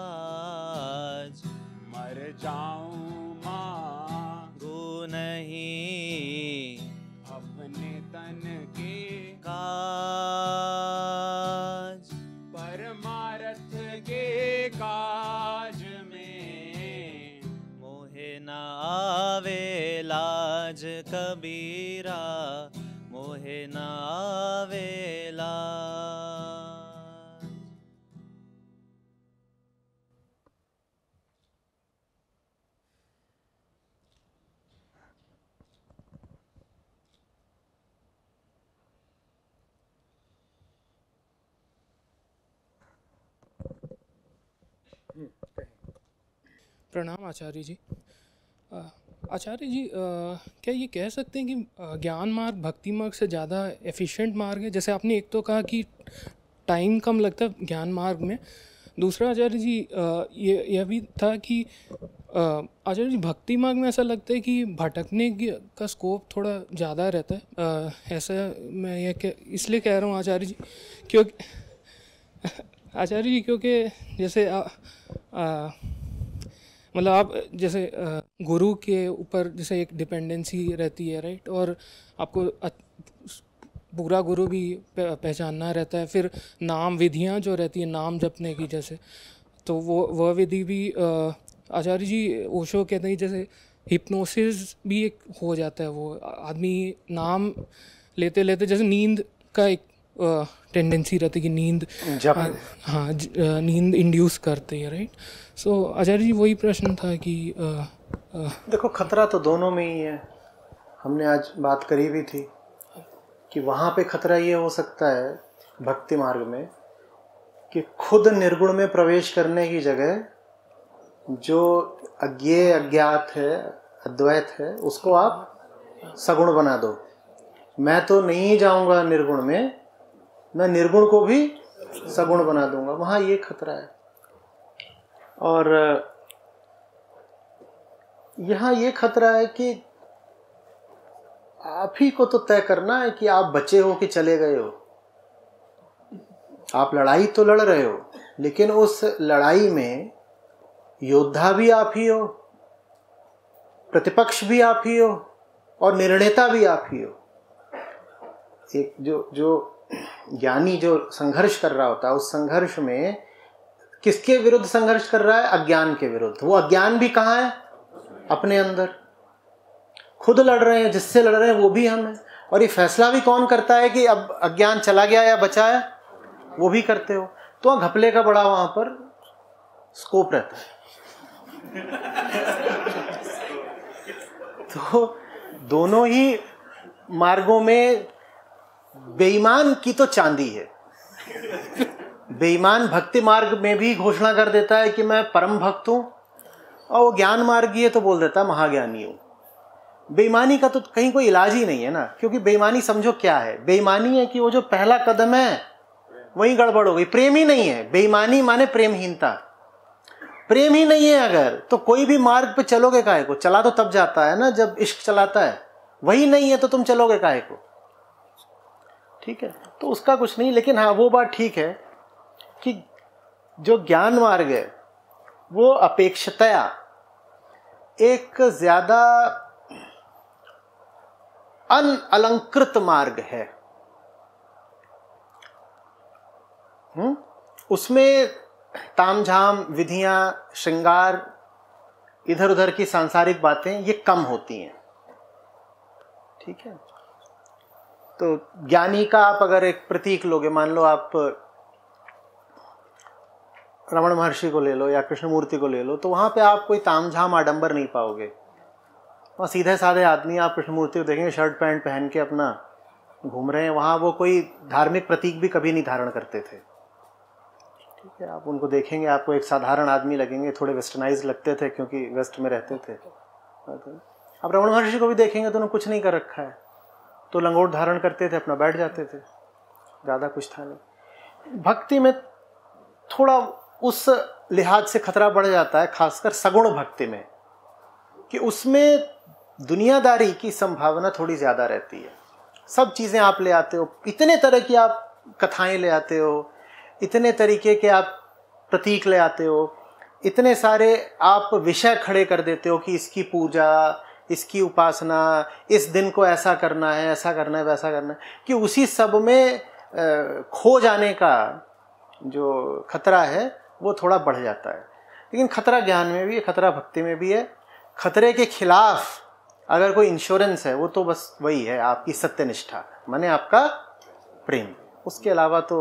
मर जाऊं मांगू नहीं, अपने तन के काज। परमार्थ के काज में मोहे न आवे लाज कबीरा, मोहे न आवे लाज। प्रणाम आचार्य जी। आचार्य जी, क्या ये कह सकते हैं कि ज्ञान मार्ग भक्ति मार्ग से ज़्यादा एफिशिएंट मार्ग है? जैसे आपने एक तो कहा कि टाइम कम लगता है ज्ञान मार्ग में, दूसरा आचार्य जी यह भी था कि आचार्य जी भक्ति मार्ग में ऐसा लगता है कि भटकने का स्कोप थोड़ा ज़्यादा रहता है। ऐसा मैं इसलिए कह रहा हूँ आचार्य जी, क्योंकि आचार्य जी क्योंकि जैसे मतलब आप जैसे गुरु के ऊपर जैसे एक डिपेंडेंसी रहती है, राइट, और आपको पूरा गुरु भी पहचानना रहता है। फिर नाम विधियाँ जो रहती है नाम जपने की, जैसे तो वह विधि भी आचार्य जी ओशो कहते हैं जैसे हिप्नोसिस भी एक हो जाता है। वो आदमी नाम लेते लेते जैसे नींद का एक टेंडेंसी रहती है कि नींद हाँ नींद इंड्यूस करते हैं, राइट। सो आचार्य जी वही प्रश्न था कि देखो खतरा तो दोनों में ही है। हमने आज बात करी भी थी कि वहाँ पे खतरा ये हो सकता है भक्ति मार्ग में कि खुद निर्गुण में प्रवेश करने की जगह जो अज्ञेय अज्ञात है अद्वैत है उसको आप सगुण बना दो। मैं तो नहीं जाऊंगा निर्गुण में, मैं निर्गुण को भी सगुण बना दूंगा, वहाँ ये खतरा है। और यहाँ ये खतरा है कि आप ही को तो तय करना है कि आप बचे हो कि चले गए हो। आप लड़ाई तो लड़ रहे हो, लेकिन उस लड़ाई में योद्धा भी आप ही हो, प्रतिपक्ष भी आप ही हो और निर्णेता भी आप ही हो। एक जो ज्ञानी जो संघर्ष कर रहा होता है, उस संघर्ष में किसके विरुद्ध संघर्ष कर रहा है? अज्ञान के विरुद्ध। वो अज्ञान भी कहाँ है? अपने अंदर। खुद लड़ रहे हैं, जिससे लड़ रहे हैं वो भी हम हैं। और ये फैसला भी कौन करता है कि अब अज्ञान चला गया या बचा है? वो भी करते हो। तो घपले का बड़ा वहां पर स्कोप रहता है। तो दोनों ही मार्गों में बेईमान की तो चांदी है। बेईमान भक्ति मार्ग में भी घोषणा कर देता है कि मैं परम भक्त हूं, और वो ज्ञान मार्गी है तो बोल देता है महाज्ञानी हूं। बेईमानी का तो कहीं कोई इलाज ही नहीं है ना, क्योंकि बेईमानी समझो क्या है? बेईमानी है कि वो जो पहला कदम है वही गड़बड़ हो गई। प्रेम ही नहीं है। बेईमानी माने प्रेमहीनता। प्रेम ही नहीं है अगर, तो कोई भी मार्ग पे चलोगे काहे को? चला तो तब जाता है ना जब इश्क चलाता है। वही नहीं है तो तुम चलोगे काहे को? ठीक है, तो उसका कुछ नहीं। लेकिन हाँ, वो बात ठीक है कि जो ज्ञान मार्ग है वो अपेक्षतया एक ज्यादा अनअलंकृत मार्ग है। उसमें तामझाम, विधियां, श्रृंगार, इधर उधर की सांसारिक बातें ये कम होती हैं। ठीक है, तो ज्ञानी का आप अगर एक प्रतीक लोगे, मान लो आप रमण महर्षि को ले लो या कृष्णमूर्ति को ले लो, तो वहां पे आप कोई तामझाम आडंबर नहीं पाओगे। वहाँ सीधे साधे आदमी आप कृष्णमूर्ति को देखेंगे शर्ट पैंट पहन के अपना घूम रहे हैं। वहाँ वो कोई धार्मिक प्रतीक भी कभी नहीं धारण करते थे। ठीक है, आप उनको देखेंगे आपको एक साधारण आदमी लगेंगे, थोड़े वेस्टर्नाइज लगते थे क्योंकि वेस्ट में रहते थे। आप रमण महर्षि को भी देखेंगे तो उन्होंने कुछ नहीं कर रखा है, तो लंगोट धारण करते थे, अपना बैठ जाते थे, ज़्यादा कुछ था नहीं। भक्ति में थोड़ा उस लिहाज से खतरा बढ़ जाता है, खासकर सगुण भक्ति में, कि उसमें दुनियादारी की संभावना थोड़ी ज़्यादा रहती है। सब चीज़ें आप ले आते हो, इतने तरह की आप कथाएं ले आते हो, इतने तरीके के आप प्रतीक ले आते हो, इतने सारे आप विषय खड़े कर देते हो कि इसकी पूजा, इसकी उपासना, इस दिन को ऐसा करना है, ऐसा करना है, वैसा करना है, कि उसी सब में खो जाने का जो खतरा है वो थोड़ा बढ़ जाता है। लेकिन खतरा ज्ञान में भी है, खतरा भक्ति में भी है। खतरे के खिलाफ अगर कोई इंश्योरेंस है वो तो बस वही है आपकी सत्यनिष्ठा, माने आपका प्रेम। उसके अलावा तो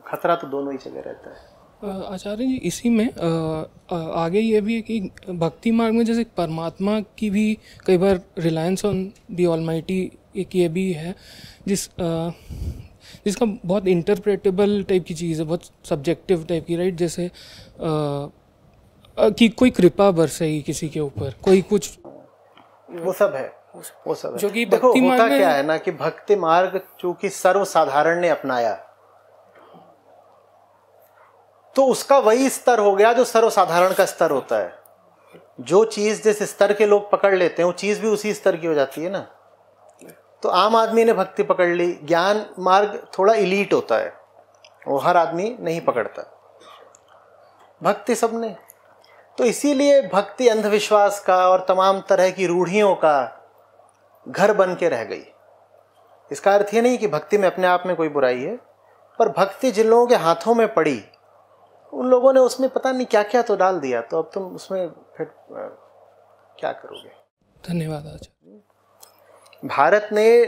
खतरा तो दोनों ही जगह रहता है। आचार्य जी इसी में आगे ये भी है कि भक्ति मार्ग में जैसे परमात्मा की भी कई बार रिलायंस ऑन द ऑलमाइटी एक ये भी है, जिसका बहुत इंटरप्रेटेबल टाइप की चीज़ है, बहुत सब्जेक्टिव टाइप की, राइट। जैसे कि कोई कृपा बरसेगी किसी के ऊपर, कोई कुछ, वो सब है, वो सब है। जो कि देखो होता क्या है ना कि भक्ति मार्ग चूंकि सर्वसाधारण ने अपनाया, तो उसका वही स्तर हो गया जो सर्वसाधारण का स्तर होता है। जो चीज़ जिस स्तर के लोग पकड़ लेते हैं वो चीज़ भी उसी स्तर की हो जाती है ना। तो आम आदमी ने भक्ति पकड़ ली, ज्ञान मार्ग थोड़ा इलीट होता है, वो हर आदमी नहीं पकड़ता, भक्ति सबने। तो इसीलिए भक्ति अंधविश्वास का और तमाम तरह की रूढ़ियों का घर बन के रह गई। इसका अर्थ ये नहीं कि भक्ति में अपने आप में कोई बुराई है, पर भक्ति जिन लोगों के हाथों में पड़ी उन लोगों ने उसमें पता नहीं क्या क्या तो डाल दिया, तो अब तुम उसमें फिर क्या करोगे। धन्यवाद आचार्य। भारत ने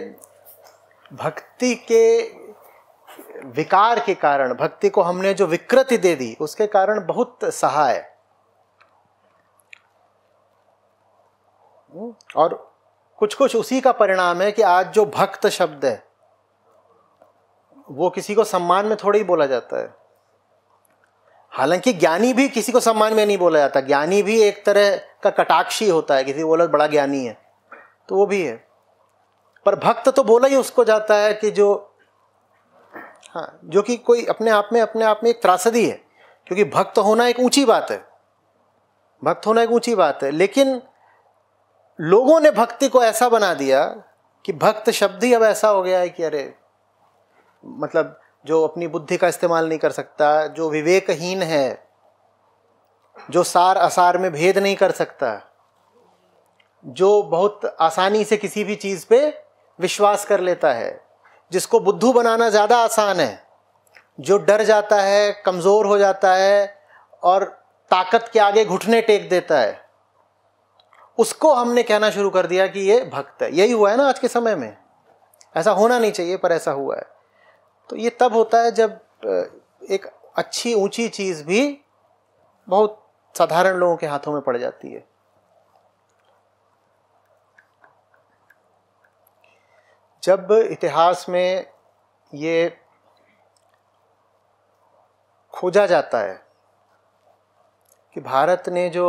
भक्ति के विकार के कारण, भक्ति को हमने जो विकृति दे दी उसके कारण बहुत सहा है। और कुछ कुछ उसी का परिणाम है कि आज जो भक्त शब्द है वो किसी को सम्मान में थोड़ा ही बोला जाता है। हालांकि ज्ञानी भी किसी को सम्मान में नहीं बोला जाता, ज्ञानी भी एक तरह का कटाक्षी होता है, किसी को बोला बड़ा ज्ञानी है तो वो भी है, पर भक्त तो बोला ही उसको जाता है कि जो, हाँ, जो कि कोई अपने आप में एक त्रासदी है, क्योंकि भक्त होना एक ऊंची बात है, भक्त होना एक ऊंची बात है। लेकिन लोगों ने भक्ति को ऐसा बना दिया कि भक्त शब्द ही अब ऐसा हो गया है कि अरे, मतलब जो अपनी बुद्धि का इस्तेमाल नहीं कर सकता, जो विवेकहीन है, जो सार असार में भेद नहीं कर सकता, जो बहुत आसानी से किसी भी चीज़ पे विश्वास कर लेता है, जिसको बुद्धू बनाना ज़्यादा आसान है, जो डर जाता है, कमज़ोर हो जाता है और ताकत के आगे घुटने टेक देता है, उसको हमने कहना शुरू कर दिया कि ये भक्त है। यही हुआ है ना आज के समय में। ऐसा होना नहीं चाहिए पर ऐसा हुआ है। तो ये तब होता है जब एक अच्छी ऊंची चीज़ भी बहुत साधारण लोगों के हाथों में पड़ जाती है। जब इतिहास में ये खोजा जाता है कि भारत ने जो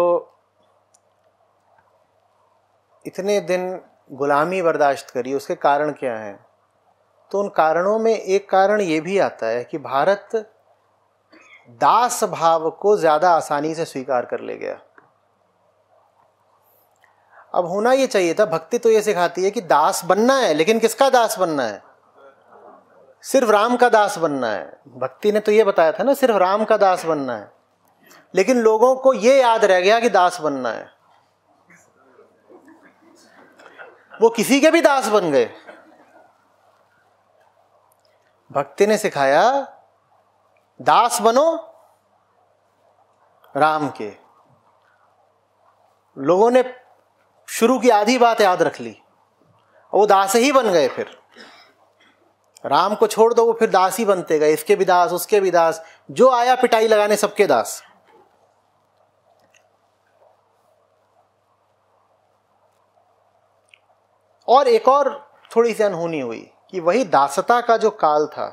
इतने दिन गुलामी बर्दाश्त करी उसके कारण क्या हैं, तो उन कारणों में एक कारण ये भी आता है कि भारत दास भाव को ज़्यादा आसानी से स्वीकार कर ले गया। अब होना ये चाहिए था, भक्ति तो ये सिखाती है कि दास बनना है, लेकिन किसका दास बनना है? सिर्फ राम का दास बनना है। भक्ति ने तो ये बताया था ना, सिर्फ राम का दास बनना है। लेकिन लोगों को ये याद रह गया कि दास बनना है, वो किसी के भी दास बन गए। भक्ति ने सिखाया दास बनो राम के। लोगों ने शुरू की आधी बात याद रख ली, वो दास ही बन गए। फिर राम को छोड़ दो, वो फिर दास ही बनते गए, इसके भी दास, उसके भी दास, जो आया पिटाई लगाने सबके दास। और एक और थोड़ी सी अनहोनी हुई कि वही दासता का जो काल था,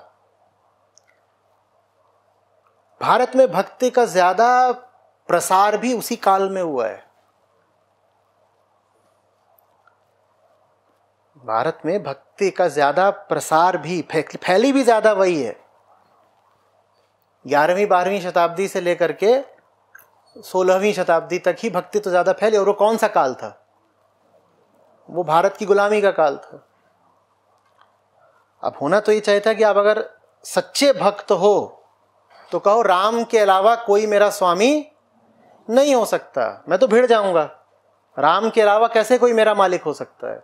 भारत में भक्ति का ज्यादा प्रसार भी उसी काल में हुआ है। भारत में भक्ति का ज्यादा प्रसार भी, फैली भी ज्यादा वही है। 11वीं 12वीं शताब्दी से लेकर के 16वीं शताब्दी तक ही भक्ति तो ज्यादा फैली। और वो कौन सा काल था? वो भारत की गुलामी का काल था। अब होना तो ये चाहिए था कि आप अगर सच्चे भक्त हो तो कहो राम के अलावा कोई मेरा स्वामी नहीं हो सकता, मैं तो भिड़ जाऊंगा। राम के अलावा कैसे कोई मेरा मालिक हो सकता है?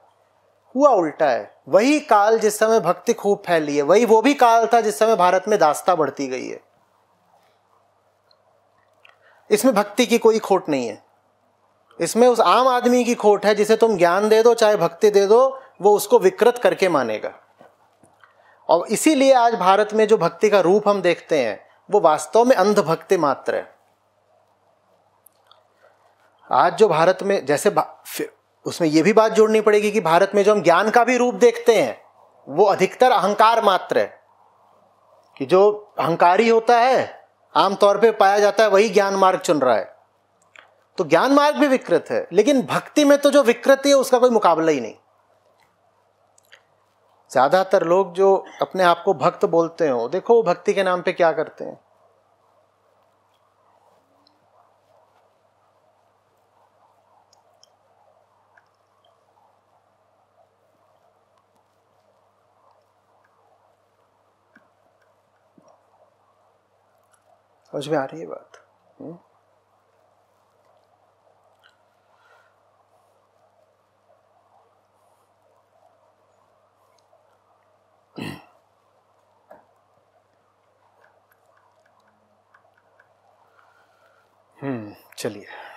हुआ उल्टा है। वही काल जिस समय भक्ति खूब फैली है, वही वो भी काल था जिस समय भारत में दासता बढ़ती गई है। इसमें भक्ति की कोई खोट नहीं है, इसमें उस आम आदमी की खोट है जिसे तुम ज्ञान दे दो चाहे भक्ति दे दो, वो उसको विकृत करके मानेगा। और इसीलिए आज भारत में जो भक्ति का रूप हम देखते हैं वो वास्तव में अंध भक्ति मात्र है। आज जो भारत में, जैसे उसमें यह भी बात जोड़नी पड़ेगी कि भारत में जो हम ज्ञान का भी रूप देखते हैं वो अधिकतर अहंकार मात्र है। कि जो अहंकारी होता है आमतौर पे पाया जाता है वही ज्ञान मार्ग चुन रहा है, तो ज्ञान मार्ग भी विकृत है। लेकिन भक्ति में तो जो विकृति है उसका कोई मुकाबला ही नहीं। ज्यादातर लोग जो अपने आप को भक्त बोलते हो, देखो वो भक्ति के नाम पे क्या करते हैं। समझ में आ रही है बात? चलिए।